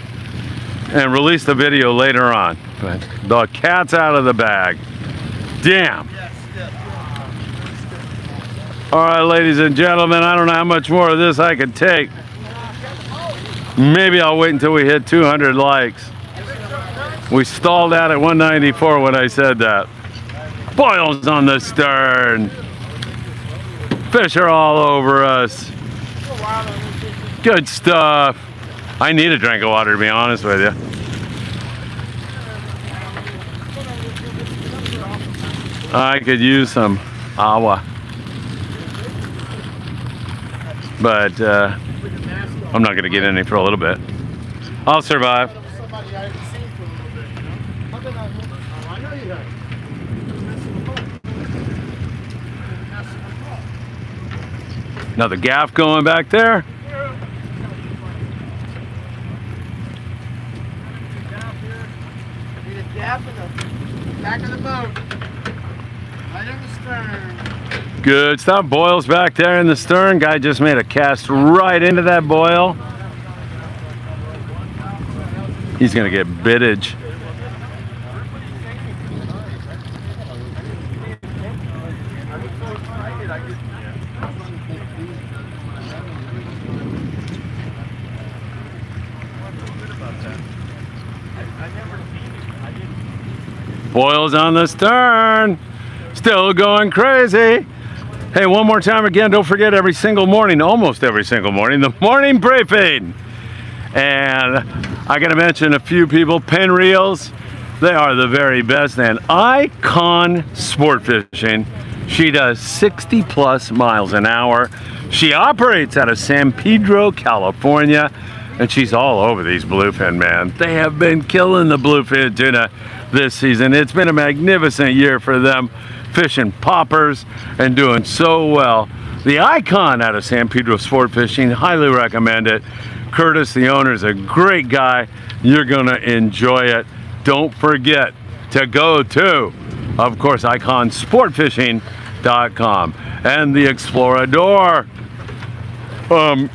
and release the video later on. But the cat's out of the bag. Damn. All right, ladies and gentlemen, I don't know how much more of this I can take. Maybe I'll wait until we hit 200 likes. We stalled out at 194 when I said that. Boils on the stern. Fish are all over us. Good stuff. I need a drink of water, to be honest with you. I could use some agua. But I'm not going to get any for a little bit. I'll survive. Another gaff going back there. Need a gap in the back of the boat. Right in the stern. Good stuff. Boils back there in the stern. Guy just made a cast right into that boil. He's going to get bittage. Boils on the stern. Still going crazy. Hey, one more time again, don't forget every single morning, almost every single morning, the morning briefing. And I gotta mention a few people. Pen Reels, they are the very best. And Icon Sport Fishing, she does 60 plus miles an hour. She operates out of San Pedro, California, and she's all over these bluefin, man. They have been killing the bluefin tuna this season. It's been a magnificent year for them, fishing poppers and doing so well. The Icon out of San Pedro Sport Fishing, highly recommend it. Curtis, the owner, is a great guy. You're gonna enjoy it. Don't forget to go to, of course, iconsportfishing.com and the Explorador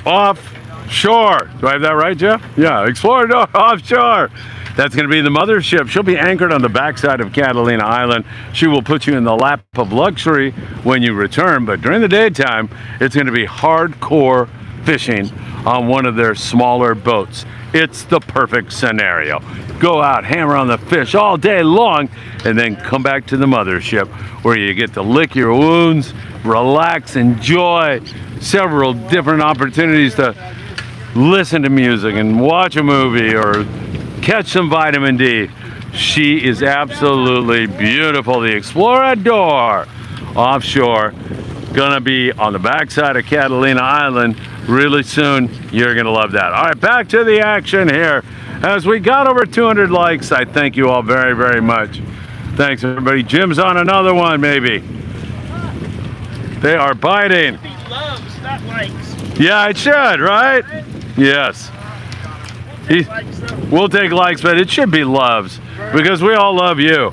offshore. Do I have that right, Jeff? Yeah, Explorador offshore. That's going to be the mothership. She'll be anchored on the backside of Catalina Island. She will put you in the lap of luxury when you return, but during the daytime, it's going to be hardcore fishing on one of their smaller boats. It's the perfect scenario. Go out, hammer on the fish all day long, and then come back to the mothership where you get to lick your wounds, relax, enjoy several different opportunities to listen to music and watch a movie or catch some vitamin D. She is absolutely beautiful. The Explorador offshore, gonna be on the backside of Catalina Island really soon. You're gonna love that. All right, back to the action here. As we got over 200 likes, I thank you all very, very much. Thanks, everybody. Jim's on another one, maybe. They are biting. Loves, not likes. Yeah, it should, right? Yes. We'll take likes, but it should be loves because we all love you.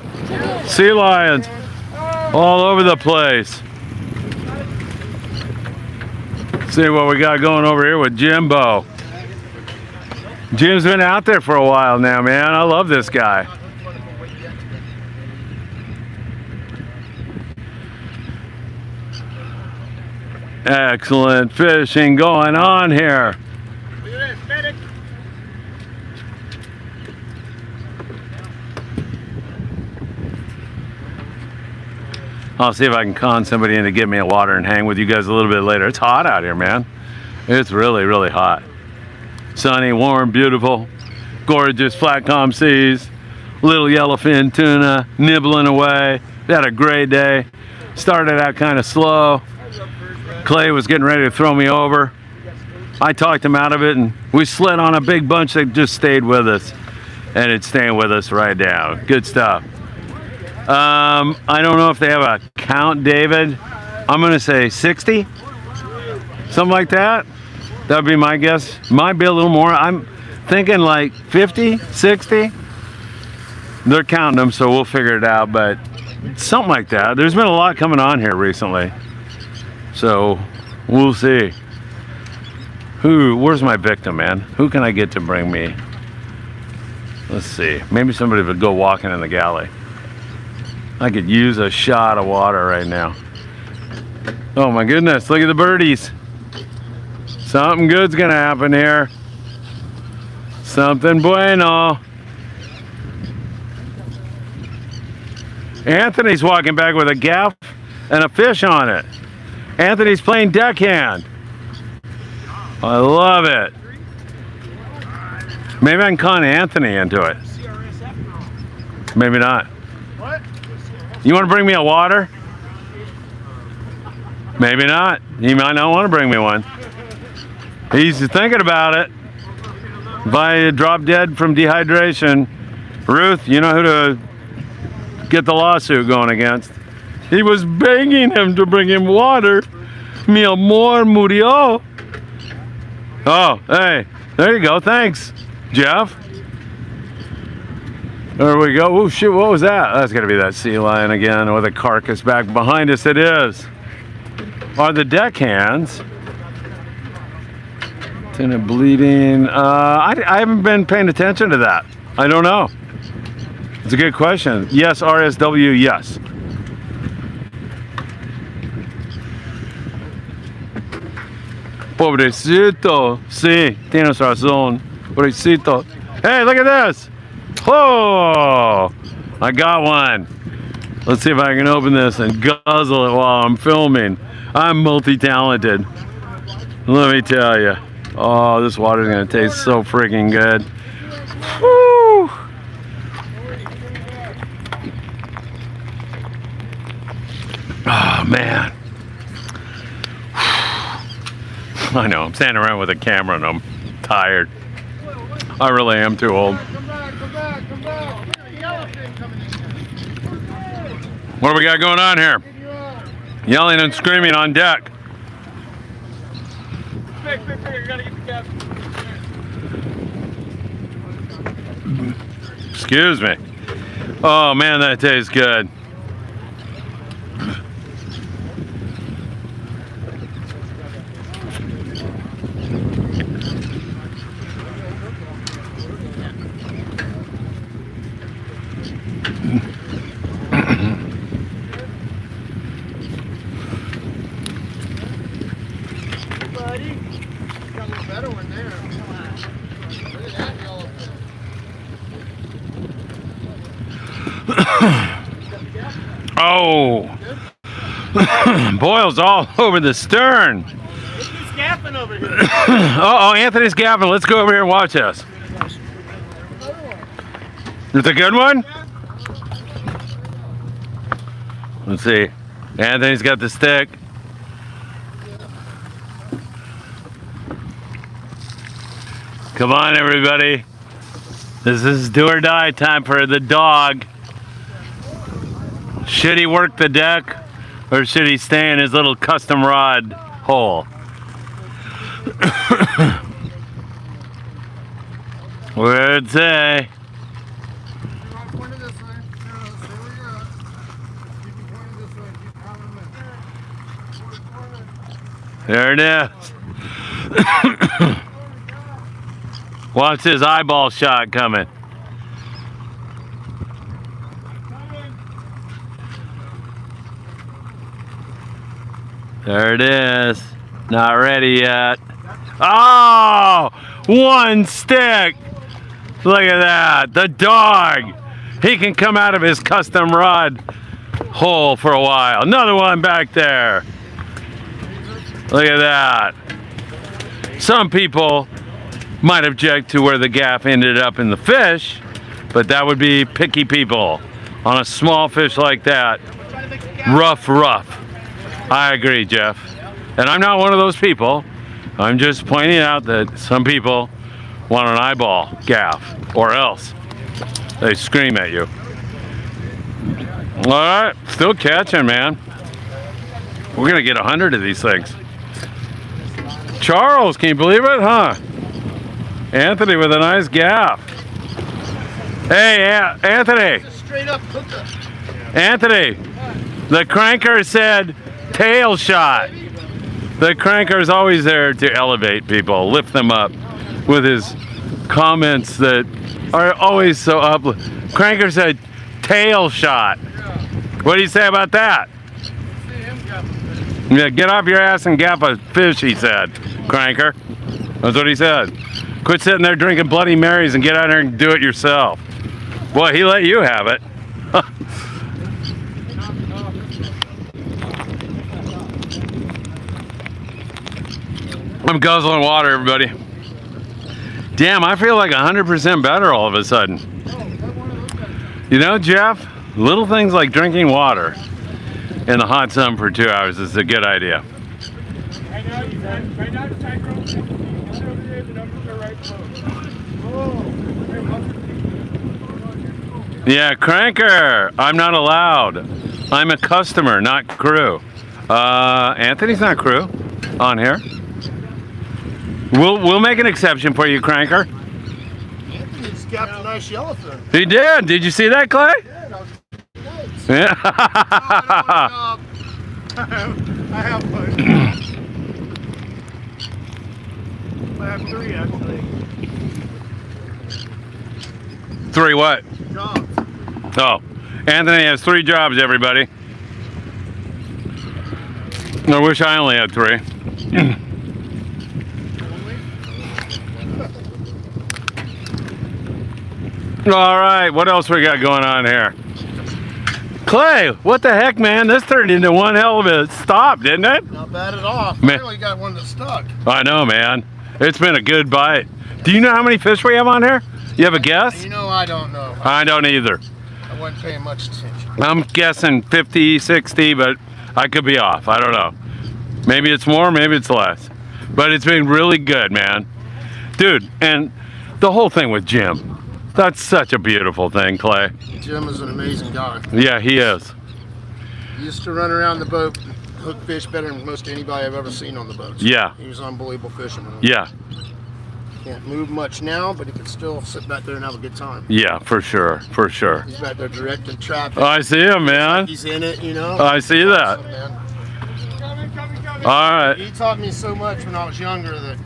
Sea lions all over the place. See what we got going over here with Jimbo. Jim's been out there for a while now, man. I love this guy. Excellent fishing going on here. Look at this, medic. I'll see if I can con somebody in to get me a water and hang with you guys a little bit later. It's hot out here, man. It's really, really hot. Sunny, warm, beautiful. gorgeous flat calm seas, little yellowfin tuna nibbling away. We had a great day. Started out kind of slow. Clay was getting ready to throw me over. I talked him out of it, and we slid on a big bunch that just stayed with us, and it's staying with us right now. Good stuff. I don't know if they have a count, David. I'm gonna say 60, something like that. That would be my guess. Might be a little more. I'm thinking like 50, 60. They're counting them, so we'll figure it out, but something like that. There's been a lot coming on here recently, so we'll see. Where's my victim, man? Who can I get to bring me? Let's see. Maybe somebody would go walking in the galley. I could use a shot of water right now. Oh my goodness, look at the birdies. Something good's gonna happen here. Something bueno. Anthony's walking back with a gaff and a fish on it. Anthony's playing deckhand. I love it. Maybe I can con Anthony into it. Maybe not. What? You want to bring me a water? Maybe not. He might not want to bring me one. He's thinking about it. If I drop dead from dehydration, Ruth, you know who to get the lawsuit going against. He was begging him to bring him water. Mi amor murió. Oh, hey, there you go. Thanks, Jeff. There we go. Oh, shoot, what was that? That's got to be that sea lion again with a carcass back behind us. It is. Are the deckhands? Tuna bleeding. I haven't been paying attention to that. I don't know. It's a good question. Yes, RSW, yes. Pobrecito. Sí, tienes razón. Pobrecito. Hey, look at this. Oh, I got one. Let's see if I can open this and guzzle it while I'm filming. I'm multi-talented. Let me tell you. Oh, this water's gonna taste so freaking good. Woo! Oh, man. I know, I'm standing around with a camera and I'm tired. I really am too old. Come back. Yellowfin coming in. What do we got going on here? Yelling and screaming on deck. Quick, I gotta get the cap. Excuse me. Oh man, that tastes good. Got a little better one there. Look at that yellowfin. Oh, boils all over the stern. He's gapping over here. Oh, Anthony's gapping. Let's go over here and watch this. It's a good one? Let's see. Anthony's got the stick. Come on, everybody. This is do or die time for the dog. Should he work the deck or should he stay in his little custom rod hole? What'd it say? There it is. Watch his eyeball shot coming. There it is. Not ready yet. Oh, one stick. Look at that. The dog. He can come out of his custom rod hole for a while. Another one back there. Look at that. Some people might object to where the gaff ended up in the fish, but that would be picky people. On a small fish like that, rough. I agree, Jeff. And I'm not one of those people. I'm just pointing out that some people want an eyeball gaff, or else they scream at you. All right, still catching, man. We're gonna get 100 of these things. Charles, can you believe it, huh? Anthony with a nice gaff. Hey, Anthony. Straight up hooker. Anthony, the cranker said tail shot. The cranker is always there to elevate people, lift them up with his comments that are always so up. Cranker said tail shot. What do you say about that? Yeah, get off your ass and gap a fish, he said. Cranker. That's what he said. Quit sitting there drinking Bloody Marys and get out there and do it yourself. Boy, he let you have it. I'm guzzling water, everybody. Damn, I feel like 100% better all of a sudden. You know, Jeff, little things like drinking water in the hot sun for 2 hours is a good idea. Right now, it's tight rope. Over there, the numbers are right below. Yeah, cranker. I'm not allowed. I'm a customer, not crew. Anthony's not crew on here. We'll make an exception for you, cranker. Anthony just got a nice yellowfin. He did. Did you see that, Clay? Yeah, that was nice. Yeah. I have one. I have 3 actually. 3 what? Jobs. Oh, Anthony has 3 jobs, everybody. I wish I only had 3. All right, what else we got going on here? Clay, what the heck, man? This turned into one hell of a stop, didn't it? Not bad at all. Man. Finally got one that stuck. I know, man. It's been a good bite. Do you know how many fish we have on here? You have a guess? You know, I don't know. I don't either. I wasn't paying much attention. I'm guessing 50, 60, but I could be off. I don't know. Maybe it's more, maybe it's less. But it's been really good, man. Dude, and the whole thing with Jim. That's such a beautiful thing, Clay. Jim is an amazing guy. Yeah, he is. He used to run around the boat, hook fish better than most anybody I've ever seen on the boats. Yeah. He was an unbelievable fisherman. Yeah. Can't move much now, but he can still sit back there and have a good time. Yeah, for sure. For sure. He's back there directing traffic. I see him, man. He's in it, you know. I see that. Awesome, man. All right. He taught me so much when I was younger that,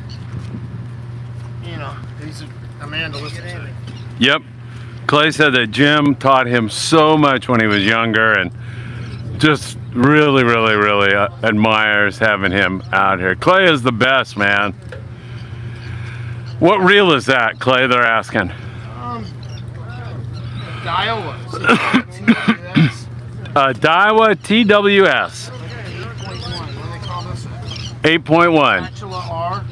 you know, he's a man to listen to. Yep. Clay said that Jim taught him so much when he was younger and just really admires having him out here. Clay is the best, man. What reel is that, Clay, they're asking? Daiwa. Daiwa TWS. 8.1. Tatula R.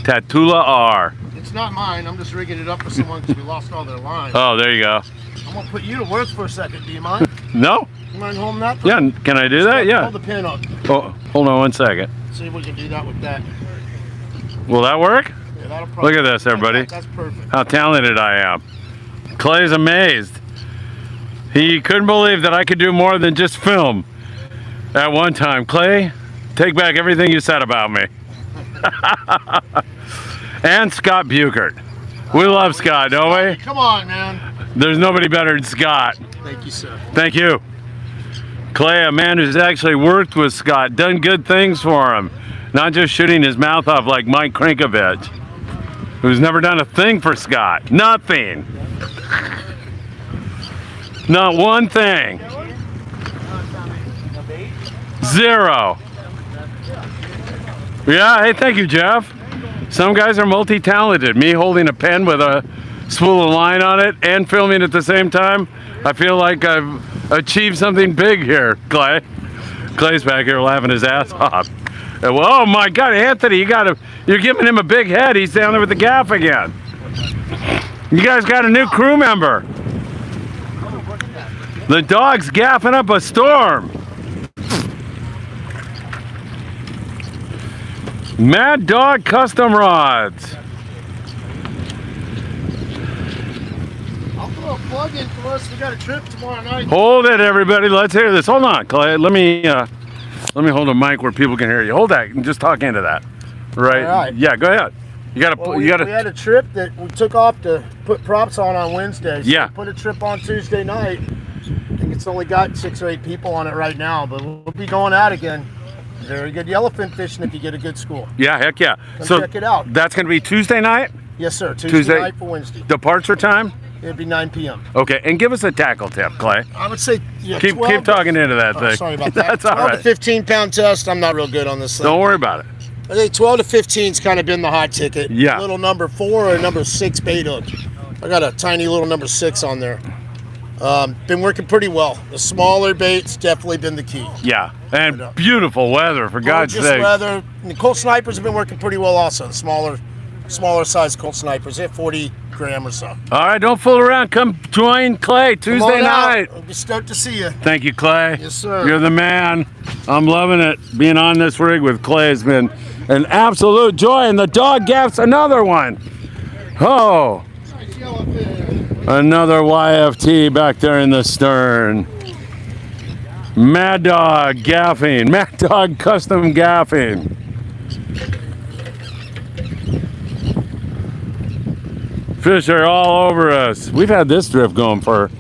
Tatula R. It's not mine. I'm just rigging it up for someone because we lost all their lines. Oh, there you go. I'm going to put you to work for a second. Do you mind? No? You mind holding that? Yeah, can I do that? Yeah. Hold the pin up. Oh, hold on one second. See if we can do that with that. Will that work? Yeah, that'll probably. Look at this, everybody. That's perfect. How talented I am. Clay's amazed. He couldn't believe that I could do more than just film at one time. Clay, take back everything you said about me. And Scott Buchert. We love Scott, don't we? Come on, man. There's nobody better than Scott. Thank you, sir. Thank you. Clay, a man who's actually worked with Scott, done good things for him. Not just shooting his mouth off like Mike Krinkovich, who's never done a thing for Scott. Nothing. Not one thing. 0. Yeah, hey, thank you, Jeff. Some guys are multi-talented. Me holding a pen with a spool of line on it and filming at the same time, I feel like I've achieved something big here, Clay. Clay's back here laughing his ass off. Oh my God, Anthony, you're giving him a big head. He's down there with the gaff again. You guys got a new crew member. The dog's gaffing up a storm. Mad Dog Custom Rods. I'll throw a plug in for us. We got a trip tomorrow night. Hold it, everybody. Let's hear this. Hold on, Clay. Let me hold a mic where people can hear you. Hold that and just talk into that. Right? All right. Yeah, go ahead. You got to. Well, we had a trip that we took off to put props on Wednesday. So yeah. We put a trip on Tuesday night. I think it's only got 6 or 8 people on it right now, but we'll be going out again. Very good yellowfin fishing if you get a good school. Yeah, heck yeah. Come so check it out. That's going to be Tuesday night? Yes, sir. Tuesday night for Wednesday. Departure time? It'd be 9 p.m. Okay, and give us a tackle tip, Clay. I would say keep talking into that thing. Sorry about that. That's all 12 right. to 15 pound test. I'm not real good on this thing. Don't worry about it. I think 12 to 15's kind of been the hot ticket. Yeah. Little number 4 or number 6 bait hook. I got a tiny little number 6 on there. Been working pretty well. The smaller baits definitely been the key. Yeah, and beautiful weather, for God's sake. Weather. And the Colt Snipers have been working pretty well also. The smaller size Colt Snipers. They're 40 gram or so. All right, don't fool around. Come join Clay Tuesday night. I'll be stoked to see you. Thank you, Clay. Yes, sir. You're the man. I'm loving it. Being on this rig with Clay has been an absolute joy, and the dog gaps another one. Oh. Another YFT back there in the stern. Mad Dog gaffing. Mad Dog custom gaffing. Fish are all over us. We've had this drift going for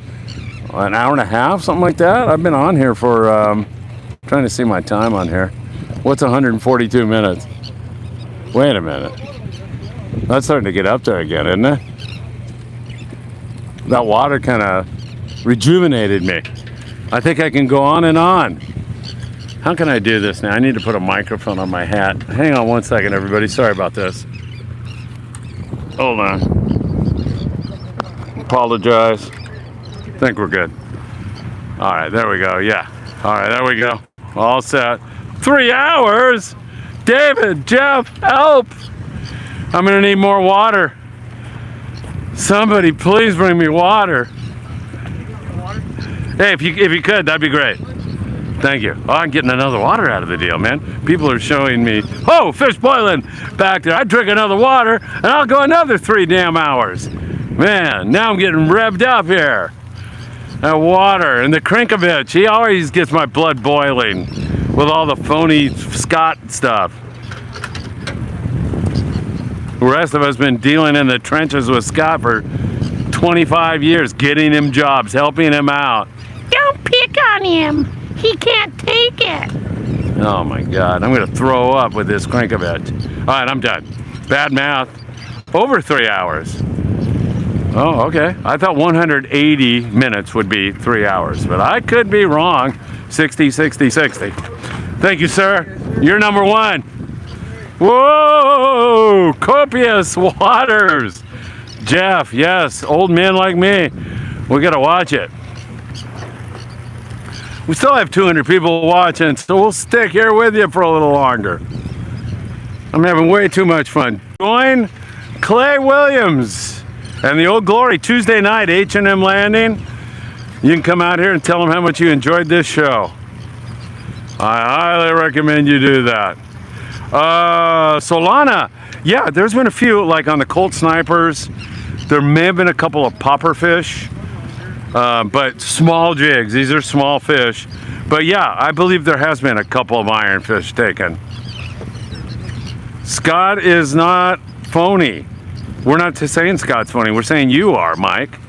an hour and a half, something like that. I've been on here for, trying to see my time on here. What's 142 minutes? Wait a minute. That's starting to get up there again, isn't it? That water kind of rejuvenated me. I think I can go on and on. How can I do this now? I need to put a microphone on my hat. Hang on one second, everybody. Sorry about this. Hold on. Apologize. Think we're good. All right, there we go. Yeah. All right, there we go. All set. 3 hours? David, Jeff, help! I'm gonna need more water. Somebody please bring me water. Hey, if you could, that'd be great. Thank you. Oh, I'm getting another water out of the deal, man. People are showing me, oh, fish boiling back there. I drink another water and I'll go another 3 damn hours. Man, now I'm getting revved up here. That water and the Krinkovich, he always gets my blood boiling with all the phony Scott stuff. The rest of us been dealing in the trenches with Scott for 25 years, getting him jobs, helping him out. Don't pick on him. He can't take it. Oh my God, I'm gonna throw up with this Krinkovich. All right, I'm done. Bad math. Over 3 hours. Oh, okay. I thought 180 minutes would be 3 hours, but I could be wrong. 60, 60, 60. Thank you, sir. You're number 1. Whoa, copious waters. Jeff, yes, old men like me, we gotta watch it. We still have 200 people watching, so we'll stick here with you for a little longer. I'm having way too much fun. Join Clay Williams and the Old Glory Tuesday night, H&M Landing. You can come out here and tell them how much you enjoyed this show. I highly recommend you do that. Solana, yeah, there's been a few, like on the Colt Snipers. There may have been a couple of popper fish, but small jigs. These are small fish. But yeah, I believe there has been a couple of ironfish taken. Scott is not phony. We're not saying Scott's phony. We're saying you are, Mike.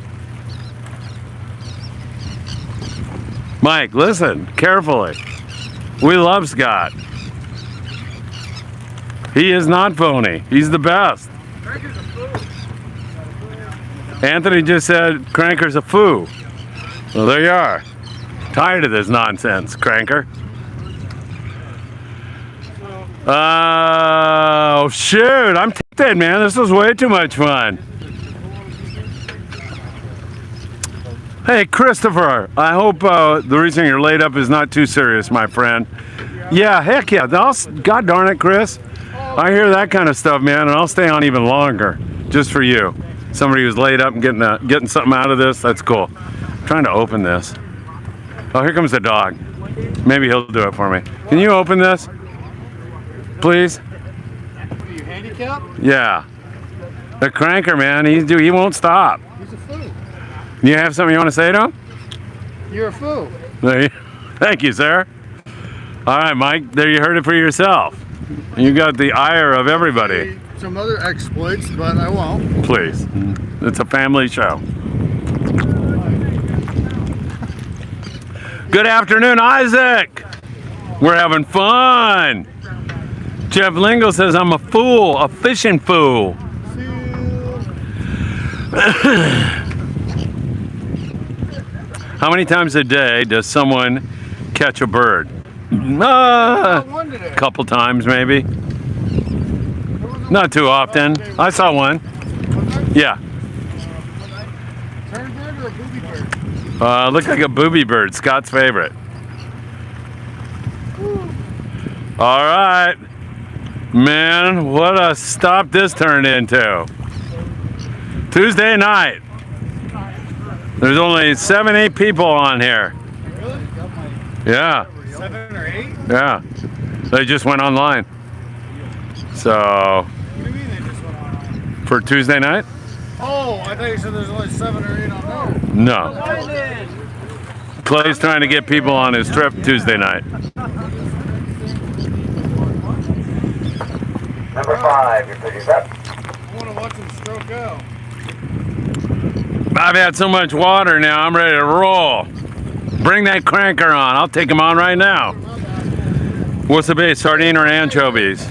Mike, listen carefully. We love Scott. He is not phony. He's the best. Anthony just said Cranker's a foo. Well, there you are. Tired of this nonsense, Cranker. Oh, shoot. I'm tempted, man. This was way too much fun. Hey, Christopher. I hope the reason you're laid up is not too serious, my friend. Yeah, heck yeah. God darn it, Chris. I hear that kind of stuff, man, and I'll stay on even longer just for you. Somebody who's laid up and getting something out of this. That's cool. I'm trying to open this. Oh, here comes the dog. Maybe he'll do it for me. Can you open this, please? Are you handicapped? Yeah. The cranker, man. He won't stop. He's a fool. You have something you want to say to him? You're a fool. Thank you, sir. All right, Mike. There, you heard it for yourself. You got the ire of everybody. Some other exploits, but I won't. Please. It's a family show. Good afternoon, Isaac. We're having fun. Jeff Lingo says I'm a fool, a fishing fool. How many times a day does someone catch a bird? A couple times maybe. Not too often. I saw one. Yeah. Turn bird or a booby bird? Looked like a booby bird, Scott's favorite. All right. Man, what a stop this turned into. Tuesday night. There's only 7-8 people on here. Yeah. 7 or 8? Yeah. They just went online. So, What do you mean they just went online? for Tuesday night? Oh, I thought you said there's only 7 or 8 on there. No. Clay's trying to get people on his trip Tuesday night. Number 5, your pitcher's up. I want to watch him stroke out. I've had so much water now, I'm ready to roll. Bring that cranker on. I'll take him on right now. What's the bait, sardine or anchovies?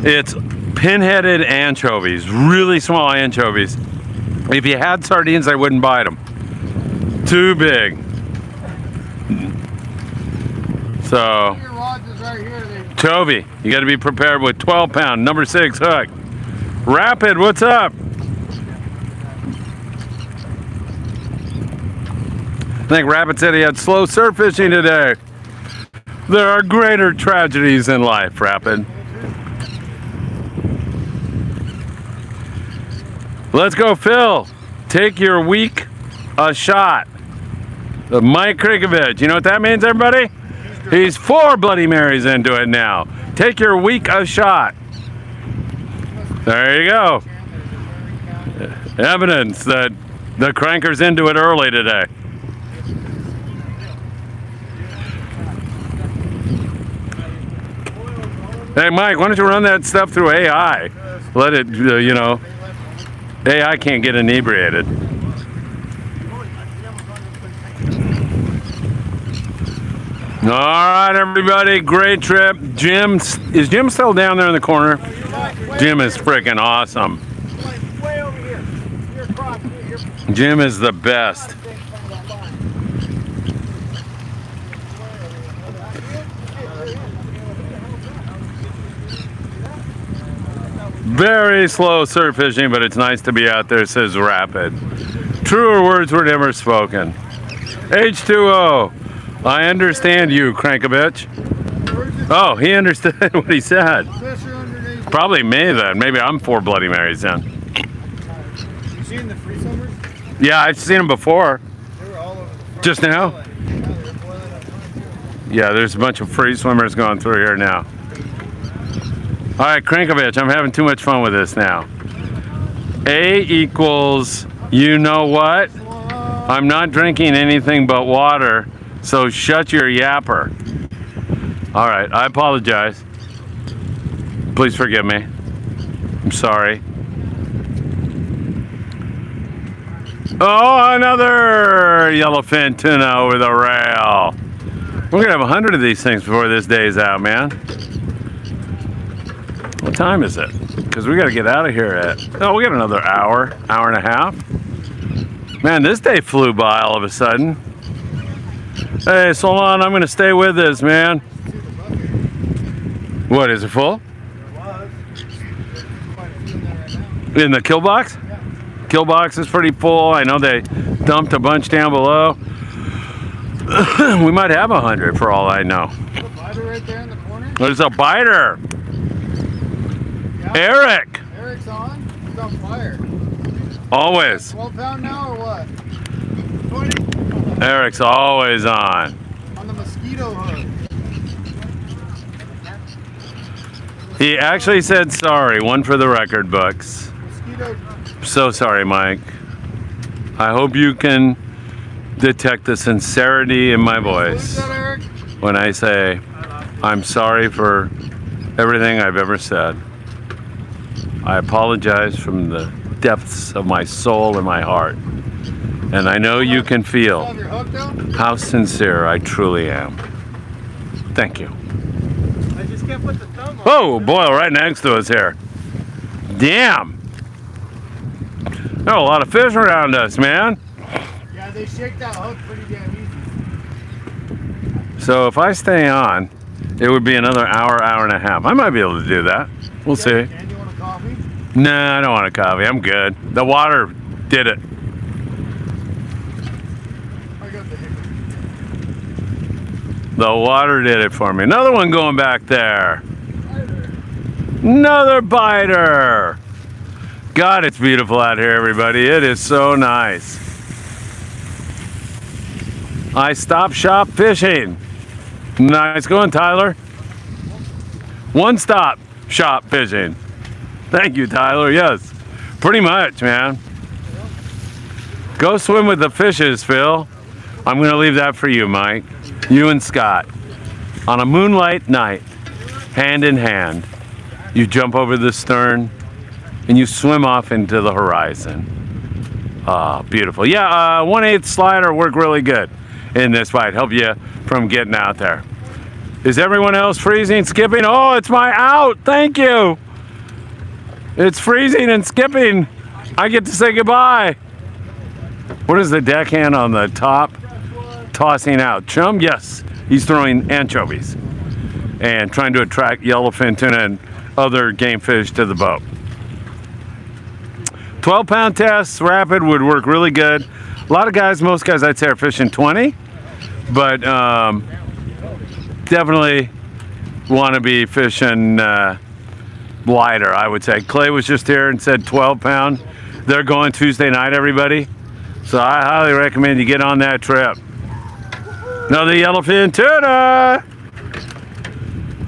It's pinheaded anchovies, really small anchovies. If you had sardines, I wouldn't bite them. Too big. So, Your rods is right here. Chovy, you got to be prepared with 12-pound, number 6 hook. Rapid, what's up? I think Rapid said he had slow surf fishing today. There are greater tragedies in life, Rapid. Let's go, Phil. Take your week a shot. Mike Krikovich. You know what that means, everybody? He's 4 Bloody Marys into it now. Take your week a shot. There you go. Evidence that the cranker's into it early today. Hey, Mike, why don't you run that stuff through AI? Let it, you know, AI can't get inebriated. All right, everybody, great trip. Is Jim still down there in the corner? Jim is freaking awesome. Way over here. You're across. Jim is the best. Very slow surf fishing, but it's nice to be out there, says Rapid. Truer words were never spoken. H2O, I understand you, Crankovich. Oh, he understood what he said. Probably me then. Maybe I'm 4 Bloody Marys then. You seen the free swimmers? Yeah, I've seen them before. They were all over the front. Just now? Yeah, they were boiling up front too. Yeah, there's a bunch of free swimmers going through here now. All right, Crankovich, I'm having too much fun with this now. A equals, you know what? I'm not drinking anything but water, so shut your yapper. All right, I apologize. Please forgive me. I'm sorry. Oh, another yellowfin tuna over the rail. We're gonna have 100 of these things before this day's out, man. What time is it? Because we got to get out of here at... Oh, we got another hour and a half. Man, this day flew by all of a sudden. Hey, Solon, I'm going to stay with this, man. What, is it full? In the kill box? Kill box is pretty full. I know they dumped a bunch down below. We might have 100 for all I know. There's a biter. Yeah. Eric. Eric's on. He's on fire. Always. 12 pound now or what? 20. Eric's always on. On the mosquito hook. He actually said sorry, one for the record books. Mosquito. So sorry, Mike. I hope you can detect the sincerity in my voice That, Eric? when I say I'm sorry for everything I've ever said. I apologize from the depths of my soul and my heart. And I know you can feel Have your hook down? how sincere I truly am. Thank you. I just can't put the thumb on. Oh, boil right next to us here. Damn. There are a lot of fish around us, man. Yeah, they shake that hook pretty damn easy. So if I stay on, it would be another hour, hour and a half. I might be able to do that. We'll see. And you want a coffee? Nah, I don't want a coffee. I'm good. The water did it. I got the hickory. The water did it for me. Another one going back there. Another biter. God, it's beautiful out here, everybody. It is so nice. I stop shop fishing. Nice going, Tyler. One stop shop fishing. Thank you, Tyler. Yes, pretty much, man. Go swim with the fishes, Phil. I'm going to leave that for you, Mike. You and Scott. On a moonlight night, hand in hand, you jump over the stern and you swim off into the horizon. Ah, beautiful. Yeah, 1/8 slider worked really good in this bite. Help you from getting out there. Is everyone else freezing, skipping? Oh, it's my out. Thank you. It's freezing and skipping. I get to say goodbye. What is the deckhand on the top? Tossing out. Chum? Yes. He's throwing anchovies and trying to attract yellowfin tuna and other game fish to the boat. 12-pound tests, rapid would work really good. A lot of guys, most guys I'd say are fishing 20, but definitely want to be fishing lighter, I would say. Clay was just here and said 12-pound. They're going Tuesday night, everybody. So I highly recommend you get on that trip. Another yellowfin tuna.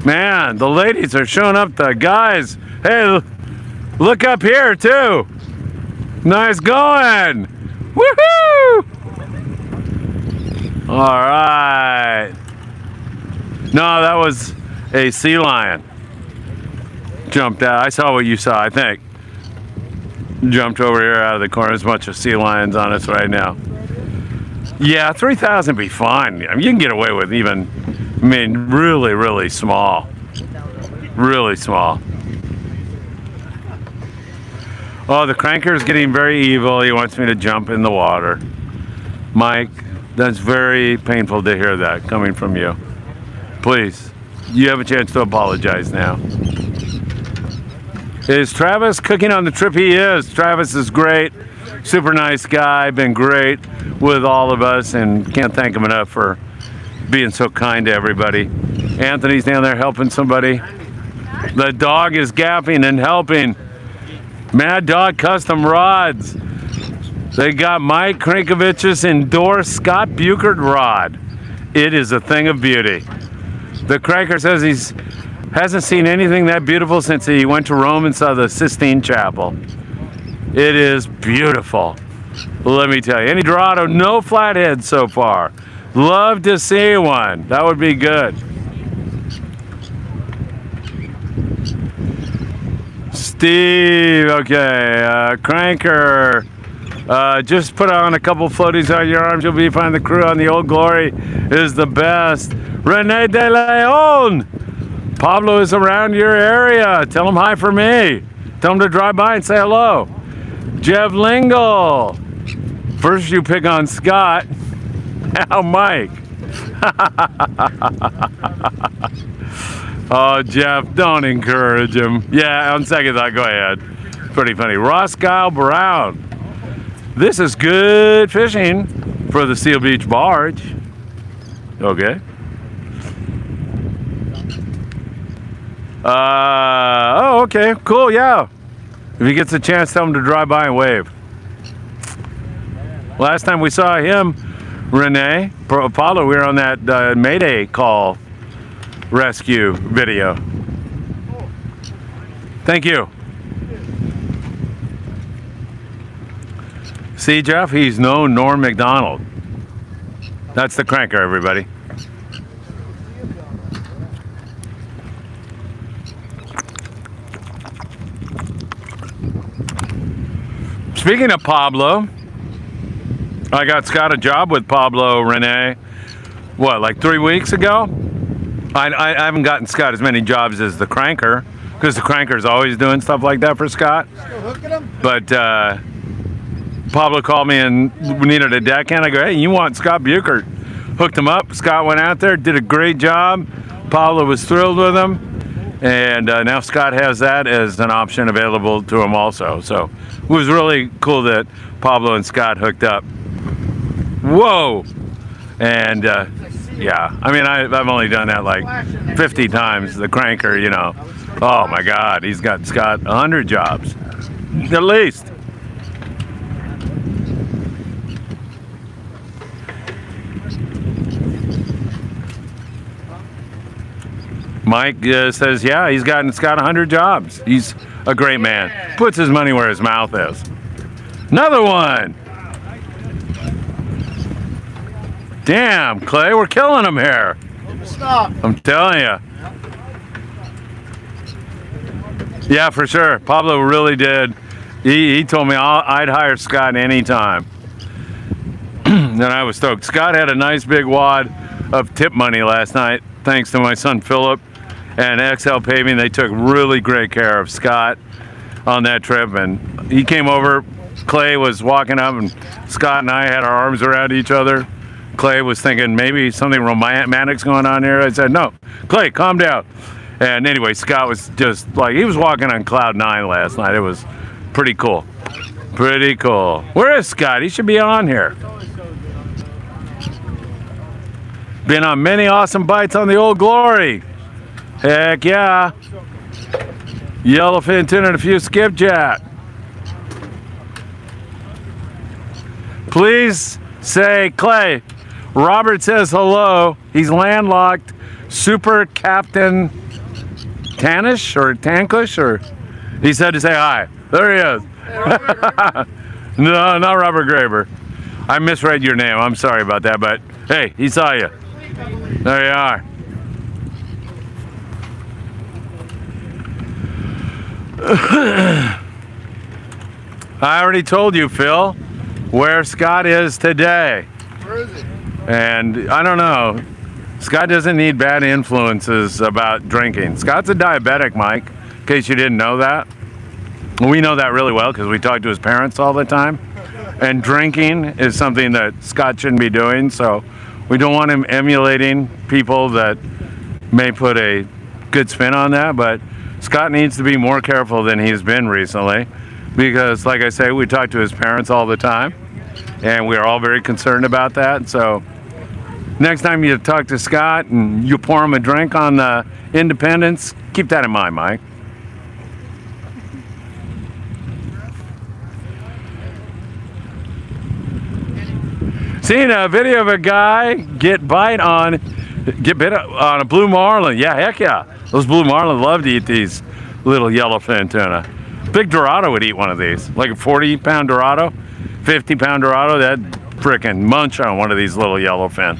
Man, the ladies are showing up. The guys, hey, look up here too. Nice going. Woohoo! All right. No, that was a sea lion. Jumped out. I saw what you saw, I think. Jumped over here out of the corner. There's a bunch of sea lions on us right now. Yeah, 3,000 be fine. I mean, you can get away with even, I mean, really, really small. Really small. Oh, the cranker is getting very evil. He wants me to jump in the water. Mike, that's very painful to hear that coming from you. Please, you have a chance to apologize now. Is Travis cooking on the trip? He is. Travis is great. Super nice guy. Been great with all of us and can't thank him enough for being so kind to everybody. Anthony's down there helping somebody. The dog is gapping and helping. Mad Dog Custom Rods. They got Mike Krinkovich's endorsed Scott Buchert rod. It is a thing of beauty. The cranker says he's hasn't seen anything that beautiful since he went to Rome and saw the Sistine Chapel. It is beautiful. Let me tell you. Any Dorado, no flatheads so far. Love to see one. That would be good. Steve, okay, cranker. Just put on a couple floaties on your arms. You'll be fine. The crew on the Old Glory is the best. Rene De Leon. Pablo is around your area. Tell him hi for me. Tell him to drive by and say hello. Jeff Lingle. First you pick on Scott. Now Mike. Oh, Jeff, don't encourage him. Yeah, on second thought, go ahead. Pretty funny. Ross Kyle Brown. This is good fishing for the Seal Beach barge. Okay. Oh, okay, cool, yeah. If he gets a chance, tell him to drive by and wave. Last time we saw him, Renee, Apollo, we were on that Mayday call rescue video. Thank you. See, Jeff, he's no Norm McDonald. That's the cranker, everybody. Speaking of Pablo, I got Scott a job with Pablo, Renee, what, like 3 weeks ago? I haven't gotten Scott as many jobs as the cranker, because the cranker's always doing stuff like that for Scott. But Pablo called me and we needed a deckhand. I go, hey, you want Scott Buchert? Hooked him up. Scott went out there, did a great job. Pablo was thrilled with him. And now Scott has that as an option available to him also. So it was really cool that Pablo and Scott hooked up. Whoa! And yeah, I mean, I've only done that like 50 times, the cranker, you know. Oh my God, he's got Scott 100 jobs, at least. Mike says, yeah, he's gotten Scott 100 jobs. He's a great man. Puts his money where his mouth is. Another one. Damn, Clay, we're killing him here. Stop. I'm telling you. Yeah, for sure. Pablo really did. He told me I'd hire Scott anytime. And I was stoked. Scott had a nice big wad of tip money last night, thanks to my son Philip and XL Paving. They took really great care of Scott on that trip, and he came over. Clay was walking up, and Scott and I had our arms around each other. Clay was thinking maybe something romantic's going on here. I said, no, Clay, calm down. And anyway, Scott was just like, he was walking on cloud 9 last night. It was pretty cool. Pretty cool. Where is Scott? He should be on here. Been on many awesome bites on the Old Glory. Heck yeah. Yellowfin, tuna, and a few skipjack. Please say, Clay, Robert says hello. He's landlocked. Super Captain Tanish or Tankush, or he said to say hi. There he is. No, not Robert Graber. I misread your name. I'm sorry about that, but hey, he saw you. There you are. I already told you, Phil, where Scott is today. Where is he? And I don't know. Scott doesn't need bad influences about drinking. Scott's a diabetic, Mike, in case you didn't know that. We know that really well because we talk to his parents all the time. And drinking is something that Scott shouldn't be doing, so we don't want him emulating people that may put a good spin on that, but Scott needs to be more careful than he's been recently because, like I say, we talk to his parents all the time, and we're all very concerned about that. So next time you talk to Scott and you pour him a drink on the Independence, keep that in mind, Mike. Seen a video of a guy get bit on a blue marlin. Yeah, heck yeah. Those blue marlin love to eat these little yellowfin tuna. Big Dorado would eat one of these. Like a 40-pound Dorado, 50-pound Dorado, that'd frickin' munch on one of these little yellowfin.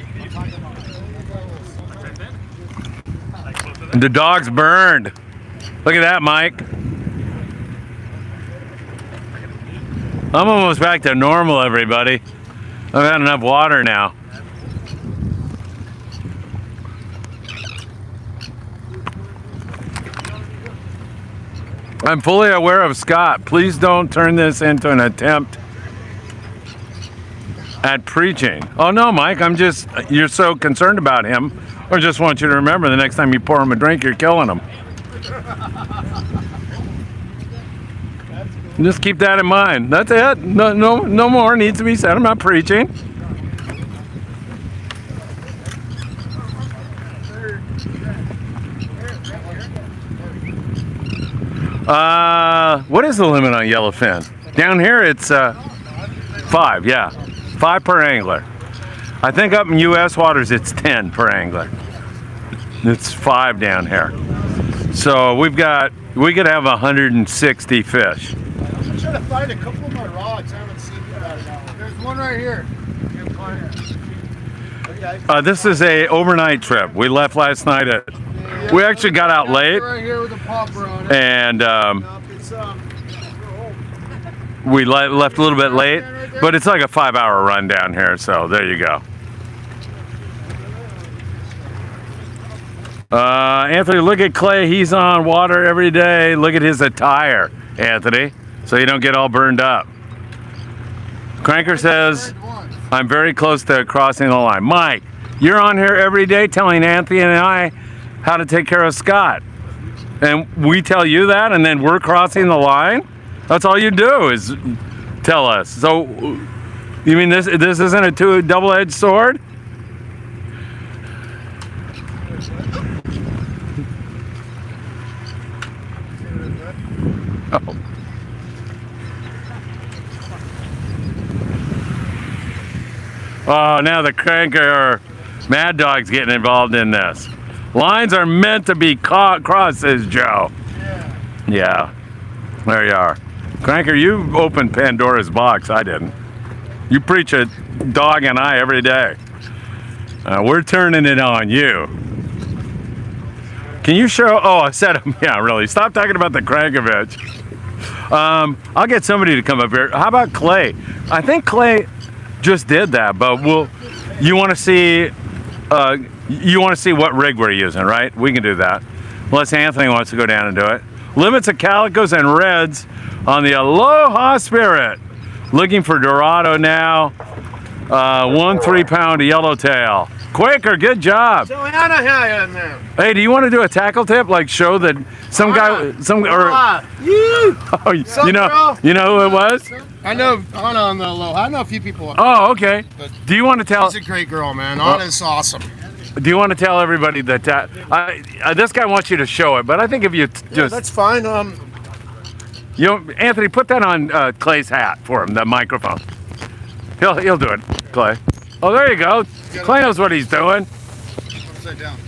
The dog's burned. Look at that, Mike. I'm almost back to normal, everybody. I've had enough water now. I'm fully aware of Scott. Please don't turn this into an attempt at preaching. Oh no, Mike, you're so concerned about him. I just want you to remember the next time you pour him a drink, you're killing him. Just keep that in mind. That's it. No more needs to be said. I'm not preaching. What is the limit on yellowfin? Down here it's 5, yeah. 5 per angler. I think up in U.S. waters it's 10 per angler. It's 5 down here. So we could have 160 fish. I'm trying to find a couple of my rods. I haven't seen that. There's one right here. Okay. This is a overnight trip. We left last night we actually got out late. Right here with a popper on it. And we left a little bit late, but it's like a 5-hour run down here, so there you go. Anthony, look at Clay. He's on water every day. Look at his attire, Anthony, so you don't get all burned up. Cranker says, I'm very close to crossing the line. Mike, you're on here every day telling Anthony and I how to take care of Scott. And we tell you that, and then we're crossing the line? That's all you do is tell us. So, you mean this isn't a double-edged sword? Oh. Oh, now the cranker Mad Dog's getting involved in this. Lines are meant to be crossed, says Joe. Yeah. There you are. Cranker, you opened Pandora's box. I didn't. You preach a dog and I every day. We're turning it on you. Can you show? Oh, I said, yeah, really. Stop talking about the Crankovich. I'll get somebody to come up here. How about Clay? I think Clay just did that, but you want to see what rig we're using, right? We can do that. Unless Anthony wants to go down and do it. Limits of calicos and reds on the Aloha Spirit. Looking for Dorado now. 1 3-pound yellowtail. Quaker, good job. So Anna had in there. Hey, do you want to do a tackle tip? Like show that some guy, you know who it was? I know Anna on the low. I know a few people. Oh, okay. Do you want to tell? She's a great girl, man. Anna's awesome. Do you want to tell everybody that this guy wants you to show it? But I think if you just that's fine. Anthony, put that on Clay's hat for him. The microphone. He'll do it, Clay. Oh, there you go. Clay knows what he's doing. Upside down.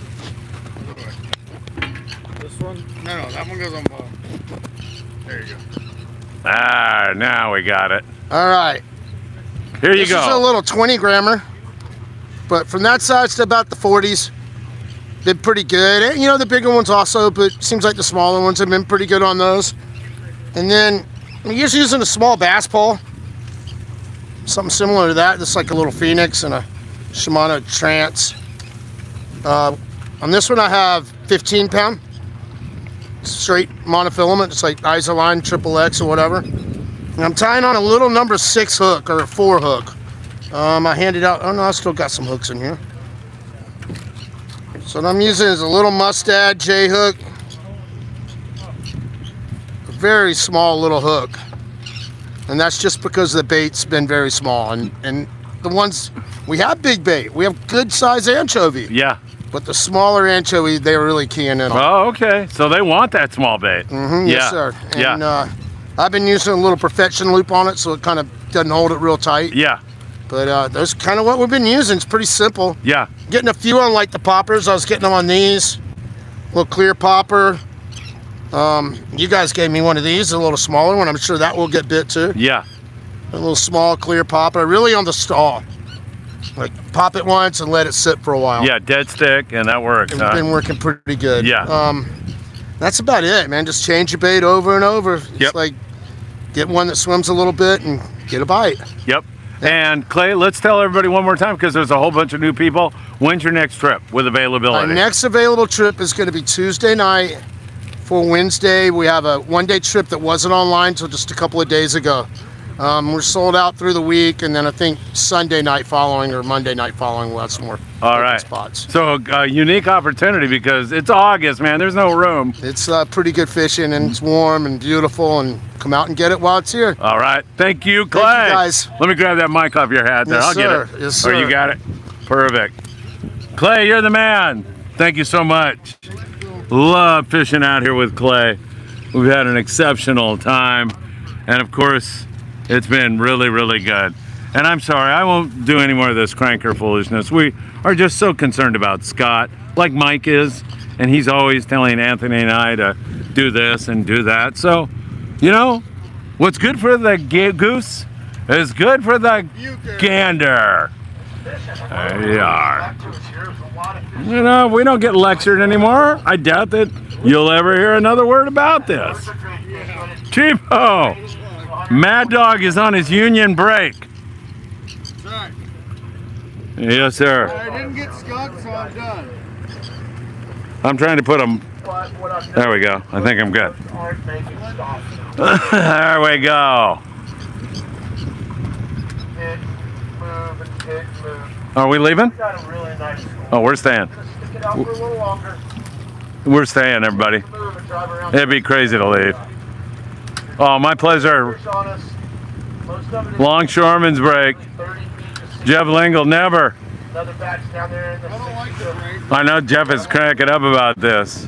This one? No, that one goes on both. There you go. Ah, now we got it. All right. Here you go. This is a little 20 grammer, but from that side to about the 40s, been pretty good. And, you know, the bigger ones also, but it seems like the smaller ones have been pretty good on those. And then I'm just using a small bass pole. Something similar to that, just like a little Phoenix and a Shimano Trance. On this one I have 15-pound straight monofilament, it's like Isoline XXX or whatever. And I'm tying on a little number 6 hook or a 4 hook. I handed out, oh no, I still got some hooks in here. So what I'm using is a little Mustad J hook. A very small little hook. And that's just because the bait's been very small. And the ones, we have big bait. We have good size anchovy. Yeah. But the smaller anchovy, they were really keying in on. Oh, okay. So they want that small bait. Mm-hmm, yeah. Yes, sir. And I've been using a little perfection loop on it so it kind of doesn't hold it real tight. Yeah. But that's kind of what we've been using. It's pretty simple. Yeah. Getting a few on like the poppers. I was getting them on these. Little clear popper. You guys gave me one of these, a little smaller one. I'm sure that will get bit too. Yeah. A little small clear popper, really on the stall. Like pop it once and let it sit for a while. Yeah, dead stick, and that works. It's been working pretty good. Yeah. That's about it, man. Just change your bait over and over. It's like get one that swims a little bit and get a bite. Yep. And Clay, let's tell everybody one more time because there's a whole bunch of new people. When's your next trip with availability? Our next available trip is going to be Tuesday night. For Wednesday, we have a one-day trip that wasn't online until just a couple of days ago. We're sold out through the week, and then I think Sunday night following or Monday night following we'll have some more spots. So a unique opportunity because it's August, man. There's no room. It's pretty good fishing, and it's warm and beautiful, and come out and get it while it's here. All right. Thank you, Clay. Thank you, guys. Let me grab that mic off your hat there. Yes, I'll sir. get it. Yes, sir. Oh, you got it? Perfect. Clay, you're the man. Thank you so much. Love fishing out here with Clay. We've had an exceptional time, and of course, it's been really, really good. And I'm sorry, I won't do any more of this cranker foolishness. We are just so concerned about Scott, like Mike is, and he's always telling Anthony and I to do this and do that. So, you know, what's good for the goose is good for the gander. There you are. You know, we don't get lectured anymore. I doubt that you'll ever hear another word about this. Cheapo! Mad Dog is on his union break. Sorry. Yes, sir. I didn't get skunked, so I'm done. I'm trying to put them. There we go. I think I'm good. There we go. Are we leaving? Oh, we're staying. We're staying, everybody. It'd be crazy to leave. Oh, my pleasure. Longshoreman's break. Jeff Lingle, never. I know Jeff is cracking up about this.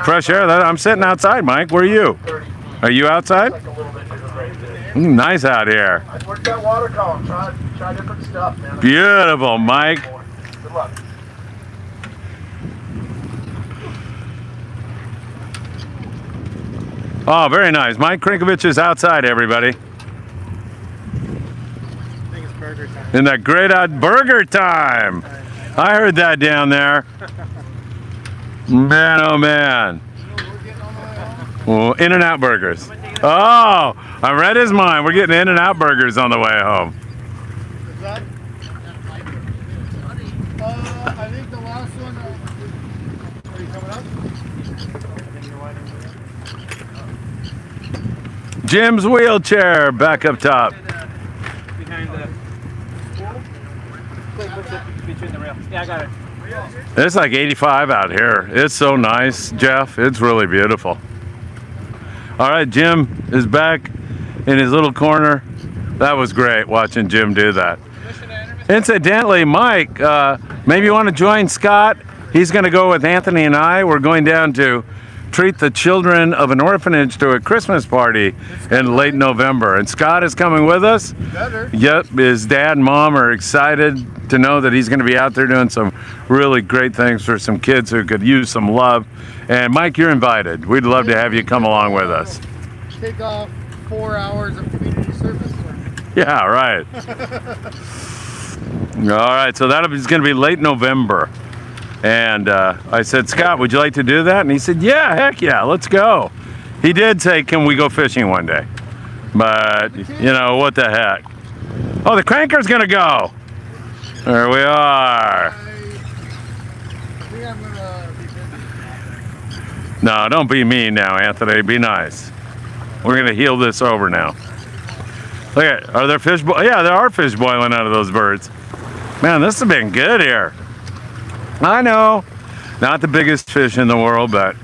Fresh air. I'm sitting outside, Mike. Where are you? Are you outside? Nice out here. Work that water column. Try different stuff, man. Beautiful, Mike. Good luck. Oh, very nice. Mike Krinkovich is outside, everybody. In that great out burger time. I heard that down there. Man, oh man. Well, In-N-Out burgers. Oh, I read his mind. We're getting In-N-Out burgers on the way home. Is that? I think the last one. Are you coming up? Jim's wheelchair back up top. Behind the between the rails. Yeah, I got it. It's like 85 out here. It's so nice, Jeff. It's really beautiful. All right, Jim is back in his little corner. That was great watching Jim do that. Incidentally, Mike, maybe you want to join Scott. He's going to go with Anthony and I. We're going down to treat the children of an orphanage to a Christmas party in late November. And Scott is coming with us. Better. Yep, his dad and mom are excited to know that he's going to be out there doing some really great things for some kids who could use some love. And Mike, you're invited. We'd love to have you come along with us. Take off 4 hours of community service. Yeah, right. All right, so that is going to be late November. And I said, Scott, would you like to do that? And he said, yeah, heck yeah, let's go. He did say, can we go fishing one day? But, you know, what the heck. Oh, the cranker's going to go. There we are. I think I'm going to be busy. No, don't be mean now, Anthony. Be nice. We're going to heal this over now. Look at, are there fish? Yeah, there are fish boiling out of those birds. Man, this has been good here. I know, not the biggest fish in the world, but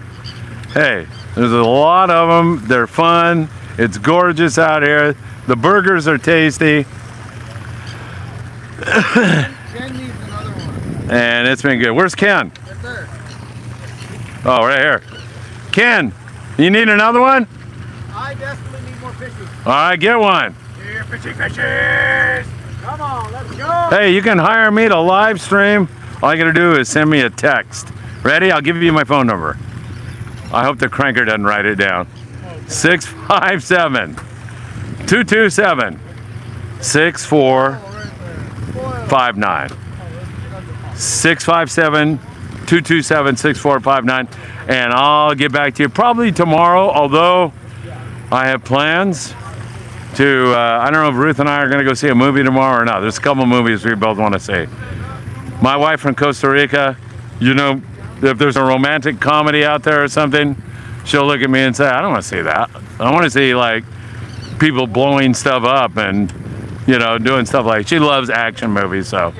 hey, there's a lot of them. They're fun. It's gorgeous out here. The burgers are tasty. Ken needs another one. And it's been good. Where's Ken? Right there. Oh, right here. Ken, you need another one? I desperately need more fishing. All right, get one. Here, fishing, fishes! Come on, let's go! Hey, you can hire me to live stream. All you gotta do is send me a text. Ready? I'll give you my phone number. I hope the cranker doesn't write it down. 657 227 6459. 657 227 6459. And I'll get back to you probably tomorrow, although I have plans to, I don't know if Ruth and I are gonna go see a movie tomorrow or not. There's a couple movies we both wanna see. My wife from Costa Rica, you know, if there's a romantic comedy out there or something, she'll look at me and say, I don't want to see that. I want to see like people blowing stuff up and, you know, doing stuff like, she loves action movies. So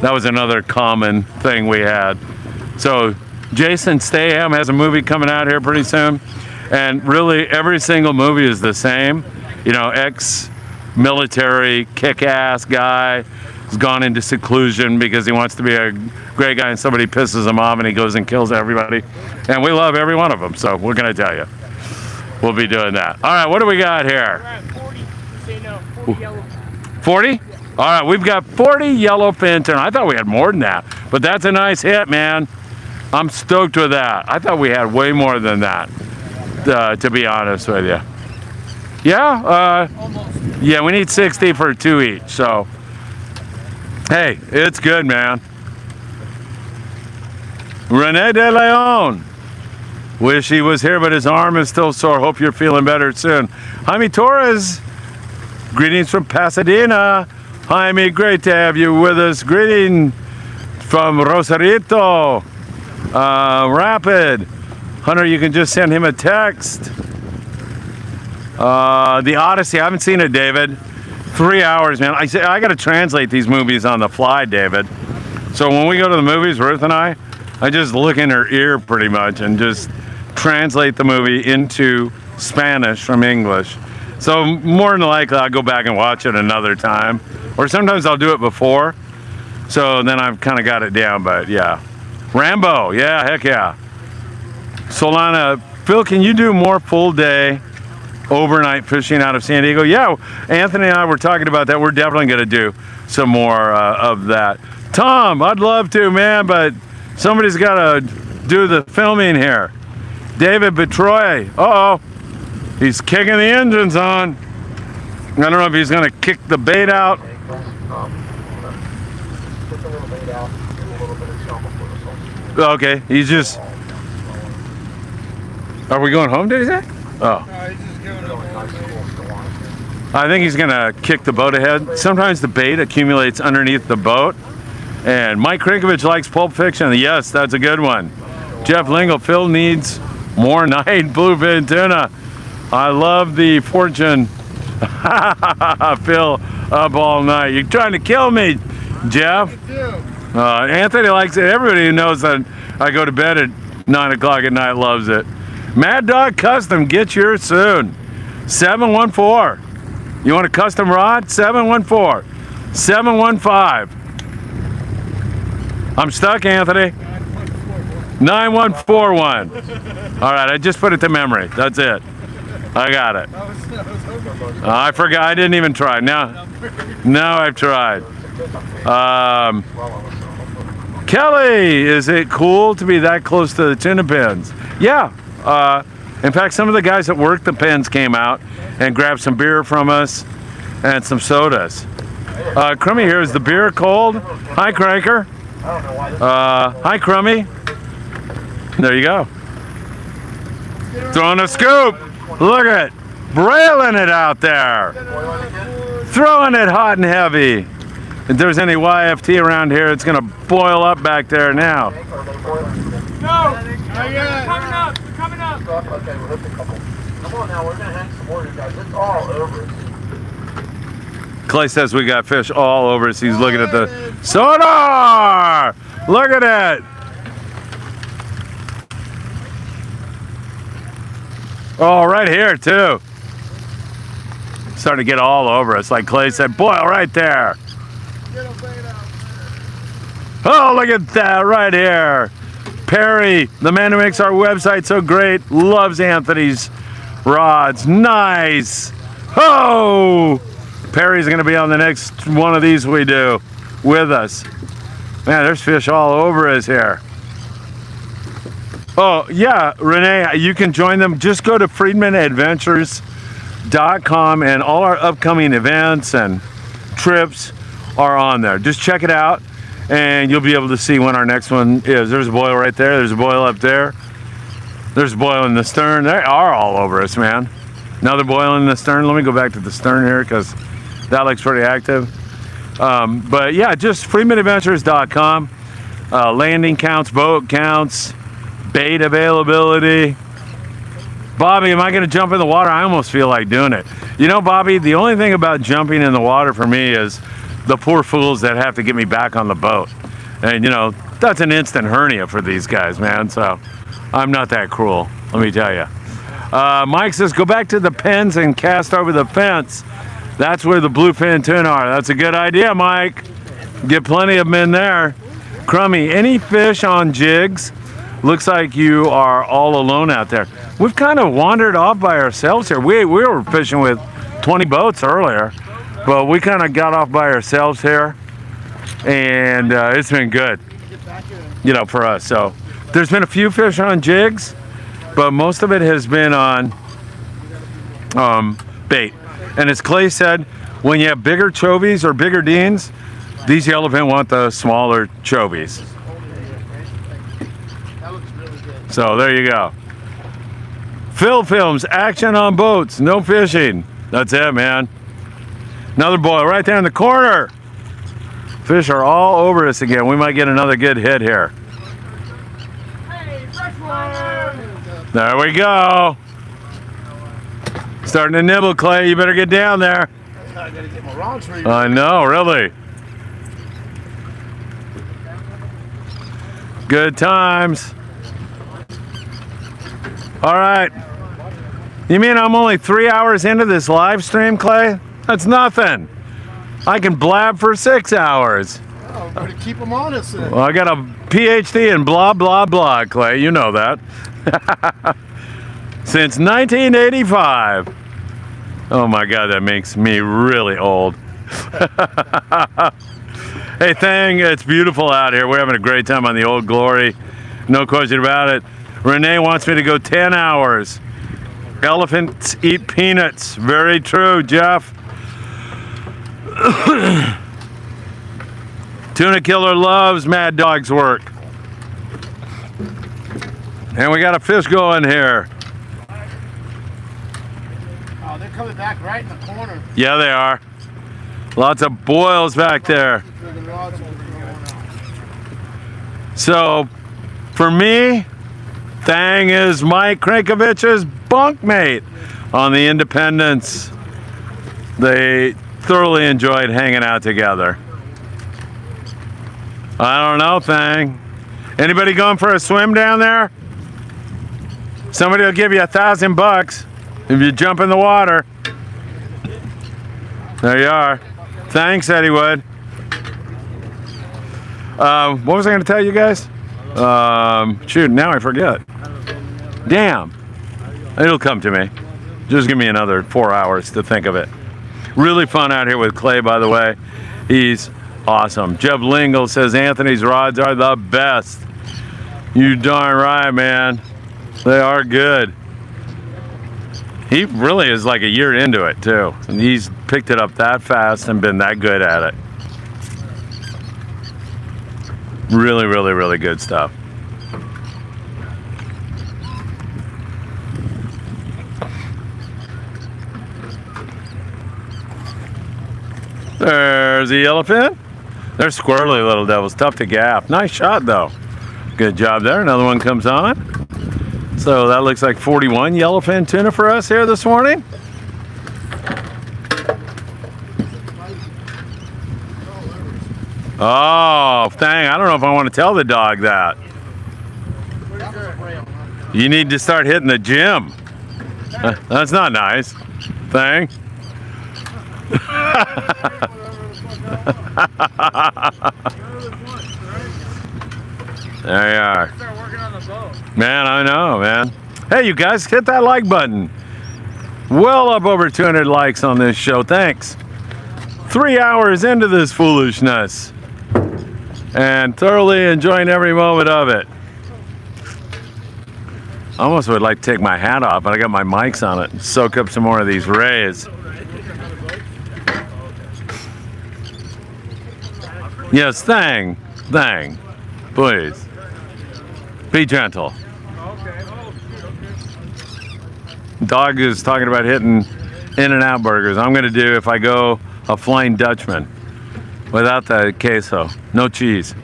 that was another common thing we had. So Jason Statham has a movie coming out here pretty soon. And really every single movie is the same. You know, ex-military, kick-ass guy. He's gone into seclusion because he wants to be a great guy and somebody pisses him off and he goes and kills everybody. And we love every one of them, so we're going to tell you. we'll be doing that. All right, what do we got We're here? at 40. Say no. 40 yellow. 40? All right, we've got 40 yellowfin tuna. I thought we had more than that, but that's a nice hit, man. I'm stoked with that. I thought we had way more than that, to be honest with you. Yeah, yeah, we need 60 for 2 each, so. Hey, it's good, man. Rene de Leon. Wish he was here, but his arm is still sore. Hope you're feeling better soon. Jaime Torres. Greetings from Pasadena. Jaime, great to have you with us. Greeting from Rosarito. Rapid. Hunter, you can just send him a text. The Odyssey, I haven't seen it, David. 3 hours, man. I got to translate these movies on the fly, David. So when we go to the movies, Ruth and I just look in her ear pretty much and just translate the movie into Spanish from English. So more than likely, I'll go back and watch it another time. Or sometimes I'll do it before. So then I've kind of got it down, but yeah. Rambo, yeah, heck yeah. Solana, Phil, can you do more full day overnight fishing out of San Diego? Yeah, Anthony and I were talking about that. We're definitely going to do some more of that. Tom, I'd love to, man, but somebody's got to do the filming here. David Betroy, uh-oh, he's kicking the engines on. I don't know if he's going to kick the bait out. Take a little bait out, give a little bit of chum before the salt. Okay, he's just. Are we going home, did he say? Oh. I think he's gonna kick the boat ahead. Sometimes the bait accumulates underneath the boat. And Mike Krinkovich likes Pulp Fiction. Yes, that's a good one. Jeff Lingle, Phil needs more night bluefin tuna. I love the fortune. Phil up all night. You're trying to kill me, Jeff. Anthony likes it. Everybody who knows that I go to bed at 9 o'clock at night loves it. Mad Dog Custom, get yours soon. 714. You want a custom rod? 714. 715. I'm stuck, Anthony. 9141. All right, I just put it to memory. That's it. I got it. I forgot. I didn't even try. Now I've tried. Kelly, is it cool to be that close to the tuna pens? Yeah. In fact, some of the guys that work the pens came out and grabbed some beer from us and some sodas. Crummy here, is the beer cold? Hi, Cranker. Hi, Crummy. There you go. Throwing a scoop. Look at it. Brailing it out there. Throwing it hot and heavy. If there's any YFT around here, it's going to boil up back there now. No! Coming up! Coming up! Okay, we'll hit a couple. Come on now, we're going to hang some more, you guys. It's all over us. Clay says we got fish all over us. He's looking at the sonar. Look at it. Oh, right here too. Starting to get all over us. Like Clay said, boil right there. Oh, look at that right here. Perry, the man who makes our website so great, loves Anthony's rods. Nice. Oh! Perry's going to be on the next one of these we do with us. Man, there's fish all over us here. Oh, yeah, Renee, you can join them. Just go to FriedmanAdventures.com and all our upcoming events and trips are on there. Just check it out and you'll be able to see when our next one is. There's a boil right there. There's a boil up there. There's a boil in the stern. They are all over us, man. Another boil in the stern. Let me go back to the stern here because that looks pretty active. But yeah, just FriedmanAdventures.com. Landing counts, boat counts, bait availability. Bobby, am I going to jump in the water? I almost feel like doing it. You know, Bobby, the only thing about jumping in the water for me is the poor fools that have to get me back on the boat. And, you know, that's an instant hernia for these guys, man. So I'm not that cruel, let me tell you. Mike says, go back to the pens and cast over the fence. That's where the bluefin tuna are. That's a good idea, Mike. Get plenty of them in there. Crummy, any fish on jigs Looks like you are all alone out there. We've kind of wandered off by ourselves here. We were fishing with 20 boats earlier, but we kind of got off by ourselves here, and it's been good, you know, for us. So there's been a few fish on jigs, but most of it has been on bait. And as Clay said, when you have bigger chovies or bigger deans, these yellowfin want the smaller chovies. So there you go. Phil films action on boats, no fishing. That's it, man. Another boil right there in the corner. Fish are all over us again. We might get another good hit here. There we go. Starting to nibble, Clay. You better get down there. I gotta get my rods ready. I know, really. Good times. All right. You mean I'm only 3 hours into this live stream, Clay? That's nothing. I can blab for 6 hours. Oh, better keep them honest then. Well, I got a PhD in blah, blah, blah, Clay. You know that. Since 1985. Oh my God, that makes me really old. Hey, Thang, it's beautiful out here. We're having a great time on the Old Glory. No question about it. Renee wants me to go 10 hours. Elephants eat peanuts. Very true, Jeff. Tuna Killer loves Mad Dog's work. And we got a fish going here. Oh, they're coming back right in the corner. Yeah, they are. Lots of boils back there. So, for me, Thang is Mike Krankovich's bunkmate on the Independence. They thoroughly enjoyed hanging out together. I don't know, Thang. Anybody going for a swim down there? Somebody will give you $1,000 if you jump in the water. There you are. Thanks, said he would. What was I going to tell you guys? Shoot, now I forget. Damn. It'll come to me. Just give me another 4 hours to think of it. Really fun out here with Clay, by the way. He's awesome. Jeb Lingle says Anthony's rods are the best. You darn right, man. They are good. He really is like a year into it, too. And he's picked it up that fast and been that good at it. Really, really, really good stuff. There's the yellowfin. They're squirrely little devils, tough to gaff. Nice shot, though. Good job there. Another one comes on. So that looks like 41 yellowfin tuna for us here this morning. Oh, dang, I don't know if I want to tell the dog that. You need to start hitting the gym. That's not nice. Thing. There you are. Start working on the boat. Man, I know, man. Hey, you guys, hit that like button. Well up over 200 likes on this show. Thanks. 3 hours into this foolishness. And thoroughly enjoying every moment of it. I almost would like to take my hat off, but I got my mics on it and soak up some more of these rays. Yes, Thang, please. Be gentle. Dog is talking about hitting In-N-Out burgers. I'm gonna do if I go a Flying Dutchman without the queso, no cheese.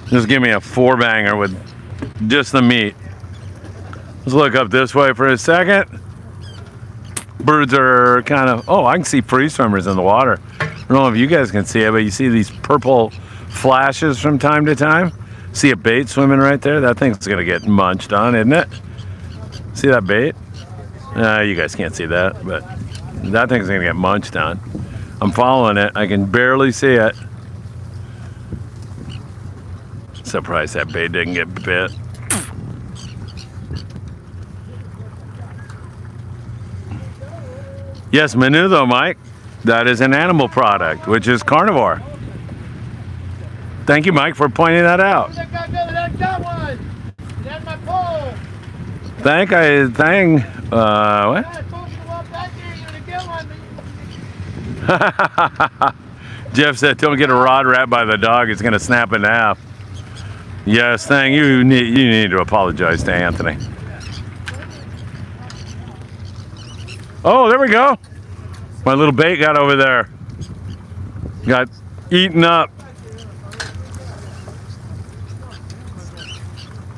Just give me a 4-banger with just the meat. Let's look up this way for a second. Birds are kind of, oh, I can see free swimmers in the water. I don't know if you guys can see it, but you see these purple flashes from time to time. See a bait swimming right there? That thing's gonna get munched on, isn't it? See that bait? You guys can't see that, but that thing's gonna get munched on. I'm following it. I can barely see it. Surprised that bait didn't get bit. Yes, menudo, Mike. That is an animal product, which is carnivore. Thank you, Mike, for pointing that out. That guy got one. That's my pole. What? I told you to walk back there. You're gonna get one. Jeff said, "Don't get a rod wrapped by the dog. It's gonna snap in half." Yes, you need to apologize to Anthony. Oh, there we go. My little bait got over there. Got eaten up.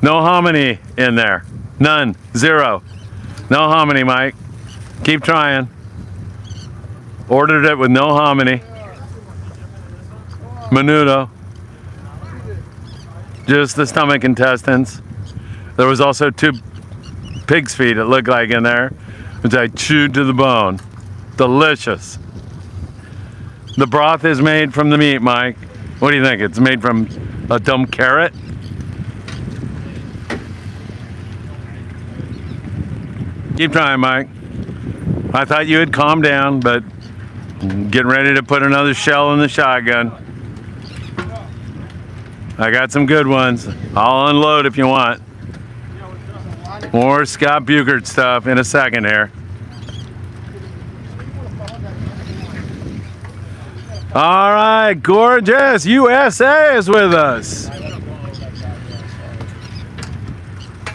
No hominy in there. None. Zero. No hominy, Mike. Keep trying. Ordered it with no hominy. Menudo. Just the stomach intestines. There was also 2 pig's feet, it looked like, in there, which I chewed to the bone. Delicious. The broth is made from the meat, Mike. What do you think? It's made from a dumb carrot? Keep trying, Mike. I thought you had calmed down, but getting ready to put another shell in the shotgun. I got some good ones. I'll unload if you want. More Scott Buchert stuff in a second here. All right, gorgeous USA is with us.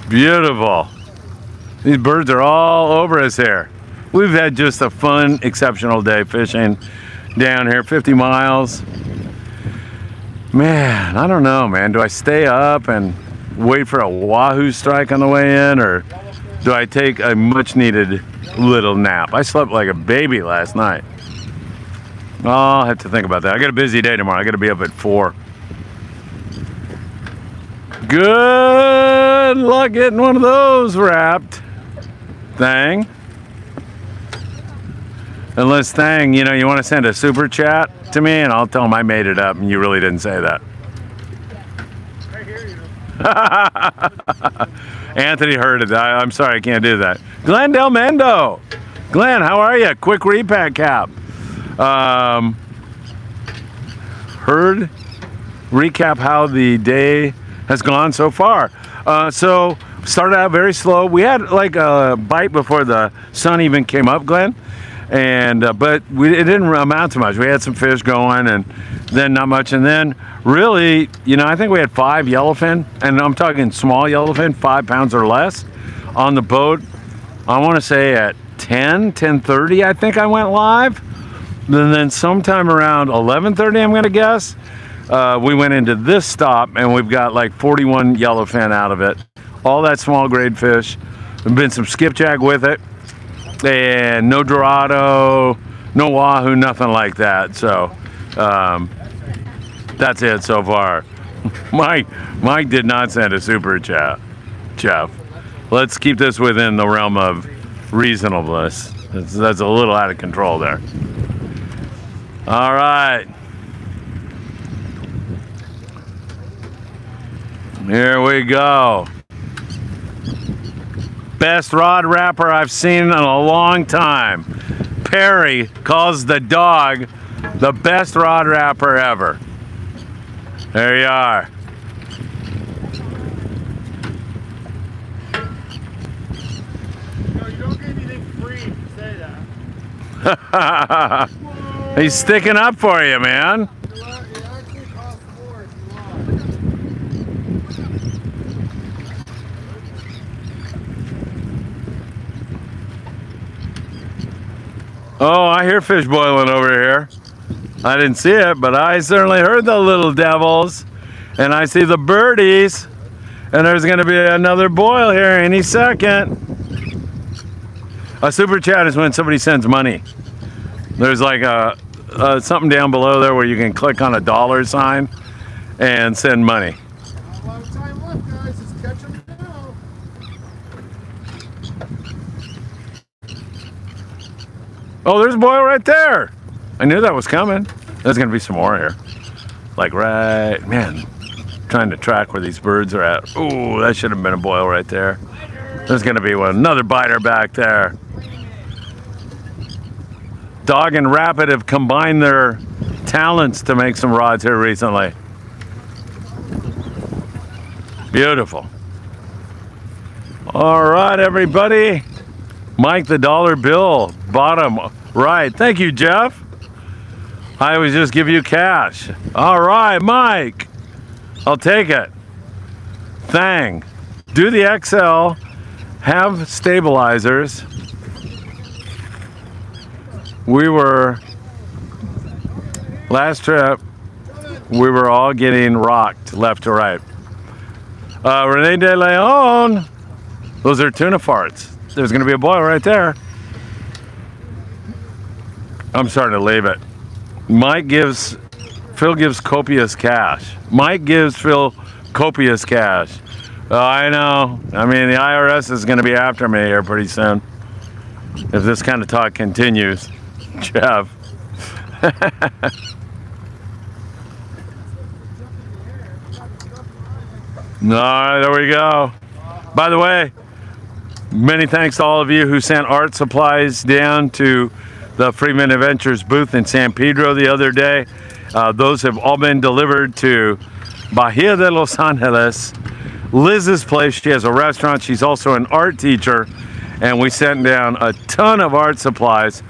Beautiful. These birds are all over us here. We've had just a fun, exceptional day fishing down here, 50 miles. Man, I don't know, man. Do I stay up and wait for a wahoo strike on the way in, or do I take a much needed little nap? I slept like a baby last night. I'll have to think about that. I got a busy day tomorrow. I got to be up at 4. Good luck getting one of those wrapped, Thang. Unless, Thang, you want to send a super chat to me, and I'll tell him I made it up and you really didn't say that. I hear you. Anthony heard it. I'm sorry, I can't do that. Glenn Del Mendo. Glenn, how are you? Quick repack cap. Recap how the day has gone so far. So started out very slow. We had like a bite before the sun even came up, Glenn. And but it didn't amount to much. We had some fish going, and then not much. And then really, I think we had 5 yellowfin, and I'm talking small yellowfin, 5 pounds or less, on the boat. I want to say at 10:30, I think I went live. And then sometime around 11:30, I'm going to guess, we went into this stop, and we've got like 41 yellowfin out of it. All that small grade fish. There's been some skipjack with it. And no Dorado, no Wahoo, nothing like that. So that's it so far. Mike did not send a super chat, Jeff. Let's keep this within the realm of reasonableness. That's a little out of control there. All right. Here we go. Best rod wrapper I've seen in a long time. Perry calls the dog the best rod wrapper ever. There you are. No, you don't get anything free if you say that. He's sticking up for you, man. It actually costs more if you want. Oh, I hear fish boiling over here. I didn't see it, but I certainly heard the little devils. And I see the birdies. And there's going to be another boil here any second. A super chat is when somebody sends money. There's like something down below there where you can click on a dollar sign and send money. Not a lot of time left, guys. Just catch them now. Oh, there's a boil right there. I knew that was coming. There's going to be some more here. Like, right, man, trying to track where these birds are at. Ooh, that should have been a boil right there. There's gonna be one, another biter back there. Dog and Rapid have combined their talents to make some rods here recently. Beautiful. All right, everybody. Mike the dollar bill, bottom right. Thank you, Jeff. I always just give you cash. All right, Mike. I'll take it. Thang. Do the XL. Have stabilizers. We were, last trip, we were all getting rocked left to right. Rene De Leon. Those are tuna farts. There's going to be a boil right there. I'm starting to leave it. Phil gives copious cash. Mike gives Phil copious cash. Oh, I know. I mean, the IRS is going to be after me here pretty soon if this kind of talk continues. Jeff. All right, there we go. By the way, many thanks to all of you who sent art supplies down to the Friedman Adventures booth in San Pedro the other day. Those have all been delivered to Baja de Los Angeles, Liz's place. She has a restaurant. She's also an art teacher, and we sent down a ton of art supplies.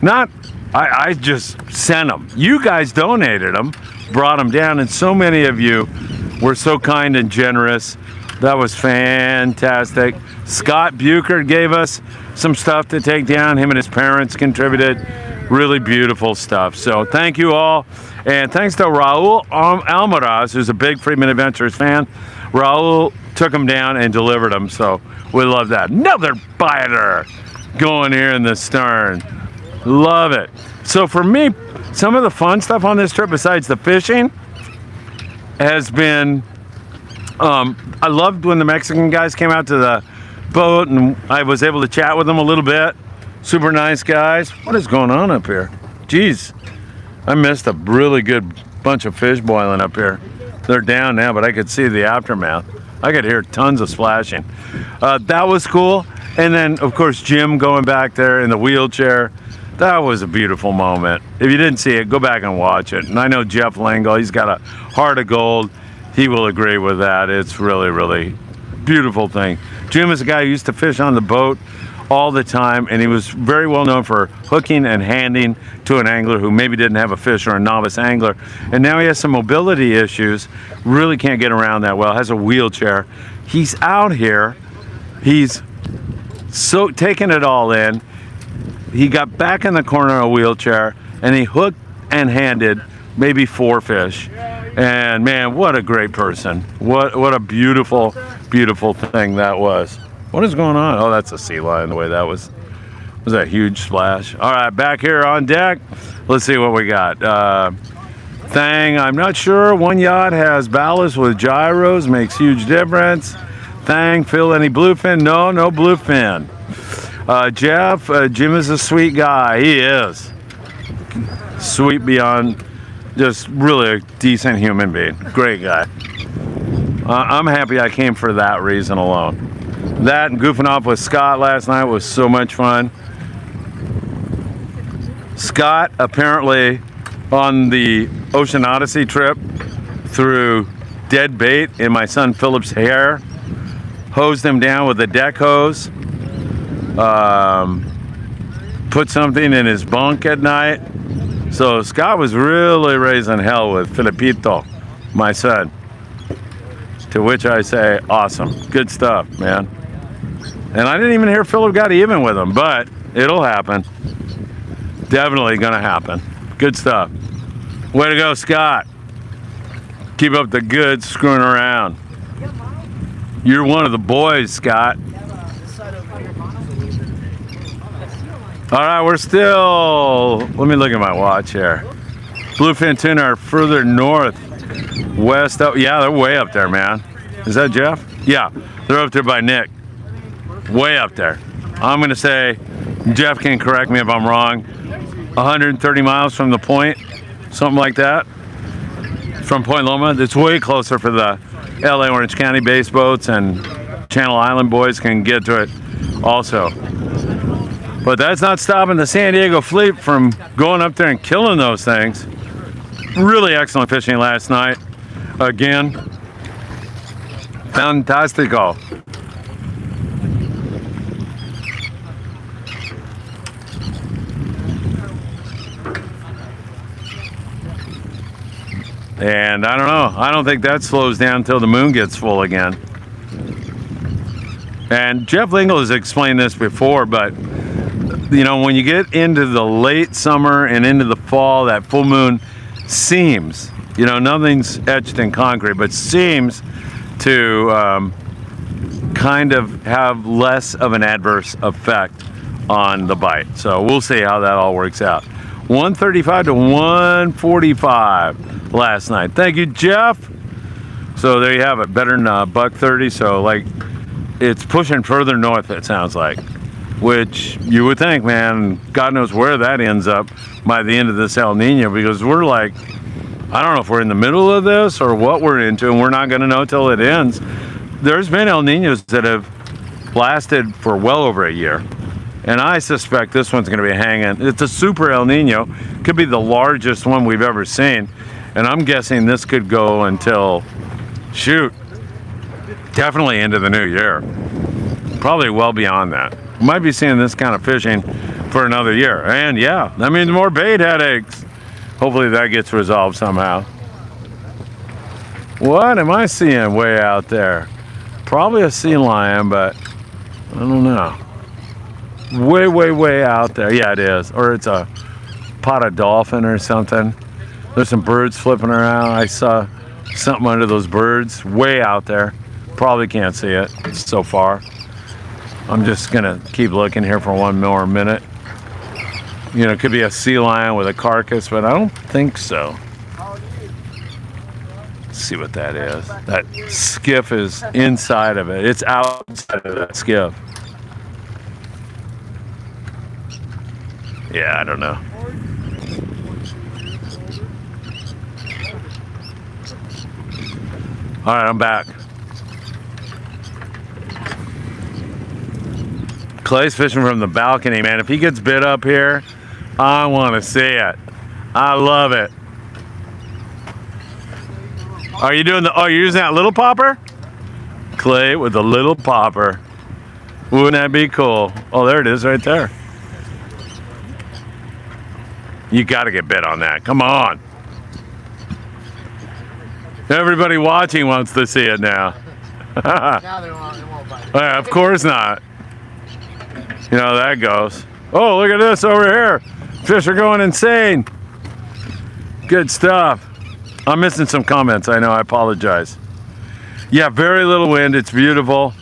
I just sent them. You guys donated them, brought them down, and so many of you were so kind and generous. That was fantastic. Scott Bucher gave us some stuff to take down. Him and his parents contributed. Really beautiful stuff. So thank you all. And thanks to Raul Almaraz, who's a big Friedman Adventures fan. Raul took them down and delivered them. So we love that. Another biter going here in the stern. Love it. So for me, some of the fun stuff on this trip, besides the fishing, has been, I loved when the Mexican guys came out to the boat and I was able to chat with them a little bit. Super nice guys. What is going on up here? Jeez, I missed a really good bunch of fish boiling up here. They're down now, but I could see the aftermath. I could hear tons of splashing. That was cool. And then, of course, Jim going back there in the wheelchair. That was a beautiful moment. If you didn't see it, go back and watch it. And I know Jeff Langle, he's got a heart of gold. He will agree with that. It's really, really beautiful thing. Jim is a guy who used to fish on the boat all the time, and he was very well known for hooking and handing to an angler who maybe didn't have a fish or a novice angler. And now he has some mobility issues, really can't get around that well, has a wheelchair. He's out here, he's so taking it all in. He got back in the corner of a wheelchair and he hooked and handed maybe 4 fish. And man, what a great person. What a beautiful, beautiful thing that was. What is going on? Oh, that's a sea lion, the way that was a huge splash. All right, back here on deck. Let's see what we got. Thang, I'm not sure. One yacht has ballast with gyros, makes huge difference. Thang, Phil, any bluefin? No bluefin. Jeff, Jim is a sweet guy. He is. Sweet beyond, just really a decent human being. Great guy. I'm happy I came for that reason alone. That and goofing off with Scott last night was so much fun. Scott apparently on the Ocean Odyssey trip threw dead bait in my son Philip's hair, hosed him down with a deck hose, put something in his bunk at night. So Scott was really raising hell with Filipito, my son. To which I say, awesome, good stuff, man. And I didn't even hear Philip got even with him, but it'll happen. Definitely gonna happen. Good stuff. Way to go, Scott. Keep up the good screwing around. You're one of the boys, Scott. All right, we're still, let me look at my watch here. Bluefin tuna are further north, west up. Yeah, they're way up there, man. Is that Jeff? Yeah, they're up there by Nick. Way up there. I'm gonna say, Jeff can correct me if I'm wrong, 130 miles from the point, something like that. from Point Loma. It's way closer for the LA Orange County based boats, and Channel Island boys can get to it also. But that's not stopping the San Diego fleet from going up there and killing those things. Really excellent fishing last night. Again, fantastico. And I don't know. I don't think that slows down until the moon gets full again. And Jeff Lingle has explained this before, but you know, when you get into the late summer and into the fall, that full moon seems, you know, nothing's etched in concrete, but seems to kind of have less of an adverse effect on the bite. So we'll see how that all works out. 135 to 145 last night. Thank you, Jeff. So there you have it. Better than $130. So like, it's pushing further north, it sounds like, which you would think, man, God knows where that ends up by the end of this El Nino, because we're like, I don't know if we're in the middle of this or what we're into, and we're not going to know till it ends. There's been El Ninos that have lasted for well over a year. And I suspect this one's going to be hanging. It's a super El Nino. Could be the largest one we've ever seen. And I'm guessing this could go until, shoot, definitely into the new year. Probably well beyond that. We might be seeing this kind of fishing for another year. And yeah, that means more bait headaches. Hopefully that gets resolved somehow. What am I seeing way out there? Probably a sea lion, but I don't know. Way, way, way out there. Yeah, it is. Or it's a pot of dolphin or something. There's some birds flipping around. I saw something under those birds way out there. Probably can't see it. It's so far. I'm just gonna keep looking here for one more minute. You know, it could be a sea lion with a carcass, but I don't think so. Let's see what that is. That skiff is inside of it. It's outside of that skiff. Yeah, I don't know. All right, I'm back. Clay's fishing from the balcony, man. If he gets bit up here, I want to see it. I love it. Are you doing the, oh, you're using that little popper? Clay with the little popper. Wouldn't that be cool? Oh, there it is right there. You got to get bit on that. Come on. Everybody watching wants to see it now. Now they won't bite. Yeah, of course not. You know how that goes. Oh, look at this over here. Fish are going insane. Good stuff. I'm missing some comments. I know. I apologize. Yeah, very little wind. It's beautiful.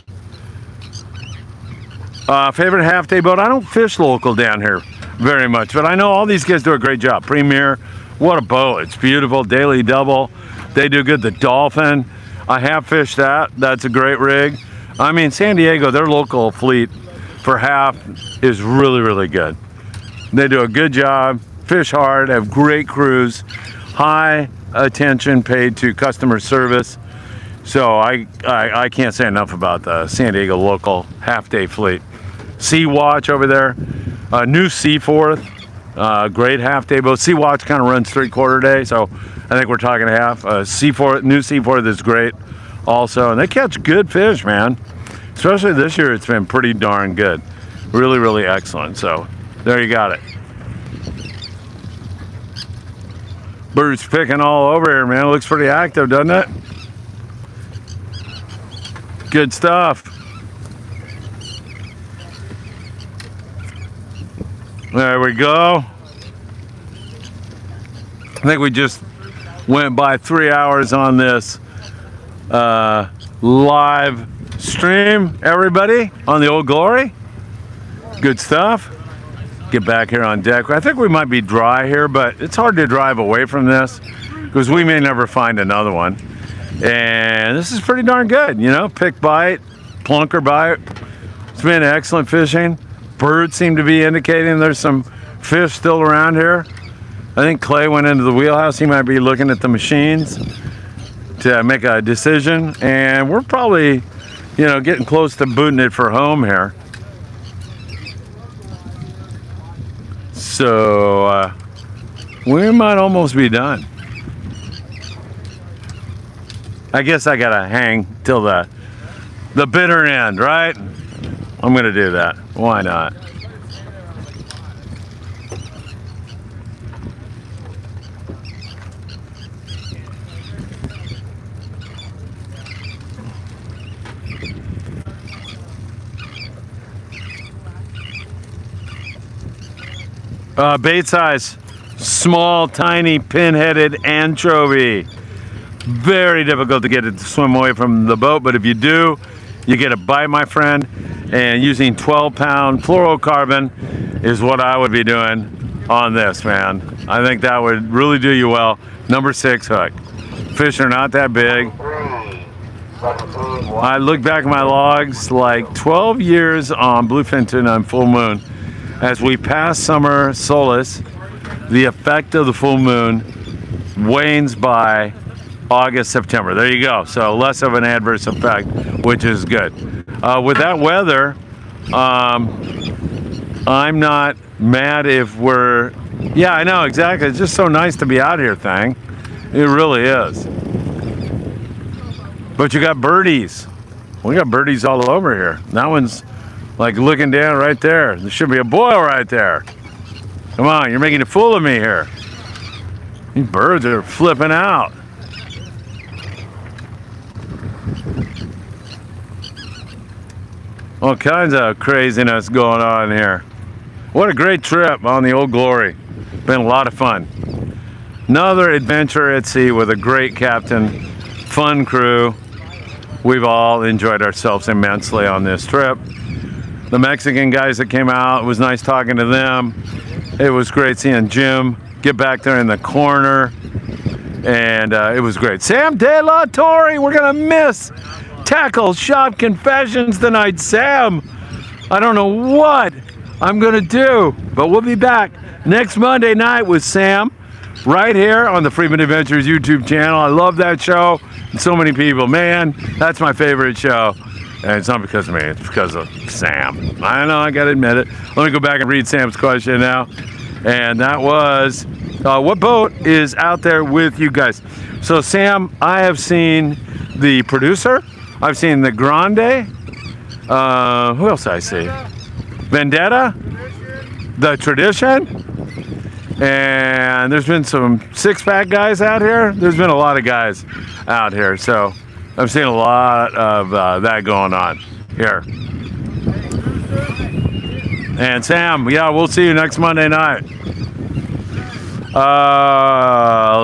Favorite half-day boat? I don't fish local down here very much, but I know all these guys do a great job. Premier, what a boat. It's beautiful. Daily Double. They do good. The Dolphin. I have fished that. That's a great rig. I mean, San Diego, their local fleet for half is really, really good. They do a good job. Fish hard. Have great crews. High attention paid to customer service. So I can't say enough about the San Diego local half-day fleet. Sea Watch over there. New Seaforth, great half-day boat. Sea Watch kind of runs 3/4 day, so I think we're talking half. Seaforth, New Seaforth is great also, and they catch good fish, man. Especially this year, it's been pretty darn good. Really, really excellent. So there you got it. Birds picking all over here, man. It looks pretty active, doesn't it? Good stuff. There we go. I think we just went by 3 hours on this live stream, everybody, on the Old Glory. Good stuff. Get back here on deck. I think we might be dry here, but it's hard to drive away from this because we may never find another one. And this is pretty darn good, you know, pick bite, plunker bite. It's been excellent fishing. Birds seem to be indicating there's some fish still around here. I think Clay went into the wheelhouse. He might be looking at the machines to make a decision, and we're probably, you know, getting close to booting it for home here. So we might almost be done. I guess I gotta hang till the bitter end, right? I'm gonna do that. Why not? Bait size, small, tiny, pin-headed anchovy. Very difficult to get it to swim away from the boat, but if you do, you get a bite, my friend. And using 12-pound fluorocarbon is what I would be doing on this, man. I think that would really do you well. Number 6 hook. Fish are not that big. I look back at my logs, like 12 years on bluefin tuna on full moon. As we pass summer solstice, the effect of the full moon wanes by August, September. There you go. So less of an adverse effect, which is good. With that weather, I'm not mad if we're... Yeah, I know, exactly. It's just so nice to be out here, thing. It really is. But you got birdies. We got birdies all over here. That one's like looking down right there. There should be a boil right there. Come on, you're making a fool of me here. These birds are flipping out. All kinds of craziness going on here. What a great trip on the Old Glory. Been a lot of fun. Another adventure at sea with a great captain, fun crew. We've all enjoyed ourselves immensely on this trip. The Mexican guys that came out, it was nice talking to them. It was great seeing Jim get back there in the corner. And it was great. Sam De La Torre, we're gonna miss Tackle Shop Confessions tonight. Sam, I don't know what I'm gonna do, but we'll be back next Monday night with Sam right here on the Friedman Adventures YouTube channel. I love that show. And so many people, man, that's my favorite show. And it's not because of me, it's because of Sam. I know, I gotta admit it. Let me go back and read Sam's question now. And that was, what boat is out there with you guys? So Sam, I have seen the Producer. I've seen the Grande. Who else did I see? Vendetta. The Tradition. And there's been some 6-pack guys out here. There's been a lot of guys out here. So I've seen a lot of that going on here. And Sam, yeah, we'll see you next Monday night.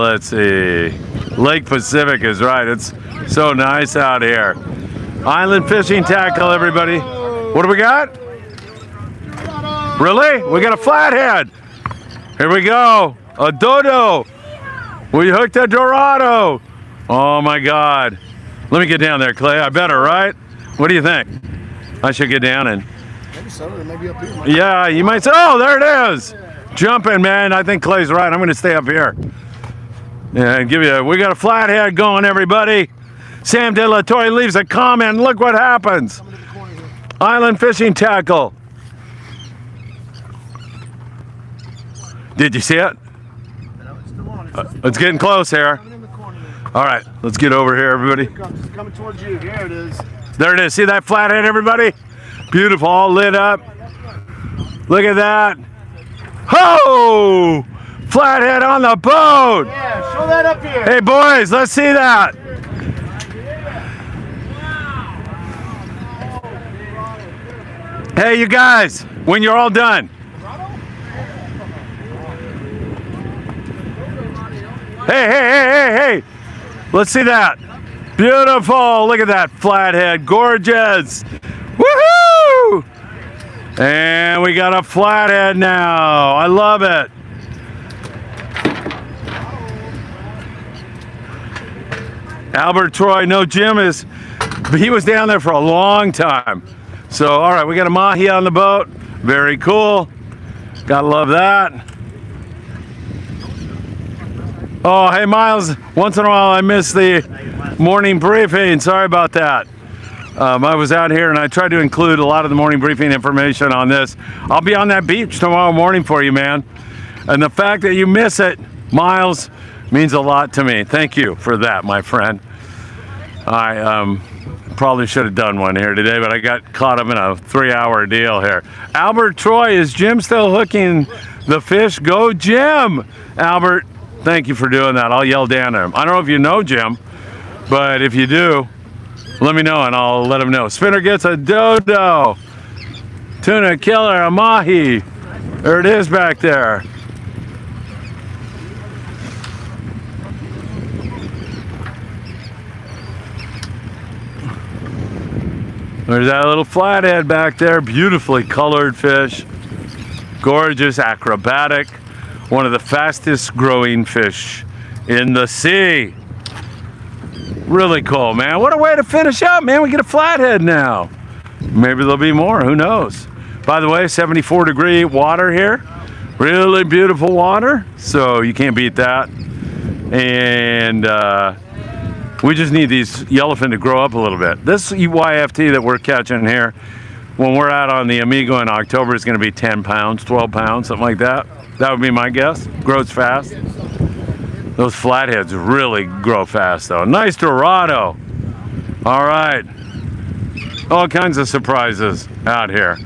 Let's see. Lake Pacific is right. It's so nice out here. Island fishing tackle, everybody. What do we got? Really? We got a flathead. Here we go. A dodo. We hooked a Dorado. Oh my God. Let me get down there, Clay. I better, right? What do you think? I should get down and... Maybe so, or maybe up here. Yeah, you might say, oh, there it is. Jumping, man. I think Clay's right. I'm going to stay up here. Yeah, and give you we got a flathead going, everybody. Sam De La Torre leaves a comment. Look what happens. Island fishing tackle. Did you see it? It's getting close here. All right, let's get over here, everybody. It's coming towards you. Here it is. There it is. See that flathead, everybody? Beautiful, all lit up. Look at that. Ho! Flathead on the boat. Yeah, show that up here. Hey, boys, let's see that. Hey, you guys, when you're all done. Hey. Let's see that. Beautiful. Look at that flathead. Gorgeous. Woohoo! And we got a flathead now. I love it. Albert Troy, no, Jim is, he was down there for a long time. So, all right, we got a mahi on the boat. Very cool. Gotta love that. Oh, hey Miles, once in a while I miss the morning briefing. Sorry about that. I was out here and I tried to include a lot of the morning briefing information on this. I'll be on that beach tomorrow morning for you, man. And the fact that you miss it, Miles, means a lot to me. Thank you for that, my friend. I probably should have done one here today, but I got caught up in a 3-hour deal here. Albert Troy, is Jim still hooking the fish? Go Jim! Albert, thank you for doing that. I'll yell down at him. I don't know if you know Jim, but if you do, let me know and I'll let him know. Spinner gets a dodo. Tuna killer, a mahi. There it is back there. There's that little flathead back there. Beautifully colored fish. Gorgeous, acrobatic. One of the fastest growing fish in the sea. Really cool, man. What a way to finish up, man. We get a flathead now. Maybe there'll be more, who knows? By the way, 74-degree water here. Really beautiful water, so you can't beat that. And we just need these yellowfin to grow up a little bit. This YFT that we're catching here, when we're out on the Amigo in October, is gonna be 10 pounds, 12 pounds, something like that. That would be my guess. Grows fast. Those flatheads really grow fast though. Nice Dorado. All right. All kinds of surprises out here.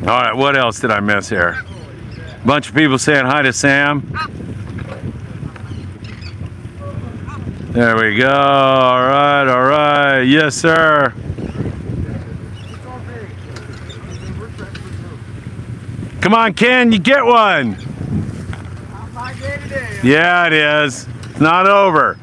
All right, what else did I miss here? Bunch of people saying hi to Sam. There we go. All right, all right. Yes, sir. Come on, Ken, you get one. Yeah, it is. It's not over.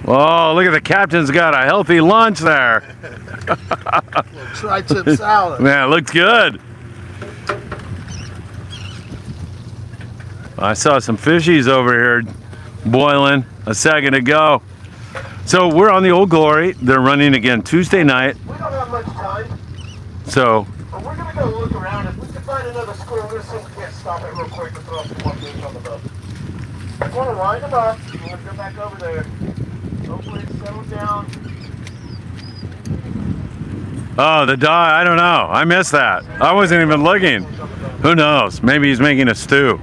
Oh, look at the captain's got a healthy lunch there. Tri-tip salad. Man, it looks good. I saw some fishies over here boiling a second ago. So we're on the Old Glory. They're running again Tuesday night. We don't have much time, So but we're gonna go look around. If we can find another school, we're gonna see if we can't stop it real quick and throw some more fish on the boat. I want to line them up. We want to go back over there. Hopefully it's settled down. oh, the dog, I don't know. I missed that. I wasn't even looking. Who knows? Maybe he's making a stew.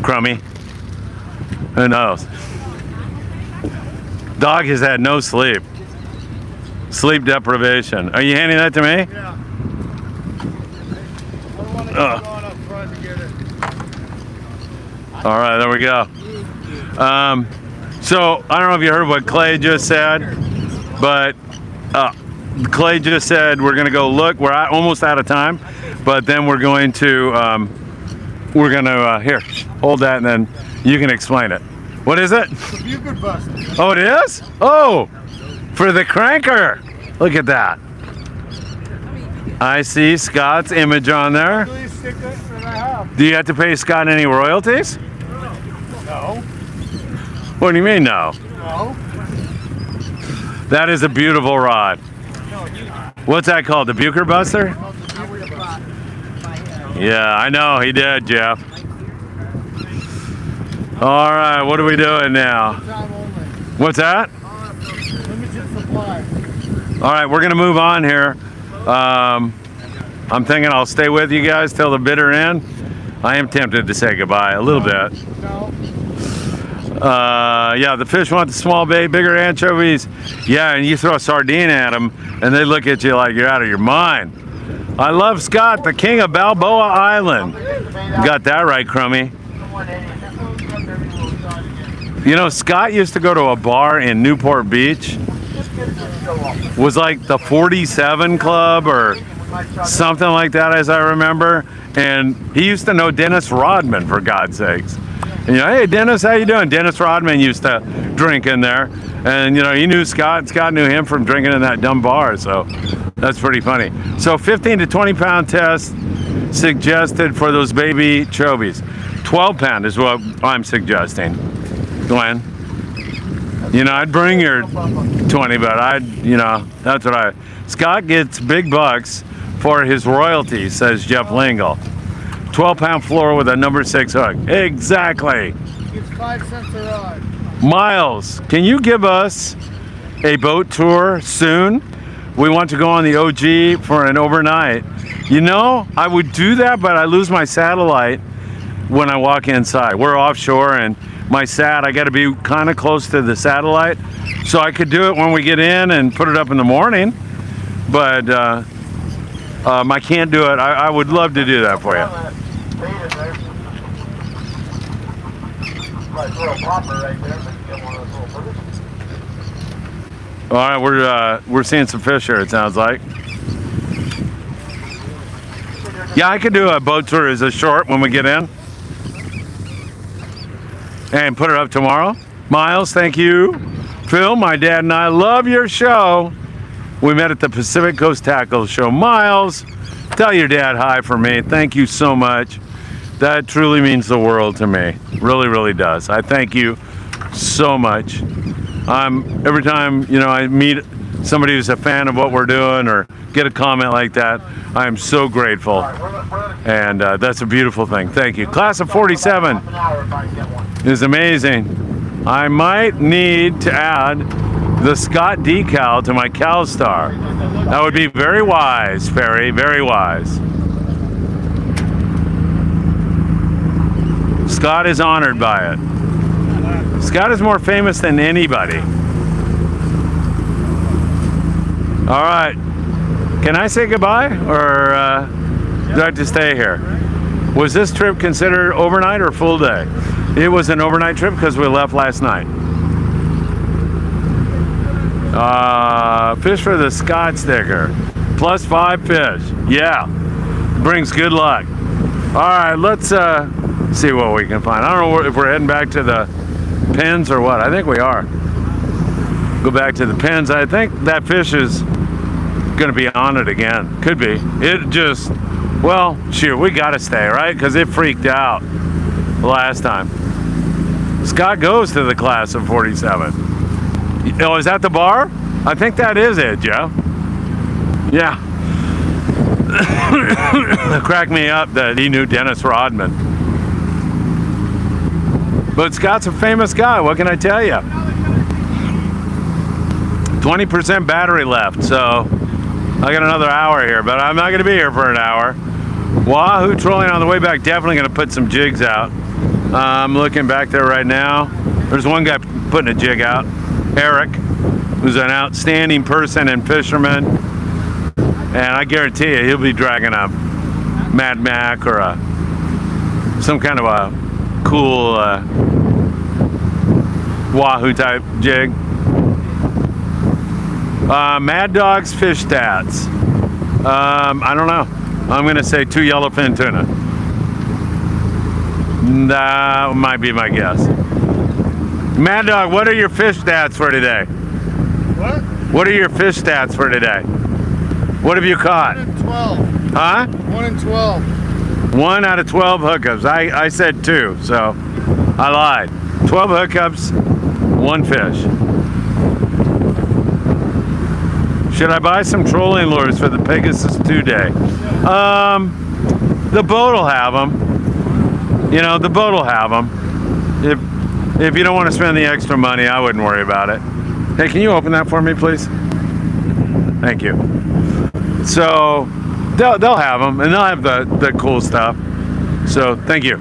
Crummy. Who knows? Dog has had no sleep. Sleep deprivation. Are you handing that to me? Yeah. I don't want to Ugh. go on up front to get it. All right, there we go. So I don't know if you heard what Clay just said, but Clay just said we're gonna go look. We're almost out of time, but then we're going to here, hold that, and then you can explain it. What is it? It's a bugle buster. Oh, it is? Oh, for the cranker. Look at that. I see Scott's image on there. Please stick it that I have. Do you have to pay Scott any royalties? No. What do you mean, no? No. That is a beautiful rod. What's that called? The Bucher Buster? Yeah, I know, he did, Jeff. All right, what are we doing now? Time only. What's that? Limited supply. All right, we're gonna move on here. I'm thinking I'll stay with you guys till the bitter end. I am tempted to say goodbye a little bit. No. Yeah, the fish want the small bait, bigger anchovies. Yeah, and you throw a sardine at them, and they look at you like you're out of your mind. I love Scott, the king of Balboa Island. Got that right, Crummy. You know, Scott used to go to a bar in Newport Beach. Was like the 47 Club or something like that, as I remember. And he used to know Dennis Rodman, for God's sakes. And, you know, hey, Dennis, how you doing? Dennis Rodman used to drink in there. And, you know, he knew Scott. Scott knew him from drinking in that dumb bar. So that's pretty funny. So 15 to 20 pound test suggested for those baby chobies. 12 pound is what I'm suggesting, Glenn. You know, I'd bring your 20, but that's what Scott gets big bucks for his royalty, says Jeff Lingle. 12 pound floor with a number 6 hook. Exactly. It's 5 cents a rod. Miles, can you give us a boat tour soon? We want to go on the OG for an overnight. You know, I would do that, but I lose my satellite when I walk inside. We're offshore, and my I got to be kind of close to the satellite, so I could do it when we get in and put it up in the morning, but I can't do it. I would love to do that for you. All right, we're seeing some fish here, it sounds like. Yeah, I could do a boat tour as a short when we get in. And put it up tomorrow. Miles, thank you. Phil, my dad and I love your show. We met at the Pacific Coast Tackle Show. Miles, tell your dad hi for me. Thank you so much. That truly means the world to me. Really, really does. I thank you so much. Every time, I meet somebody who's a fan of what we're doing or get a comment like that, I am so grateful. And that's a beautiful thing. Thank you. Class of 47 is amazing. I might need to add the Scott decal to my CalStar. That would be very wise, Ferry, very wise. Scott is honored by it. Scott is more famous than anybody. All right. Can I say goodbye, or do I have to stay here? Was this trip considered overnight or full day? It was an overnight trip because we left last night. Fish for the Scott sticker. +5 fish. Yeah. Brings good luck. All right, let's see what we can find. I don't know if we're heading back to the pens or what. I think we are. Go back to the pens. I think that fish is gonna be on it again. Could be. It just, well, shoot, we gotta stay, right? Because it freaked out last time. Scott goes to the class of 47. Oh, is that the bar? I think that is it, Joe. Yeah. It cracked me up that he knew Dennis Rodman. But Scott's a famous guy, what can I tell you? 20% battery left, so I got another hour here, but I'm not going to be here for an hour. Wahoo trolling on the way back, definitely going to put some jigs out. I'm looking back there right now. There's one guy putting a jig out, Eric, who's an outstanding person and fisherman. And I guarantee you, he'll be dragging a Mad Mac or some kind of a cool Wahoo type jig. Mad Dog's fish stats. I don't know. I'm gonna say 2 yellowfin tuna. That might be my guess. Mad Dog, what are your fish stats for today? What? What are your fish stats for today? What have you caught? 1 in 12. Huh? 1 in 12. 1 out of 12 hookups. I said 2, so I lied. 12 hookups, 1 fish. Should I buy some trolling lures for the Pegasus 2 day? The boat will have them. You know, the boat will have them. If you don't want to spend the extra money, I wouldn't worry about it. Hey, can you open that for me, please? Thank you. So they'll have them, and they'll have the cool stuff. So thank you.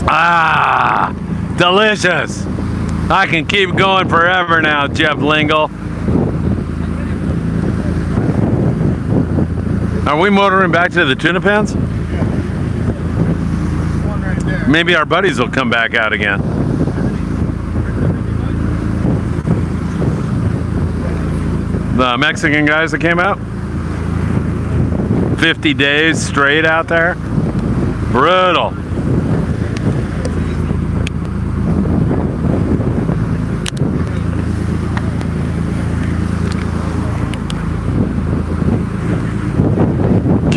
Ah, delicious. I can keep going forever now, Jeff Lingle. Are we motoring back to the tuna pens? One right there. Maybe our buddies will come back out again. The Mexican guys that came out? 50 days straight out there? Brutal.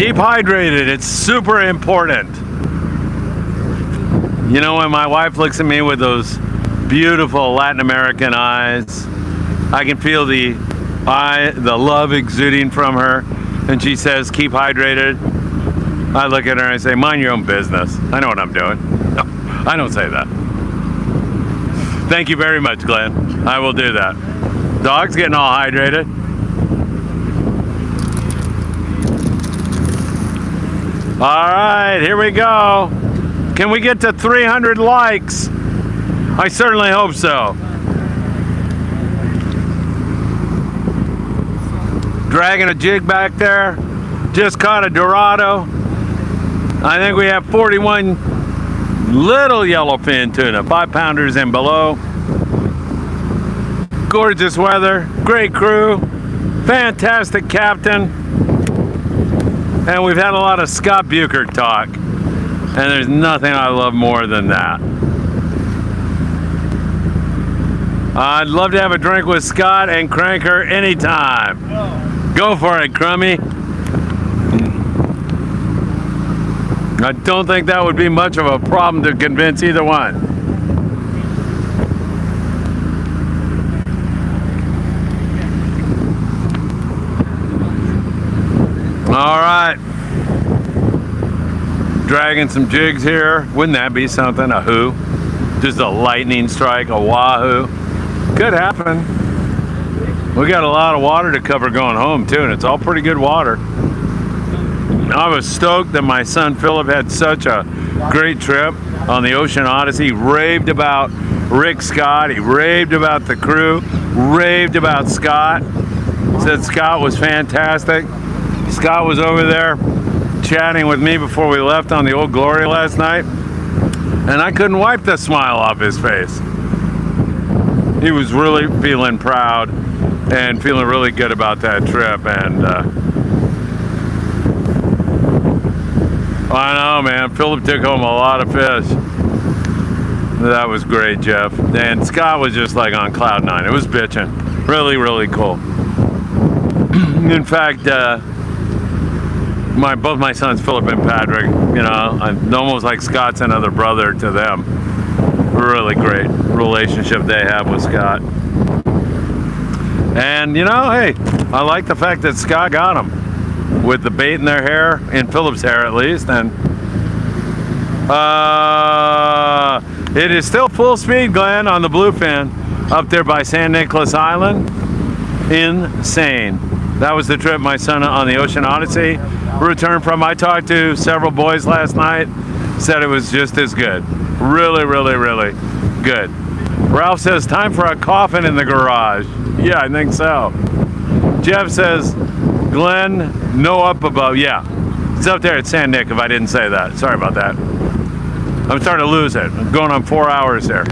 Keep hydrated. It's super important. You know, when my wife looks at me with those beautiful Latin American eyes, I can feel the love exuding from her, and she says, keep hydrated. I look at her and I say, mind your own business. I know what I'm doing. No, I don't say that. Thank you very much, Glenn. I will do that. Dog's getting all hydrated. All right, here we go. Can we get to 300 likes? I certainly hope so. Dragging a jig back there. Just caught a Dorado. I think we have 41 little yellowfin tuna, 5-pounders and below. Gorgeous weather, great crew, fantastic captain. And we've had a lot of Scott Buchert talk. And there's nothing I love more than that. I'd love to have a drink with Scott and crank her anytime. Go for it, Crummy. I don't think that would be much of a problem to convince either one. All right. Dragging some jigs here. Wouldn't that be something? A who? Just a lightning strike, a wahoo. Could happen. We got a lot of water to cover going home too, and it's all pretty good water. I was stoked that my son Philip had such a great trip on the Ocean Odyssey. He raved about Rick Scott. He raved about the crew. Raved about Scott. Said Scott was fantastic. Scott was over there chatting with me before we left on the Old Glory last night, and I couldn't wipe the smile off his face. He was really feeling proud and feeling really good about that trip, and I know, man, Philip took home a lot of fish. That was great, Jeff. And Scott was just like on cloud nine. It was bitching. Really, really cool. In fact, both my sons, Philip and Patrick, you know, I'm almost like Scott's another brother to them. Really great relationship they have with Scott. And, you know, hey, I like the fact that Scott got them with the bait in their hair, in Philip's hair at least, and it is still full speed, Glenn, on the Bluefin up there by San Nicolas Island. Insane. That was the trip my son on the Ocean Odyssey returned from. I talked to several boys last night, said it was just as good. Really, really, really good. Ralph says, time for a coffin in the garage. Yeah, I think so. Jeff says, Glenn, no up above. Yeah, it's up there at San Nick if I didn't say that. Sorry about that. I'm starting to lose it. I'm going on 4 hours there.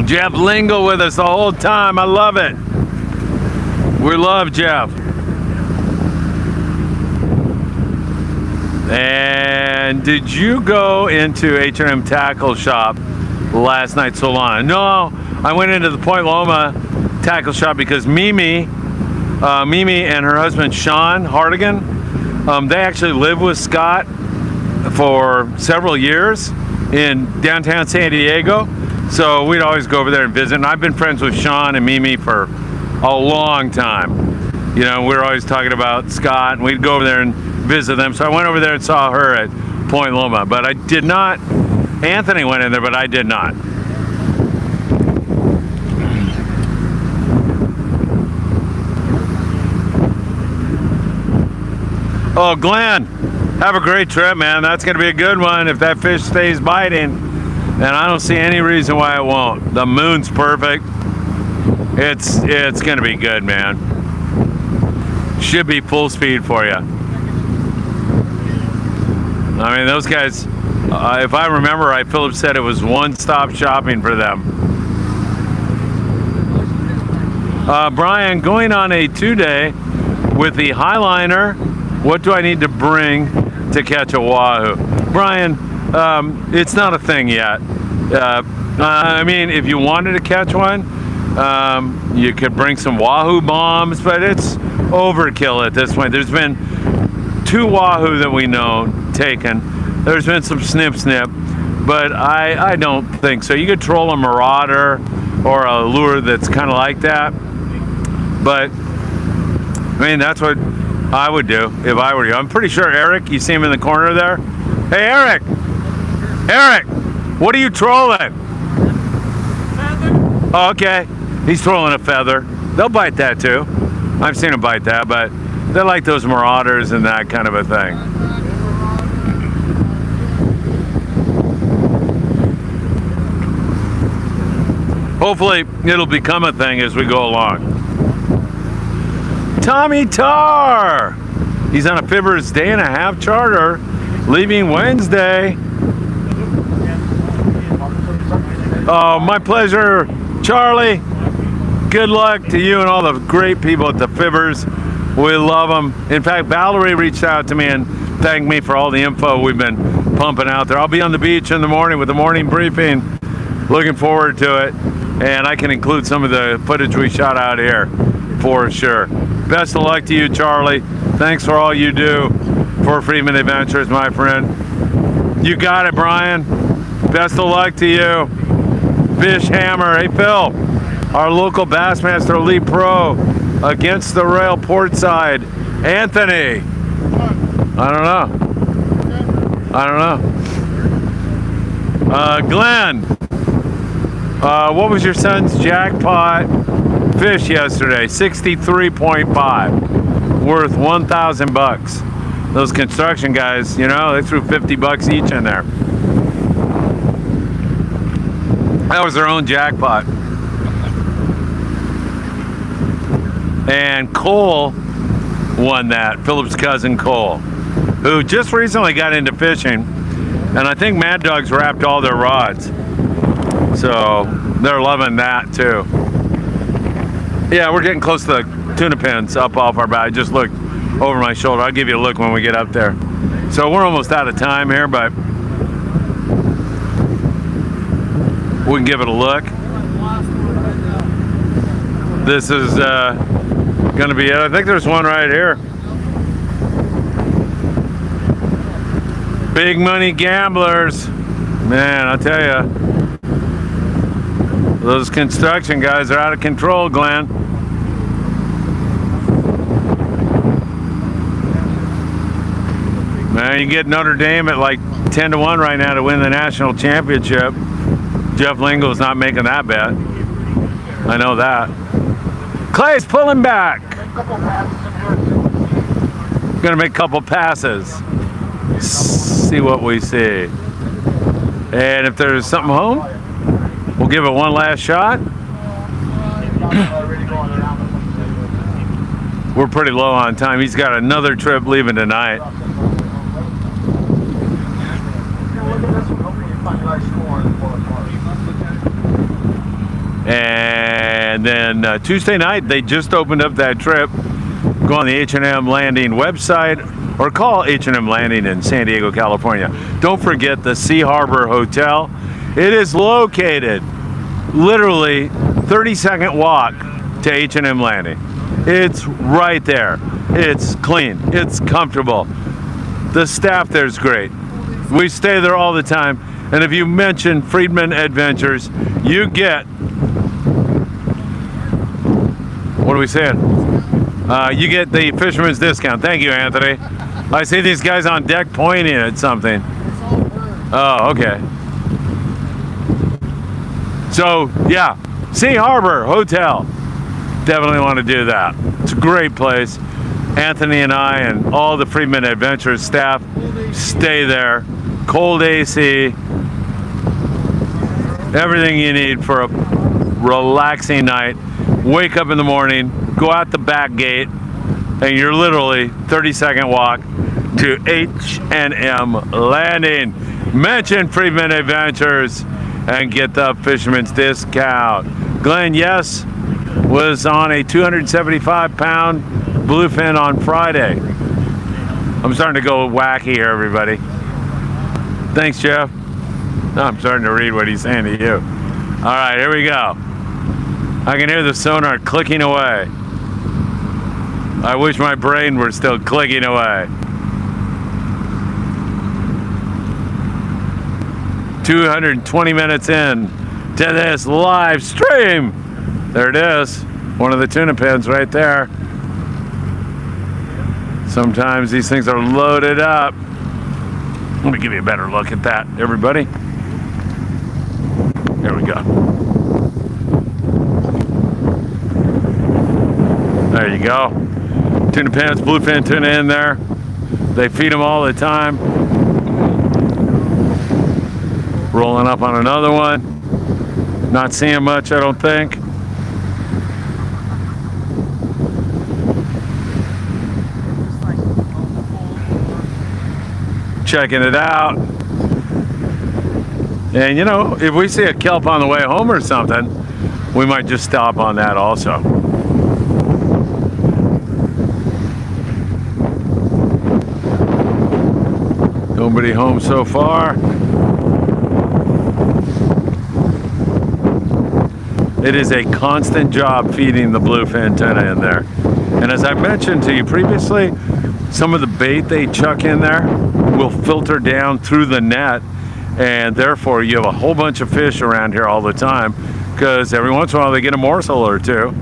Jeff Lingle with us the whole time. I love it. We love Jeff. And did you go into H&M Tackle Shop last night, Solana? No, I went into the Point Loma Tackle Shop because Mimi and her husband Sean Hardigan, they actually lived with Scott for several years in downtown San Diego. So we'd always go over there and visit. And I've been friends with Sean and Mimi for a long time. You know, we were always talking about Scott, and we'd go over there and visit them. So I went over there and saw her at Point Loma. But I did not, Anthony went in there, but I did not. Oh, Glenn, have a great trip, man. That's going to be a good one if that fish stays biting. And I don't see any reason why it won't. The moon's perfect. It's going to be good, man. Should be full speed for you. I mean, those guys, if I remember right, Philip said it was one-stop shopping for them. Brian, going on a 2-day with the Highliner, what do I need to bring to catch a wahoo? Brian, it's not a thing yet. I mean, if you wanted to catch one, You could bring some Wahoo bombs, but it's overkill at this point. There's been 2 Wahoo that we know taken. There's been some snip, but I don't think so. You could troll a Marauder or a lure that's kind of like that, but I mean, that's what I would do if I were you. I'm pretty sure Eric, you see him in the corner there? Hey, Eric! Eric! What are you trolling? Feather. Oh, okay. He's trolling a feather. They'll bite that too. I've seen them bite that, but they like those Marauders and that kind of a thing. Hopefully, it'll become a thing as we go along. Tommy Tar! He's on a Fibbers day-and-a-half charter, leaving Wednesday. Oh, my pleasure, Charlie. Good luck to you and all the great people at the Fibbers. We love them. In fact, Valerie reached out to me and thanked me for all the info we've been pumping out there. I'll be on the beach in the morning with the morning briefing. Looking forward to it. And I can include some of the footage we shot out here for sure. Best of luck to you, Charlie. Thanks for all you do for Friedman Adventures, my friend. You got it, Brian. Best of luck to you. Fish Hammer. Hey, Phil. Our local Bassmaster Elite Pro against the rail port side. Anthony. I don't know. Glenn. What was your son's jackpot fish yesterday? 63.5, worth 1,000 bucks. Those construction guys, you know, they threw 50 bucks each in there. That was their own jackpot. And Cole won that, Philip's cousin Cole, who just recently got into fishing, and I think Mad Dog's wrapped all their rods. So they're loving that too. Yeah, we're getting close to the tuna pens up off our back. I just looked over my shoulder. I'll give you a look when we get up there. So we're almost out of time here, but we can give it a look. This is gonna be it. I think there's one right here. Big money gamblers. Man, I'll tell you. Those construction guys are out of control, Glenn. Man, you get Notre Dame at like 10-1 right now to win the national championship. Jeff Lingo's not making that bet. I know that. Clay's pulling back. Gonna make a couple passes. See what we see. And if there's something home, we'll give it one last shot. We're pretty low on time. He's got another trip leaving tonight. And then Tuesday night, they just opened up that trip. Go on the H&M Landing website or call H&M Landing in San Diego, California. Don't forget the Sea Harbor Hotel. It is located literally 30-second walk to H&M Landing. It's right there. It's clean. It's comfortable. The staff there's great. We stay there all the time. And if you mention Friedman Adventures, you get, what are we saying? You get the fisherman's discount. Thank you, Anthony. I see these guys on deck pointing at something. Oh, okay. So, yeah, Sea Harbor Hotel. Definitely want to do that. It's a great place. Anthony and I and all the Friedman Adventures staff stay there. Cold AC. Everything you need for a relaxing night. Wake up in the morning, go out the back gate, and you're literally 30-second walk to H&M Landing. Mention Friedman Adventures and get the fisherman's discount. Glenn, yes, was on a 275-pound bluefin on Friday. I'm starting to go wacky here, everybody. Thanks, Jeff. I'm starting to read what he's saying to you. All right, here we go. I can hear the sonar clicking away. I wish my brain were still clicking away. 220 minutes in to this live stream. There it is. One of the tuna pens right there. Sometimes these things are loaded up. Let me give you a better look at that, everybody. There we go. There you go. Tuna pens, bluefin tuna in there. They feed them all the time. Rolling up on another one. Not seeing much, I don't think. Checking it out. And you know, if we see a kelp on the way home or something, we might just stop on that also. Nobody home so far. It is a constant job feeding the bluefin tuna in there. And as I mentioned to you previously, some of the bait they chuck in there will filter down through the net, and therefore you have a whole bunch of fish around here all the time, because every once in a while they get a morsel or two.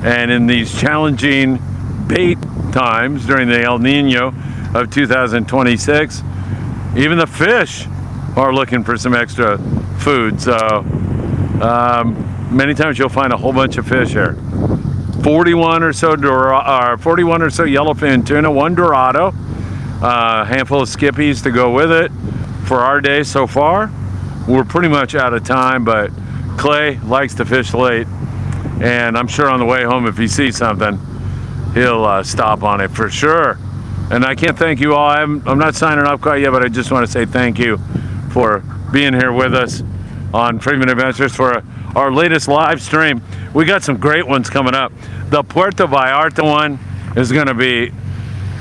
And in these challenging bait times during the El Nino of 2026, even the fish are looking for some extra food. So many times you'll find a whole bunch of fish here. 41 or so yellowfin tuna, 1 Dorado, a handful of skippies to go with it. For our day so far, we're pretty much out of time, but Clay likes to fish late, and I'm sure on the way home, if he sees something, he'll stop on it for sure. And I can't thank you all. I'm not signing off quite yet, but I just want to say thank you for being here with us on Friedman Adventures for our latest live stream. We got some great ones coming up. The Puerto Vallarta one is going to be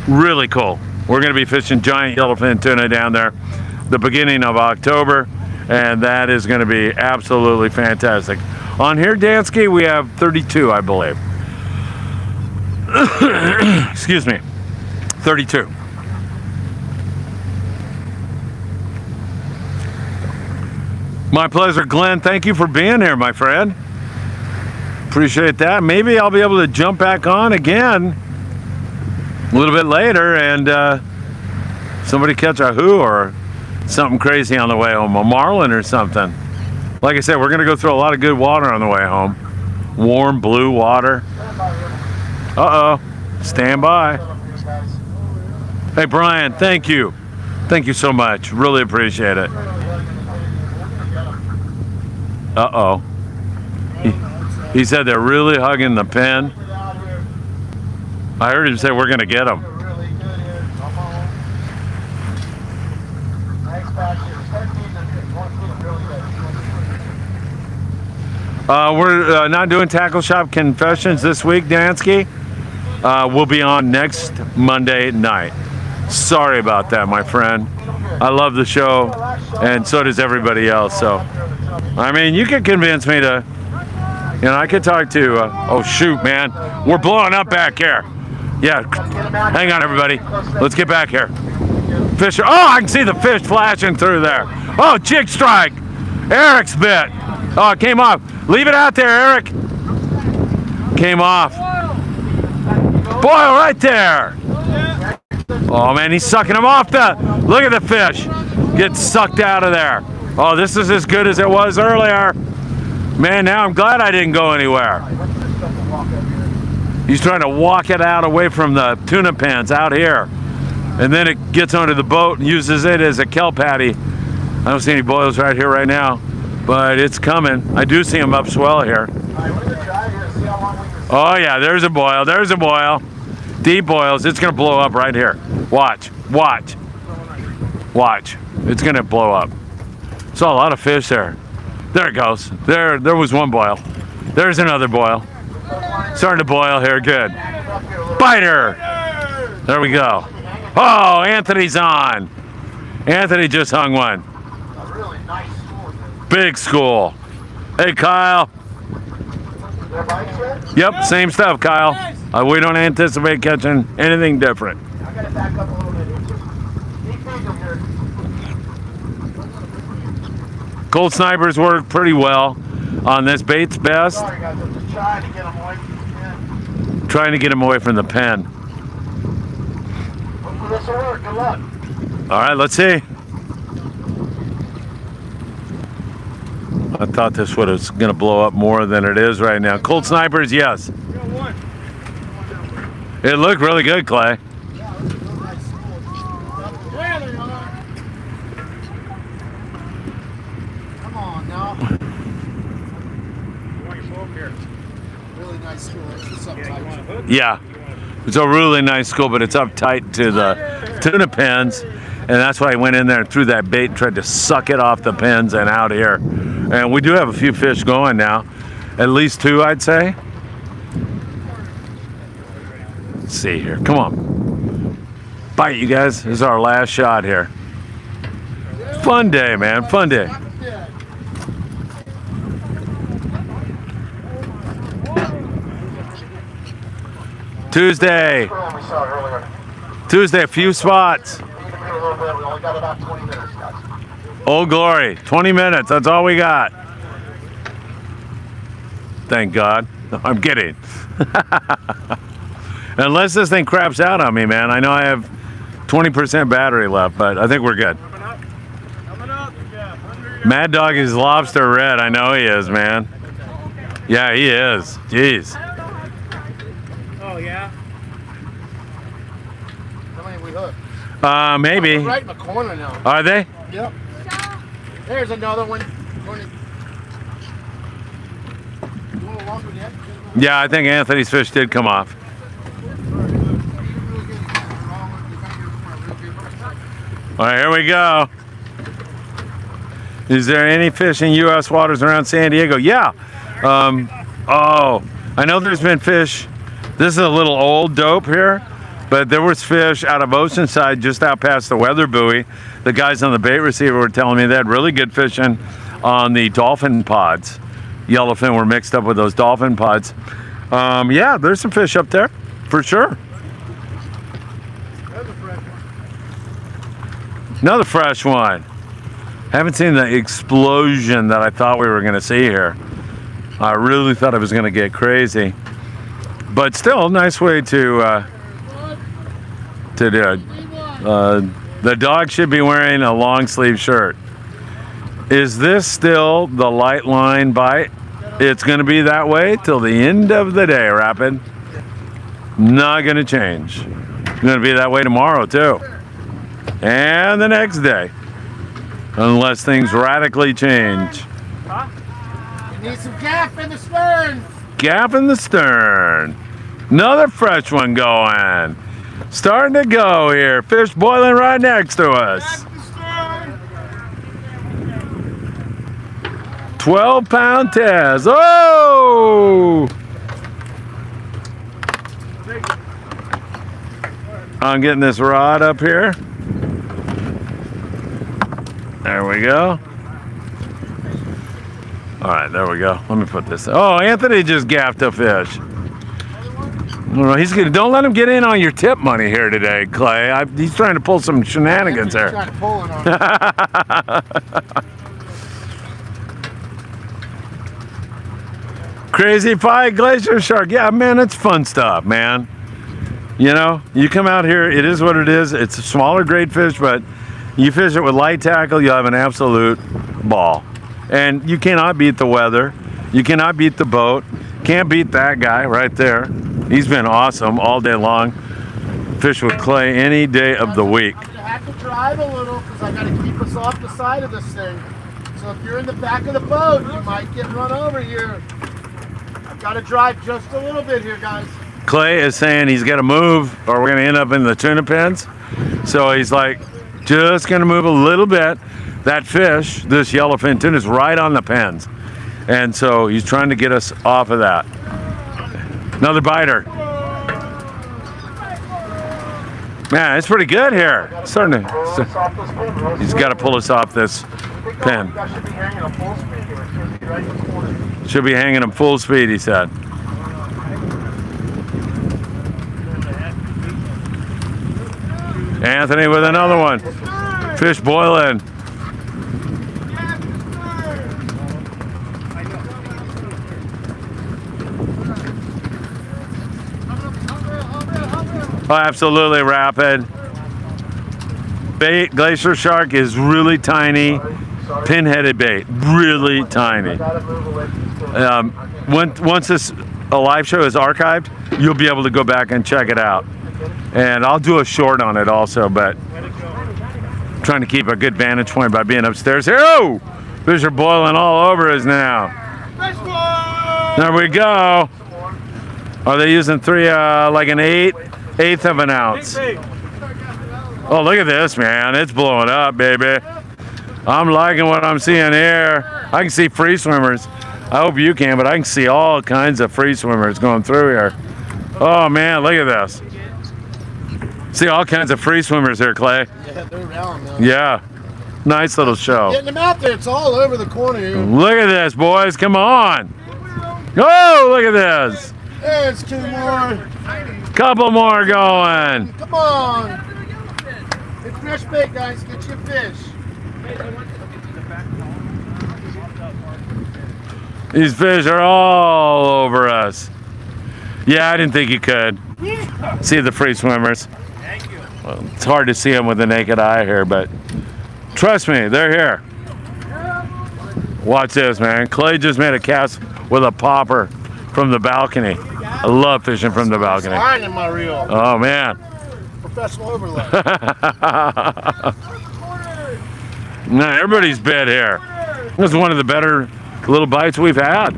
really cool. We're going to be fishing giant yellowfin tuna down there the beginning of October, and that is going to be absolutely fantastic. On here, Dansky, we have 32, I believe. Excuse me, 32. My pleasure, Glenn. Thank you for being here, my friend. Appreciate that. Maybe I'll be able to jump back on again a little bit later and somebody catch a wahoo or something crazy on the way home, a marlin or something. Like I said, we're going to go through a lot of good water on the way home. Warm blue water. Uh-oh. Stand by. Hey, Brian, thank you. Thank you so much. Really appreciate it. Uh-oh. He said they're really hugging the pen. I heard him say we're going to get them. We're not doing Tackle Shop Confessions this week, Dansky. We'll be on next Monday night. Sorry about that, my friend. I love the show, and so does everybody else. So, I mean, you could convince me to, you know, I could talk to, oh shoot, man. We're blowing up back here. Yeah, hang on, everybody. Let's get back here. Fish, oh, I can see the fish flashing through there. Oh, jig strike. Eric's bit. Oh, it came off. Leave it out there, Eric. Came off. Boil right there. Oh, man, he's sucking him off the, look at the fish. Get sucked out of there. Oh, this is as good as it was earlier. Man, now I'm glad I didn't go anywhere. He's trying to walk it out away from the tuna pens out here. And then it gets onto the boat and uses it as a kelp patty. I don't see any boils right here right now, but it's coming. I do see them upswell here. Oh yeah, there's a boil, there's a boil. Deep boils, it's gonna blow up right here. Watch, watch, watch. It's gonna blow up. Saw a lot of fish there. There it goes. There was one boil. There's another boil. Starting to boil here, good. Biter! There we go. Oh, Anthony's on. Anthony just hung one. Big school. Hey, Kyle. There bites yet? Yep, same stuff, Kyle. We don't anticipate catching anything different. I gotta back up a little bit. Keep feeding here. Cold snipers work pretty well on this bait's best. Sorry guys, I'm just trying to get them away from the pen. Trying to get him away from the pen. Hopefully this will work. Good luck. All right, let's see. I thought this was going to blow up more than it is right now. Cold snipers, yes. It looked really good, Clay. Yeah, they are. Come on now. Really nice school. It's up tight. Yeah, it's a really nice school, but it's up tight to the tuna pens, and that's why I went in there and threw that bait and tried to suck it off the pens and out here. And we do have a few fish going now, at least 2, I'd say. Let's see here, come on. Bite, you guys. This is our last shot here. Fun day, man, fun day. Tuesday, We saw it earlier. Tuesday, a few spots. Feed them here a little bit. We only got about 20 minutes, guys. Old Glory, 20 minutes, that's all we got. Thank God. No, I'm kidding. Unless this thing craps out on me, man. I know I have 20% battery left, but I think we're good. Coming up. Yeah, Mad Dog is lobster red. I know he is, man. Yeah, he is. Jeez. Oh, yeah? How many we hooked? Maybe. Right in the corner now. Are they? Yep. There's another one. A little longer yet. Yeah, I think Anthony's fish did come off. All right, here we go. Is there any fish in U.S. waters around San Diego? Yeah. Oh, I know there's been fish. This is a little old dope here, but there was fish out of Oceanside just out past the weather buoy. The guys on the bait receiver were telling me they had really good fishing on the dolphin pods. Yellowfin were mixed up with those dolphin pods. Yeah, there's some fish up there, for sure. Another fresh one. Haven't seen the explosion that I thought we were going to see here. I really thought it was going to get crazy. But still, nice way to do it. The dog should be wearing a long sleeve shirt. Is this still the light line bite? It's going to be that way till the end of the day, Rapid. Not going to change. It's going to be that way tomorrow, too. And the next day. Unless things radically change. You need some gaff in the stern. Gaff in the stern. Another fresh one going. Starting to go here. Fish boiling right next to us. 12-pound test. Oh! I'm getting this rod up here. There we go. All right, there we go. Let me put this. Oh, Anthony just gaffed a fish. He's gonna. Don't let him get in on your tip money here today, Clay. He's trying to pull some shenanigans there. Trying to pull it on. Crazy Pie Glacier Shark. Yeah, man, it's fun stuff, man. You know, you come out here, it is what it is. It's a smaller grade fish, but you fish it with light tackle, you'll have an absolute ball. And you cannot beat the weather. You cannot beat the boat. Can't beat that guy right there. He's been awesome all day long. Fish with Clay any day of the week. I'm gonna have to drive a little because I gotta keep us off the side of this thing. So if you're in the back of the boat, you might get run over here. I've got to drive just a little bit here, guys. Clay is saying he's got to move or we're going to end up in the tuna pens. So he's like, just going to move a little bit. That fish, this yellowfin tuna, is right on the pens. And so he's trying to get us off of that. Another biter. Man, it's pretty good here. Starting to, he's got to pull us off this pen. Should be hanging on full speed here. It should be right in the corner. Should be hanging him full speed, he said. Anthony with another one. Fish boiling. Oh, absolutely rapid. Bait, glacier shark is really tiny. Pin-headed bait, really tiny. Once this live show is archived, you'll be able to go back and check it out. And I'll do a short on it also, but I'm trying to keep a good vantage point by being upstairs here. Oh! Fish are boiling all over us now. There we go. Are they using three, like an eighth of an ounce? Oh, look at this, man. It's blowing up, baby. I'm liking what I'm seeing here. I can see free swimmers. I hope you can, but I can see all kinds of free swimmers going through here. Oh, man, look at this. See all kinds of free swimmers here, Clay. Yeah, they're around, man. Yeah. Nice little show. Getting them out there. It's all over the corner here. Look at this, boys. Come on. Oh, look at this. There's two more. Couple more going. Come on. It's fresh bait, guys. Get your fish. These fish are all over us. Yeah, I didn't think you could. See the free swimmers. Well, it's hard to see them with the naked eye here, but trust me, they're here. Watch this, man. Clay just made a cast with a popper from the balcony. I love fishing from the balcony. Sliding in my reel. Oh, man. Professional overlay. Nah, everybody's bit here. This is one of the better little bites we've had.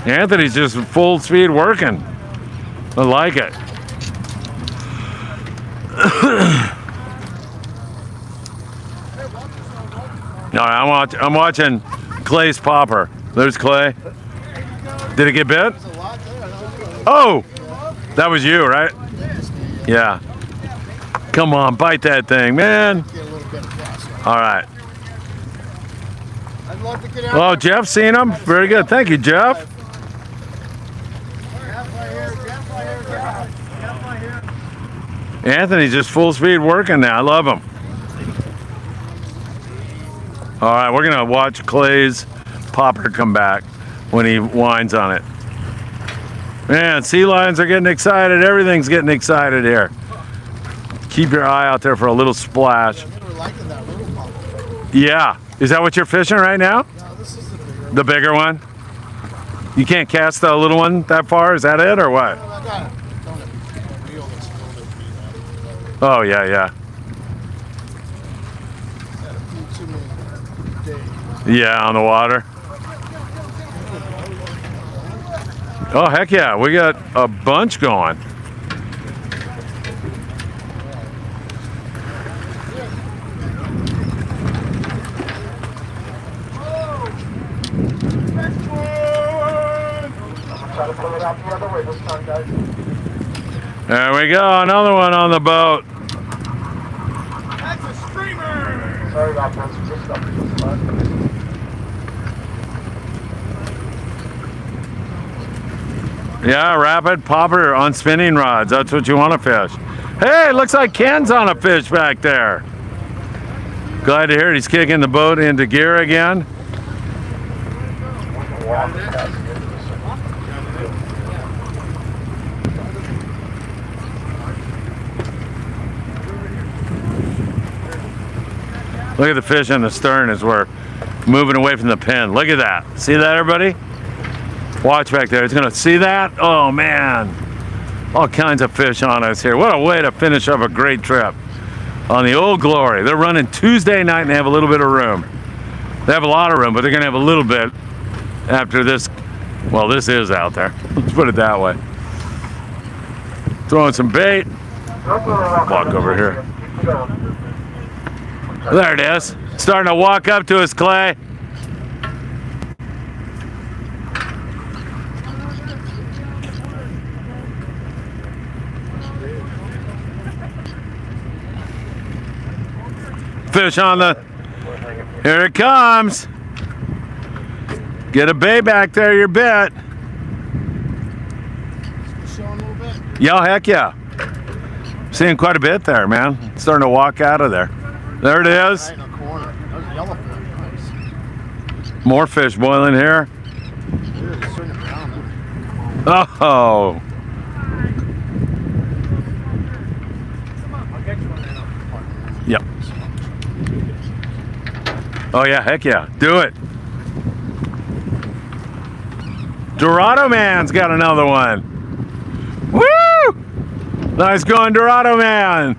Anthony's just full speed working. I like it. All right, I'm watching Clay's popper. There's Clay. Did it get bit? Oh, that was you, right? Yeah. Come on, bite that thing, man. All right. I'd love to get out. Oh, Jeff seen him? Very good. Thank you, Jeff. Anthony's just full speed working now. I love him. All right, we're going to watch Clay's popper come back when he winds on it. Man, sea lions are getting excited. Everything's getting excited here. Keep your eye out there for a little splash. Yeah. Is that what you're fishing right now? No, this is the bigger. The bigger one? You can't cast the little one that far? Is that it or what? Oh, yeah. Yeah, on the water. Oh, heck yeah. We got a bunch going. There we go, another one on the boat. That's a streamer! Sorry about this. Just up to this spot. Yeah, rapid popper on spinning rods. That's what you want to fish. Hey, looks like Ken's on a fish back there. Glad to hear it. He's kicking the boat into gear again. Look at the fish in the stern as we're moving away from the pen. Look at that. See that, everybody? Watch back there. It's going to see that. Oh, man. All kinds of fish on us here. What a way to finish up a great trip on the Old Glory. They're running Tuesday night and they have a little bit of room. They have a lot of room, but they're going to have a little bit after this. Well, this is out there. Let's put it that way. Throwing some bait. Walk over here. There it is. Starting to walk up to us, Clay. Fish on the, here it comes. Get a bay back there, your bit. Yeah, heck yeah. Seeing quite a bit there, man. Starting to walk out of there. There it is. Right in the corner. There's a yellowfin. Nice. More fish boiling here. Dude, it's turning around. Oh. Yep. Oh yeah, heck yeah. Do it. Dorado Man's got another one. Woo! Nice going, Dorado Man.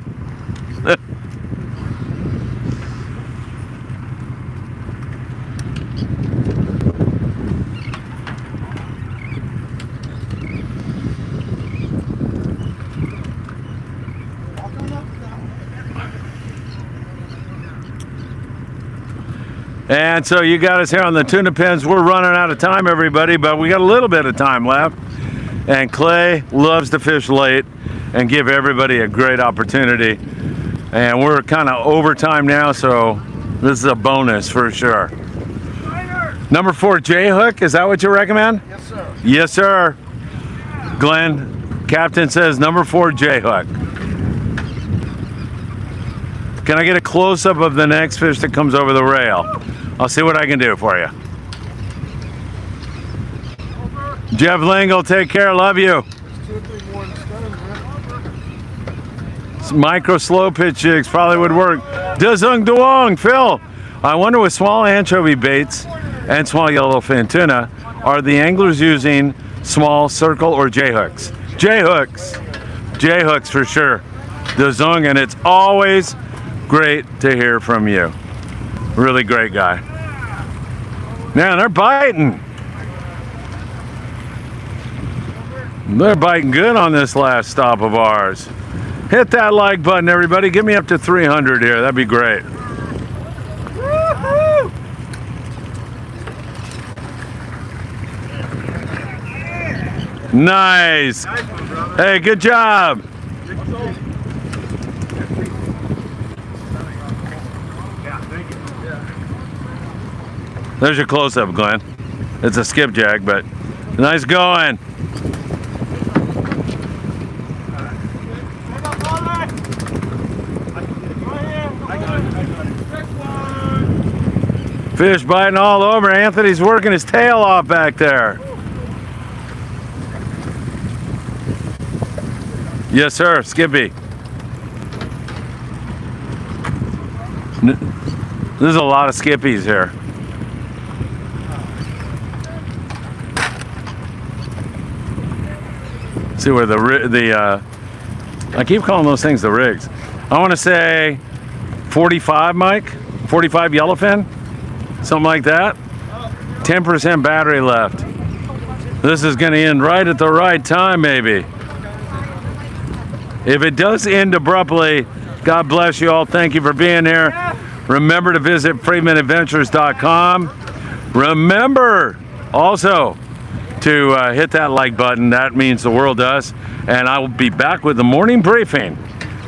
And so you got us here on the tuna pens. We're running out of time, everybody, but we got a little bit of time left. And Clay loves to fish late and give everybody a great opportunity. And we're kind of overtime now, so this is a bonus for sure. Number 4, J-hook, is that what you recommend? Yes, sir. Yes, sir. Glenn, Captain says number 4, J-hook. Can I get a close-up of the next fish that comes over the rail? I'll see what I can do for you. Jeff Lingle, take care, love you. Micro slow pitch jigs probably would work. Dazung Duong, Phil. I wonder with small anchovy baits and small yellowfin tuna, are the anglers using small circle or J-hooks? J-hooks. J-hooks for sure. Dazung, and it's always great to hear from you. Really great guy. Man, they're biting. They're biting good on this last stop of ours. Hit that like button, everybody. Get me up to 300 here. That'd be great. Woo-hoo! Nice. Hey, good job. There's your close-up, Glenn. It's a skipjack, but nice going. Fish biting all over. Anthony's working his tail off back there. Yes, sir, Skippy. There's a lot of skippies here. See where I keep calling those things the rigs. I want to say 45, Mike. 45 yellowfin, something like that. 10% battery left. This is going to end right at the right time, maybe. If it does end abruptly, God bless you all. Thank you for being here. Remember to visit FriedmanAdventures.com. Remember also to hit that like button. That means the world to us. And I will be back with the morning briefing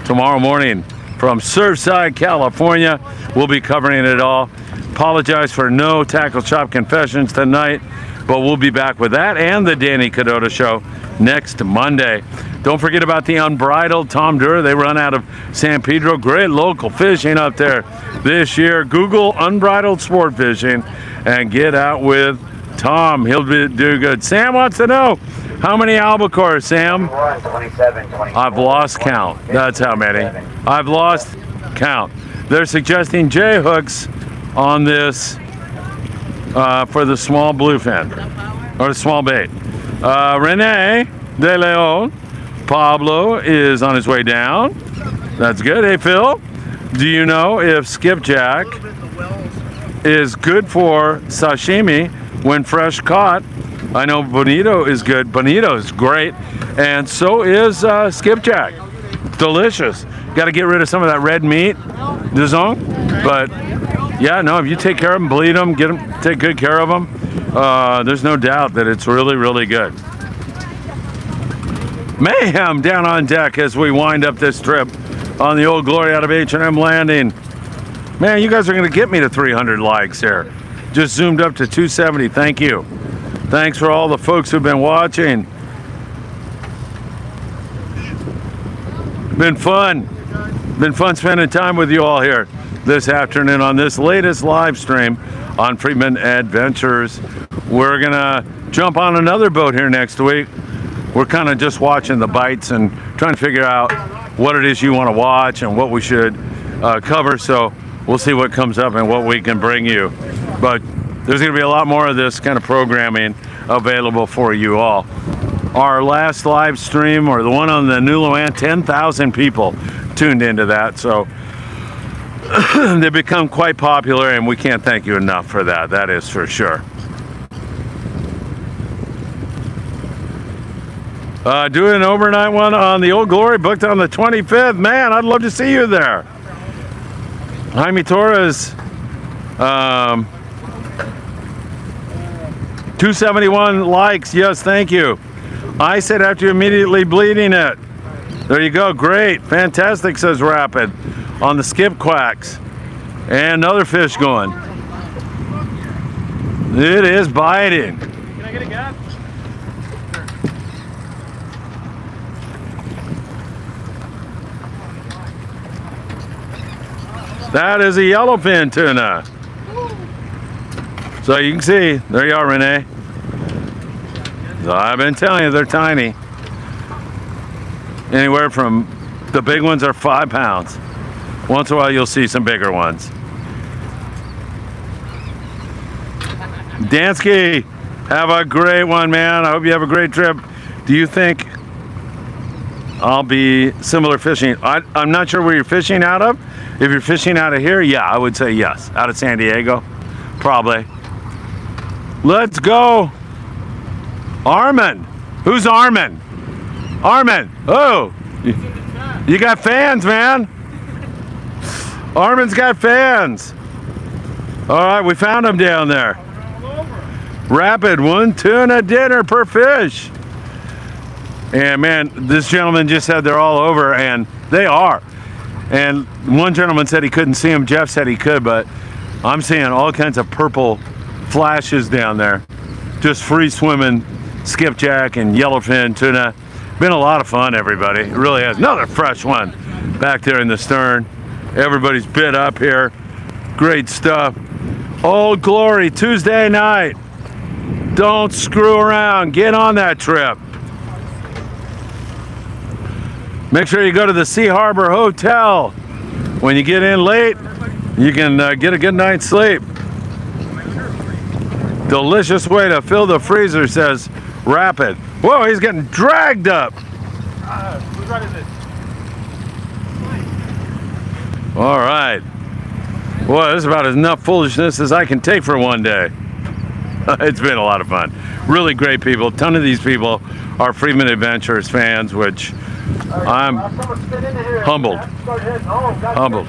tomorrow morning from Surfside, California. We'll be covering it all. Apologize for no Tackle Shop confessions tonight, but we'll be back with that and the Danny Cadota Show next Monday. Don't forget about the Unbridled Tom Durer. They run out of San Pedro. Great local fishing up there this year. Google Unbridled Sport Fishing and get out with Tom. He'll do good. Sam wants to know, how many albacore, Sam? 27, 24, I've lost count. That's how many. I've lost count. They're suggesting J-hooks on this for the small bluefin, or the small bait. Rene De Leon, Pablo is on his way down. That's good. Hey, Phil, do you know if skipjack is good for sashimi when fresh caught? I know bonito is good. Bonito is great, and so is skipjack. Delicious. Got to get rid of some of that red meat, Dazong. But yeah, no, if you take care of them, bleed them, take good care of them, there's no doubt that it's really, really good. Mayhem down on deck as we wind up this trip on the Old Glory out of H&M Landing. Man, you guys are going to get me to 300 likes here. Just zoomed up to 270. Thank you. Thanks for all the folks who've been watching. Been fun. Been fun spending time with you all here this afternoon on this latest live stream on Friedman Adventures. We're gonna jump on another boat here next week. We're kind of just watching the bites and trying to figure out what it is you want to watch and what we should cover. So we'll see what comes up and what we can bring you. But there's gonna be a lot more of this kind of programming available for you all. Our last live stream, or the one on the new Want, 10,000 people tuned into that. So they've become quite popular, and we can't thank you enough for that. That is for sure. Doing an overnight one on the Old Glory, booked on the 25th. Man, I'd love to see you there. Jaime Torres, 271 likes. Yes, thank you. I said after immediately bleeding it. There you go. Great. Fantastic, says Rapid on the Skipjacks. And another fish going. It is biting. Can I get a gap? That is a yellowfin tuna. So you can see, there you are, Renee. So I've been telling you, they're tiny. Anywhere from, the big ones are 5 pounds. Once in a while you'll see some bigger ones. Dansky, have a great one, man. I hope you have a great trip. Do you think I'll be similar fishing? I'm not sure where you're fishing out of. If you're fishing out of here, yeah, I would say yes. Out of San Diego, probably. Let's go. Armin. Who's Armin? Armin. Oh, you got fans, man. Armin's got fans. All right, we found him down there. Rapid, 1 tuna dinner per fish. And man, this gentleman just said they're all over, and they are. And one gentleman said he couldn't see them. Jeff said he could, but I'm seeing all kinds of purple flashes down there. Just free swimming skipjack and yellowfin tuna. Been a lot of fun, everybody. It really has. Another fresh one back there in the stern. Everybody's bit up here. Great stuff. Old Glory, Tuesday night. Don't screw around. Get on that trip. Make sure you go to the Sea Harbor Hotel. When you get in late, you can get a good night's sleep. Delicious way to fill the freezer, says Rapid. Whoa, he's getting dragged up. Whose rod is it? All right. Boy, this is about enough foolishness as I can take for one day. It's been a lot of fun. Really great people. A ton of these people are Friedman Adventures fans, which I'm humbled. Humbled.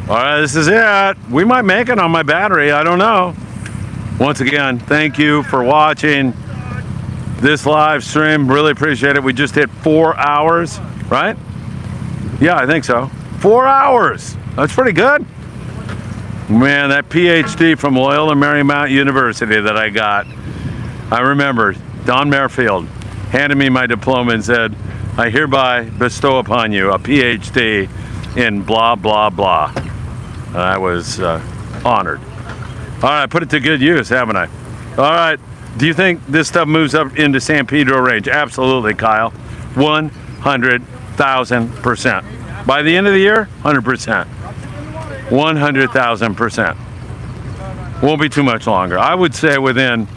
All right, this is it. We might make it on my battery. I don't know. Once again, thank you for watching this live stream. Really appreciate it. We just hit 4 hours, right? Yeah, I think so. 4 hours. That's pretty good. Man, that PhD from Loyola Marymount University that I got, I remember Don Merrifield handed me my diploma and said, I hereby bestow upon you a PhD in blah, blah, blah. I was honored. All right, put it to good use, haven't I? All right, do you think this stuff moves up into San Pedro range? Absolutely, Kyle. 100,000%. By the end of the year, 100%. 100,000%. Won't be too much longer. I would say within,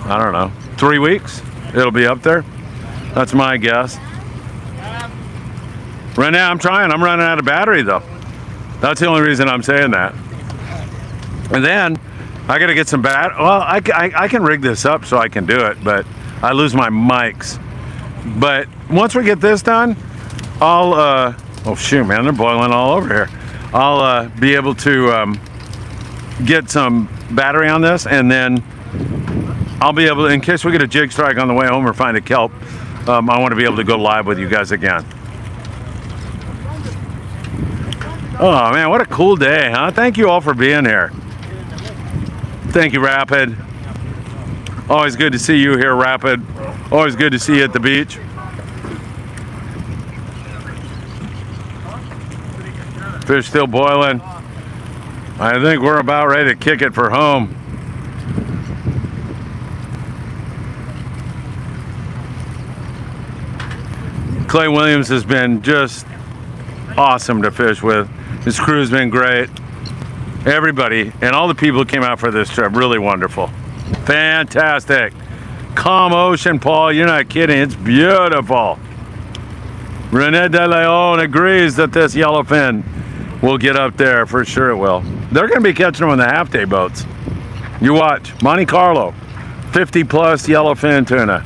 I don't know, 3 weeks, it'll be up there. That's my guess. Right now, I'm trying. I'm running out of battery, though. That's the only reason I'm saying that. And then, I got to get some well, I can rig this up so I can do it, but I lose my mics. But once we get this done, I'll, oh shoot, man, they're boiling all over here. I'll be able to get some battery on this, and then I'll be able to, in case we get a jig strike on the way home or find a kelp, I want to be able to go live with you guys again. Oh man, what a cool day, huh? Thank you all for being here. Thank you, Rapid. Always good to see you here, Rapid. Always good to see you at the beach. Fish still boiling. I think we're about ready to kick it for home. Clay Williams has been just awesome to fish with. His crew's been great. Everybody and all the people who came out for this trip, really wonderful. Fantastic. Calm ocean, Paul. You're not kidding. It's beautiful. Rene De Leon agrees that this yellowfin will get up there. For sure it will. They're going to be catching them on the half-day boats. You watch. Monte Carlo. 50-plus yellowfin tuna.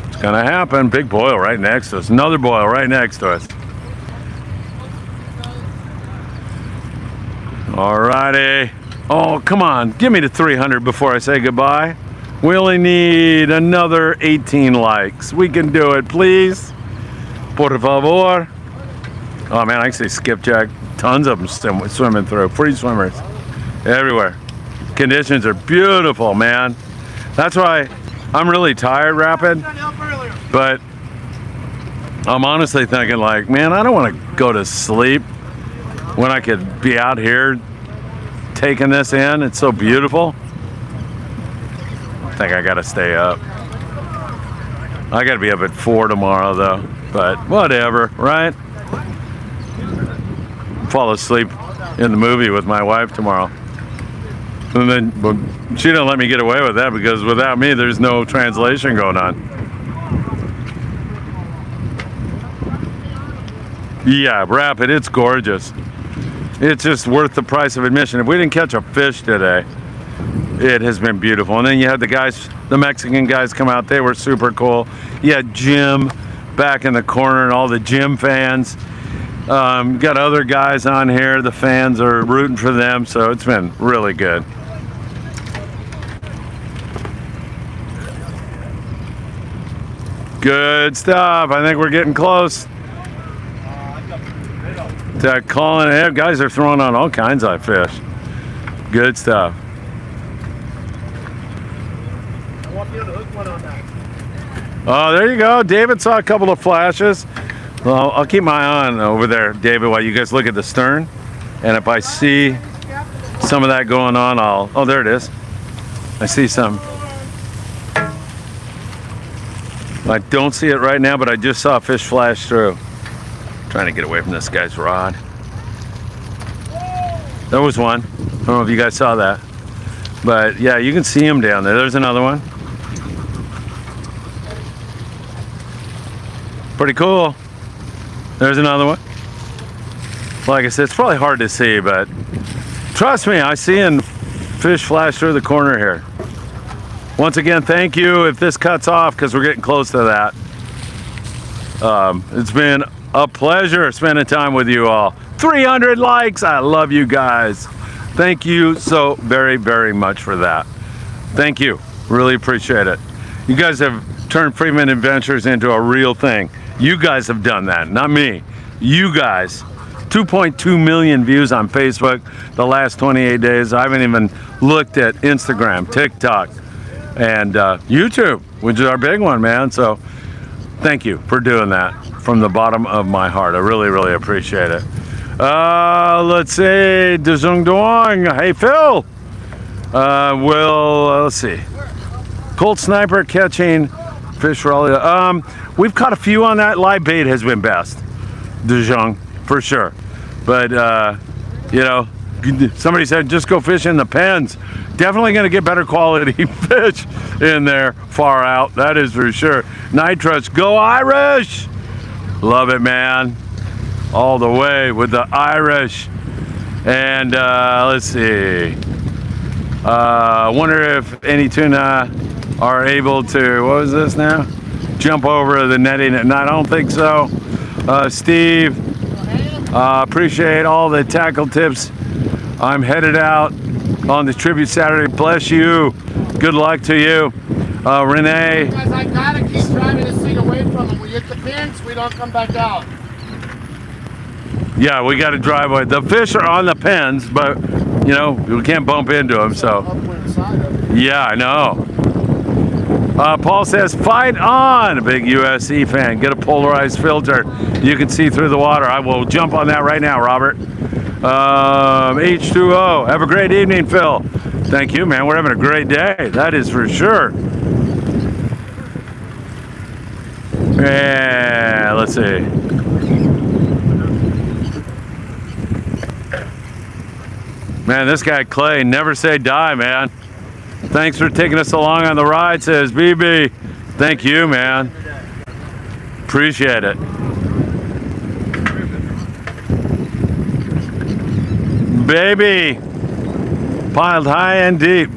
It's going to happen. Big boil right next to us. Another boil right next to us. Alrighty. Oh, come on. Give me the 300 before I say goodbye. We only need another 18 likes. We can do it, please. Por favor. Oh man, I can see skipjack. Tons of them swimming through. Free swimmers everywhere. Conditions are beautiful, man. That's why I'm really tired, Rapid. But I'm honestly thinking like, man, I don't want to go to sleep when I could be out here taking this in. It's so beautiful. I think I gotta stay up. I gotta be up at 4 tomorrow though, but whatever, right? Fall asleep in the movie with my wife tomorrow. And then well, she didn't let me get away with that because without me there's no translation going on. Yeah, Rapid, it's gorgeous. It's just worth the price of admission. If we didn't catch a fish today, it has been beautiful. And then you had the guys, the Mexican guys come out. They were super cool. You had Jim back in the corner and all the Jim fans. Got other guys on here. The fans are rooting for them. So it's been really good. Good stuff. I think we're getting close to calling it. Guys are throwing on all kinds of fish. Good stuff. Oh, there you go. David saw a couple of flashes. Well, I'll keep my eye on over there, David, while you guys look at the stern. And if I see some of that going on, oh, there it is. I see some. I don't see it right now, but I just saw a fish flash through. Trying to get away from this guy's rod. There was one. I don't know if you guys saw that. But yeah, you can see him down there. There's another one. Pretty cool. There's another one. Like I said, it's probably hard to see, but trust me, I see fish flash through the corner here. Once again, thank you if this cuts off because we're getting close to that. It's been a pleasure spending time with you all. 300 likes. I love you guys. Thank you so very, very much for that. Thank you. Really appreciate it. You guys have turned Friedman Adventures into a real thing. You guys have done that, not me. You guys. 2.2 million views on Facebook the last 28 days. I haven't even looked at Instagram, TikTok, and YouTube, which is our big one, man. So thank you for doing that from the bottom of my heart. I really, really appreciate it. Let's see. Dezung Duong. Hey, Phil. Let's see. Cold Sniper catching fish for all. We've caught a few on that. Live bait has been best. Dezung, for sure. But, you know, somebody said just go fish in the pens. Definitely going to get better quality fish in there far out. That is for sure. Nitrous, go Irish! Love it, man. All the way with the Irish. And let's see. Wonder if any tuna are able to, what was this now? Jump over the netting at night. I don't think so. Steve, appreciate all the tackle tips. I'm headed out on the Tribute Saturday. Bless you. Good luck to you. Renee. Guys, I gotta keep driving this thing away from them. We hit the pins, we don't come back out. Yeah, we got to drive away. The fish are on the pens, but, you know, we can't bump into them, so. Yeah, I know. Paul says, fight on, a big USC fan. Get a polarized filter. You can see through the water. I will jump on that right now, Robert. H2O, have a great evening, Phil. Thank you, man. We're having a great day. That is for sure. Yeah, let's see. Man, this guy Clay, never say die, man. Thanks for taking us along on the ride, says BB. Thank you, man. Appreciate it. Baby, piled high and deep.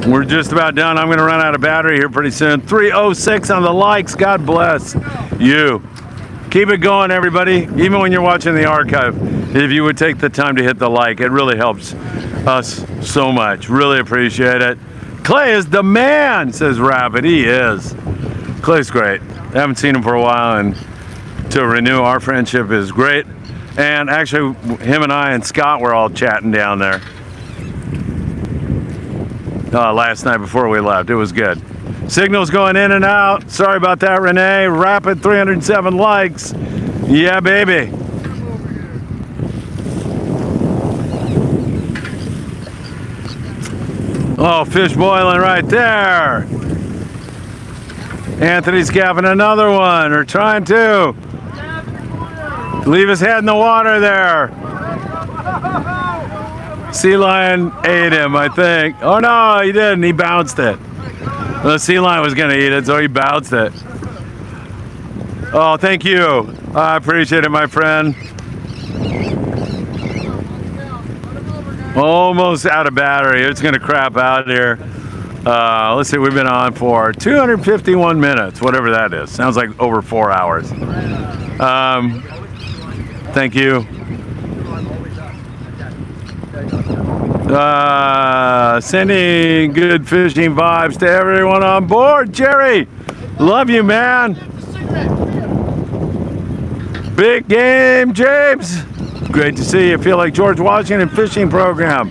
We're just about done. I'm going to run out of battery here pretty soon. 306 on the likes. God bless you. Keep it going, everybody. Even when you're watching the archive, if you would take the time to hit the like, it really helps us so much. Really appreciate it. Clay is the man, says Rabbit. He is. Clay's great. I haven't seen him for a while, and to renew our friendship is great. And actually, him and I and Scott were all chatting down there last night before we left. It was good. Signals going in and out. Sorry about that, Renee. Rapid 307 likes. Yeah, baby. Oh, fish boiling right there. Anthony's gapping another one, or trying to. Leave his head in the water there. Sea lion ate him, I think. Oh no, he didn't. He bounced it. The sea lion was gonna eat it, so he bounced it. Oh, thank you. I appreciate it, my friend. Almost out of battery. It's gonna crap out here. Let's see, we've been on for 251 minutes, whatever that is. Sounds like over 4 hours. Thank you. Sending good fishing vibes to everyone on board. Jerry, love you, man. Big game, James. Great to see you. Feel like George Washington fishing program.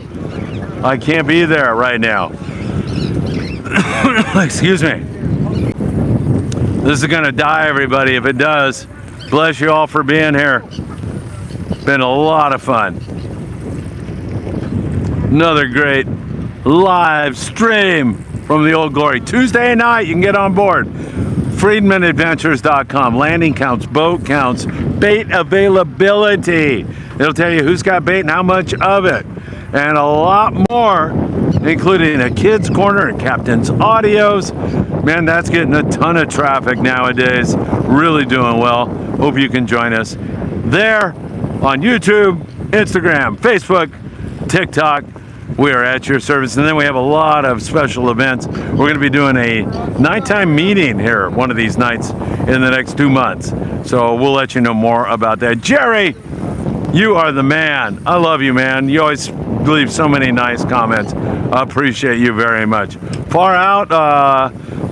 I can't be there right now. Excuse me. This is gonna die, everybody, if it does. Bless you all for being here. Been a lot of fun. Another great live stream from the Old Glory. Tuesday night, you can get on board. FriedmanAdventures.com. Landing counts, boat counts, bait availability. It'll tell you who's got bait and how much of it. And a lot more, including a kid's corner and captain's audios. Man, that's getting a ton of traffic nowadays. Really doing well. Hope you can join us there on YouTube, Instagram, Facebook, TikTok. We are at your service. And then we have a lot of special events. We're going to be doing a nighttime meeting here one of these nights in the next 2 months. So we'll let you know more about that. Jerry, you are the man. I love you, man. You always leave so many nice comments. I appreciate you very much. Far out,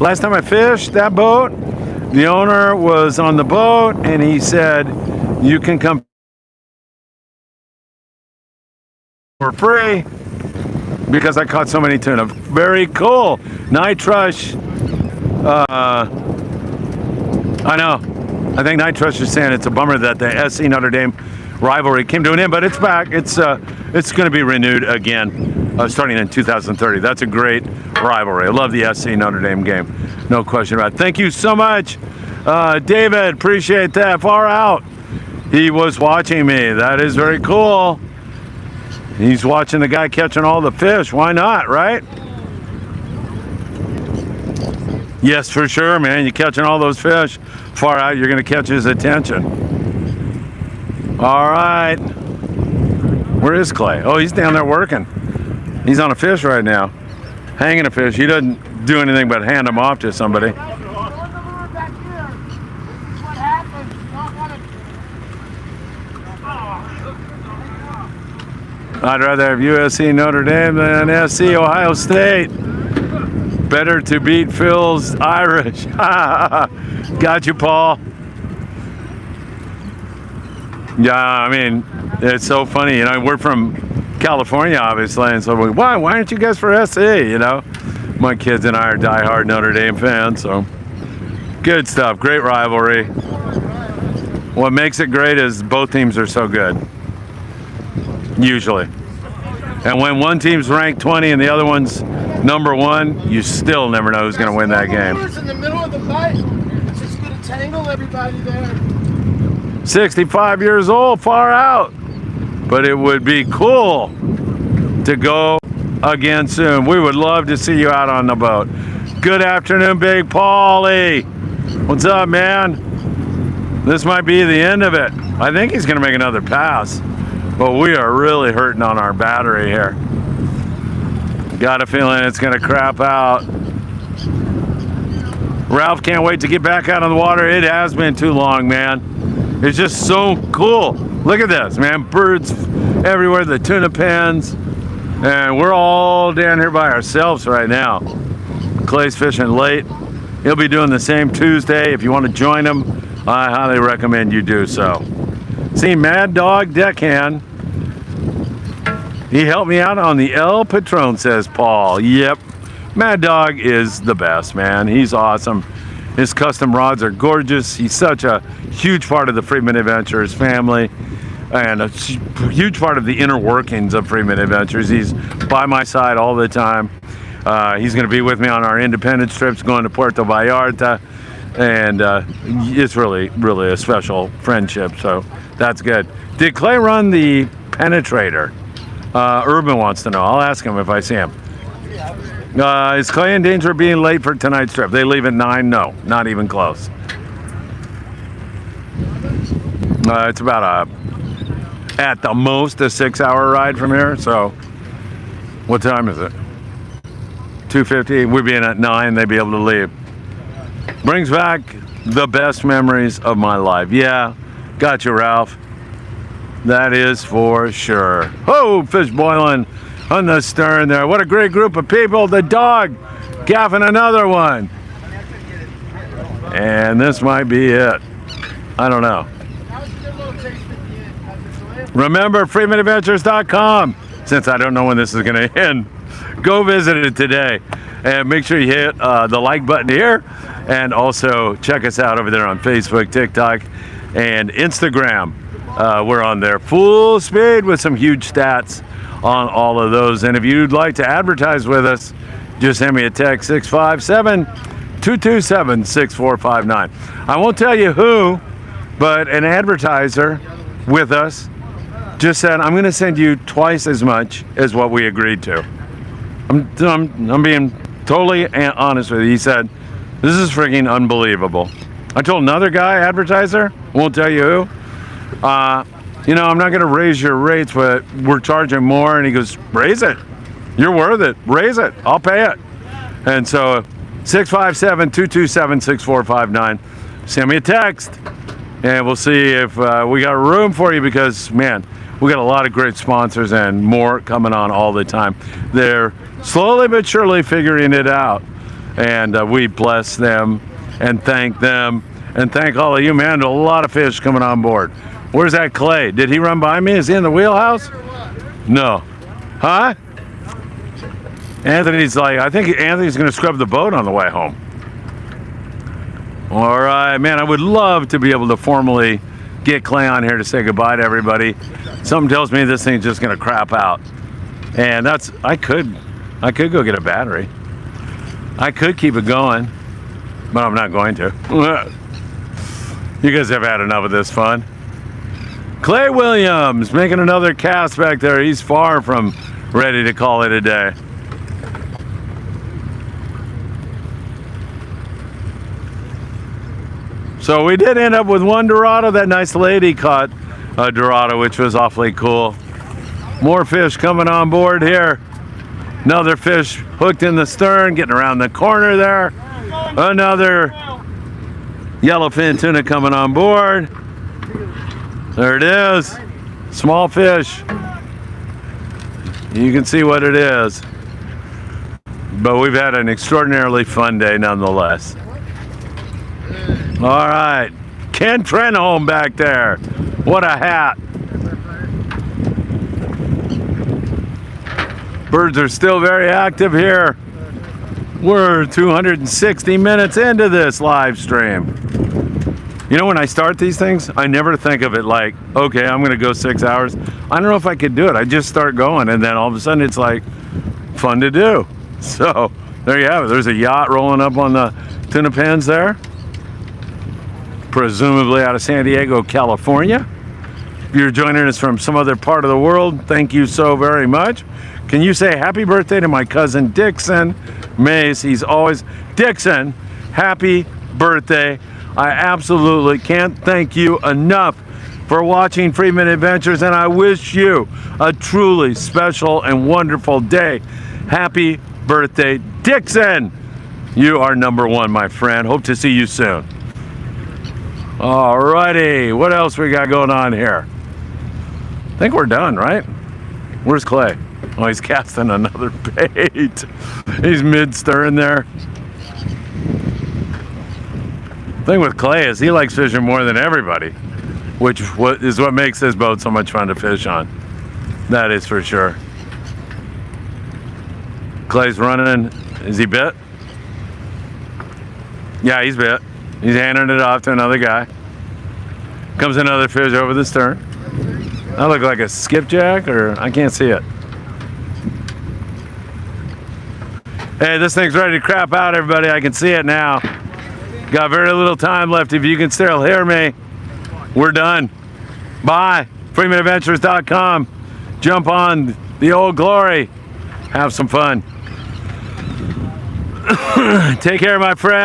last time I fished that boat, the owner was on the boat and he said, you can come for free because I caught so many tuna. Very cool. Night Trush. I know. I think Night Trush is saying it's a bummer that the SC Notre Dame rivalry came to an end, but it's back. It's going to be renewed again, starting in 2030. That's a great rivalry. I love the SC Notre Dame game. No question about it. Thank you so much, David. Appreciate that. Far out. He was watching me. That is very cool. He's watching the guy catching all the fish. Why not, right? Yes, for sure, man. You're catching all those fish. Far out, you're going to catch his attention. All right. Where is Clay? Oh, he's down there working. He's on a fish right now. Hanging a fish. He doesn't do anything but hand him off to somebody. I'd rather have USC Notre Dame than SC Ohio State. Better to beat Phil's Irish. Got you, Paul. Yeah, I mean, it's so funny. You know, we're from California, obviously, and so why aren't you guys for SC? You know, my kids and I are diehard Notre Dame fans, so good stuff. Great rivalry. What makes it great is both teams are so good. usually. And when one team's ranked 20 and the other one's number 1, you still never know who's going to win that game. In the middle of the bite. It's just going to tangle everybody there. 65 years old, far out. But it would be cool to go again soon. We would love to see you out on the boat. Good afternoon, Big Paulie. What's up, man? This might be the end of it. I think he's going to make another pass. But we are really hurting on our battery here. Got a feeling it's going to crap out. Ralph can't wait to get back out on the water. It has been too long, man. It's just so cool. Look at this, man. Birds everywhere, the tuna pens. And we're all down here by ourselves right now. Clay's fishing late. He'll be doing the same Tuesday. If you want to join him, I highly recommend you do so. See, Mad Dog Deckhand. He helped me out on the El Patron, says Paul. Yep. Mad Dog is the best, man. He's awesome. His custom rods are gorgeous. He's such a huge part of the Friedman Adventures family and a huge part of the inner workings of Friedman Adventures. He's by my side all the time. He's going to be with me on our independence trips going to Puerto Vallarta. And it's really, really a special friendship, so that's good. Did Clay run the penetrator? Urban wants to know. I'll ask him if I see him. Is Clay in danger of being late for tonight's trip? They leave at 9? No, not even close. It's about at the most, a 6-hour ride from here. So, what time is it? 2:50. We'd be in at 9. They'd be able to leave. Brings back the best memories of my life. Yeah, got you, Ralph. That is for sure. Oh, fish boiling on the stern there. What a great group of people. The dog gaffing another one. And this might be it. I don't know. Remember, FriedmanAdventures.com. Since I don't know when this is going to end, go visit it today. And make sure you hit the like button here. And also check us out over there on Facebook, TikTok, and Instagram. We're on there full speed with some huge stats on all of those. And if you'd like to advertise with us, just send me a text, 657-227-6459. I won't tell you who, but an advertiser with us just said, I'm going to send you twice as much as what we agreed to. I'm being totally honest with you. He said, this is freaking unbelievable. I told another guy, advertiser, won't tell you who, you know, I'm not going to raise your rates, but we're charging more. And he goes, raise it. You're worth it. Raise it. I'll pay it. And so 657-227-6459. Send me a text and we'll see if we got room for you because, man, we got a lot of great sponsors and more coming on all the time. They're slowly but surely figuring it out. And we bless them and thank them and thank all of you, man. A lot of fish coming on board. Where's that Clay? Did he run by me? Is he in the wheelhouse? No. Huh? Anthony's like, I think Anthony's going to scrub the boat on the way home. All right, man, I would love to be able to formally get Clay on here to say goodbye to everybody. Something tells me this thing's just going to crap out. And that's, I could go get a battery. I could keep it going, but I'm not going to. You guys have had enough of this fun. Clay Williams making another cast back there. He's far from ready to call it a day. So we did end up with one Dorado. That nice lady caught a Dorado, which was awfully cool. More fish coming on board here. Another fish hooked in the stern, getting around the corner there. Another yellowfin tuna coming on board. There it is. Small fish. You can see what it is. But we've had an extraordinarily fun day nonetheless. All right. Ken Trenholm back there. What a hat. Birds are still very active here. We're 260 minutes into this live stream. You know, when I start these things, I never think of it like, okay, I'm gonna go 6 hours. I don't know if I could do it. I just start going, and then all of a sudden it's like fun to do. So there you have it. There's a yacht rolling up on the tuna pens there, presumably out of San Diego, California. If you're joining us from some other part of the world, thank you so very much. Can you say happy birthday to my cousin Dixon Mace? He's always, Dixon, happy birthday. I absolutely can't thank you enough for watching Friedman Adventures, and I wish you a truly special and wonderful day. Happy birthday, Dixon! You are number one, my friend. Hope to see you soon. Alrighty, what else we got going on here? I think we're done, right? Where's Clay? Oh, he's casting another bait. He's mid-stirring there. Thing with Clay is he likes fishing more than everybody, which is what makes this boat so much fun to fish on. That is for sure. Clay's running. Is he bit? Yeah, he's bit. He's handing it off to another guy. Comes another fish over the stern. That look like a skipjack, or I can't see it. Hey, this thing's ready to crap out, everybody. I can see it now. Got very little time left. If you can still hear me, we're done. Bye. FreemanAdventures.com. Jump on the Old Glory. Have some fun. Take care, my friend.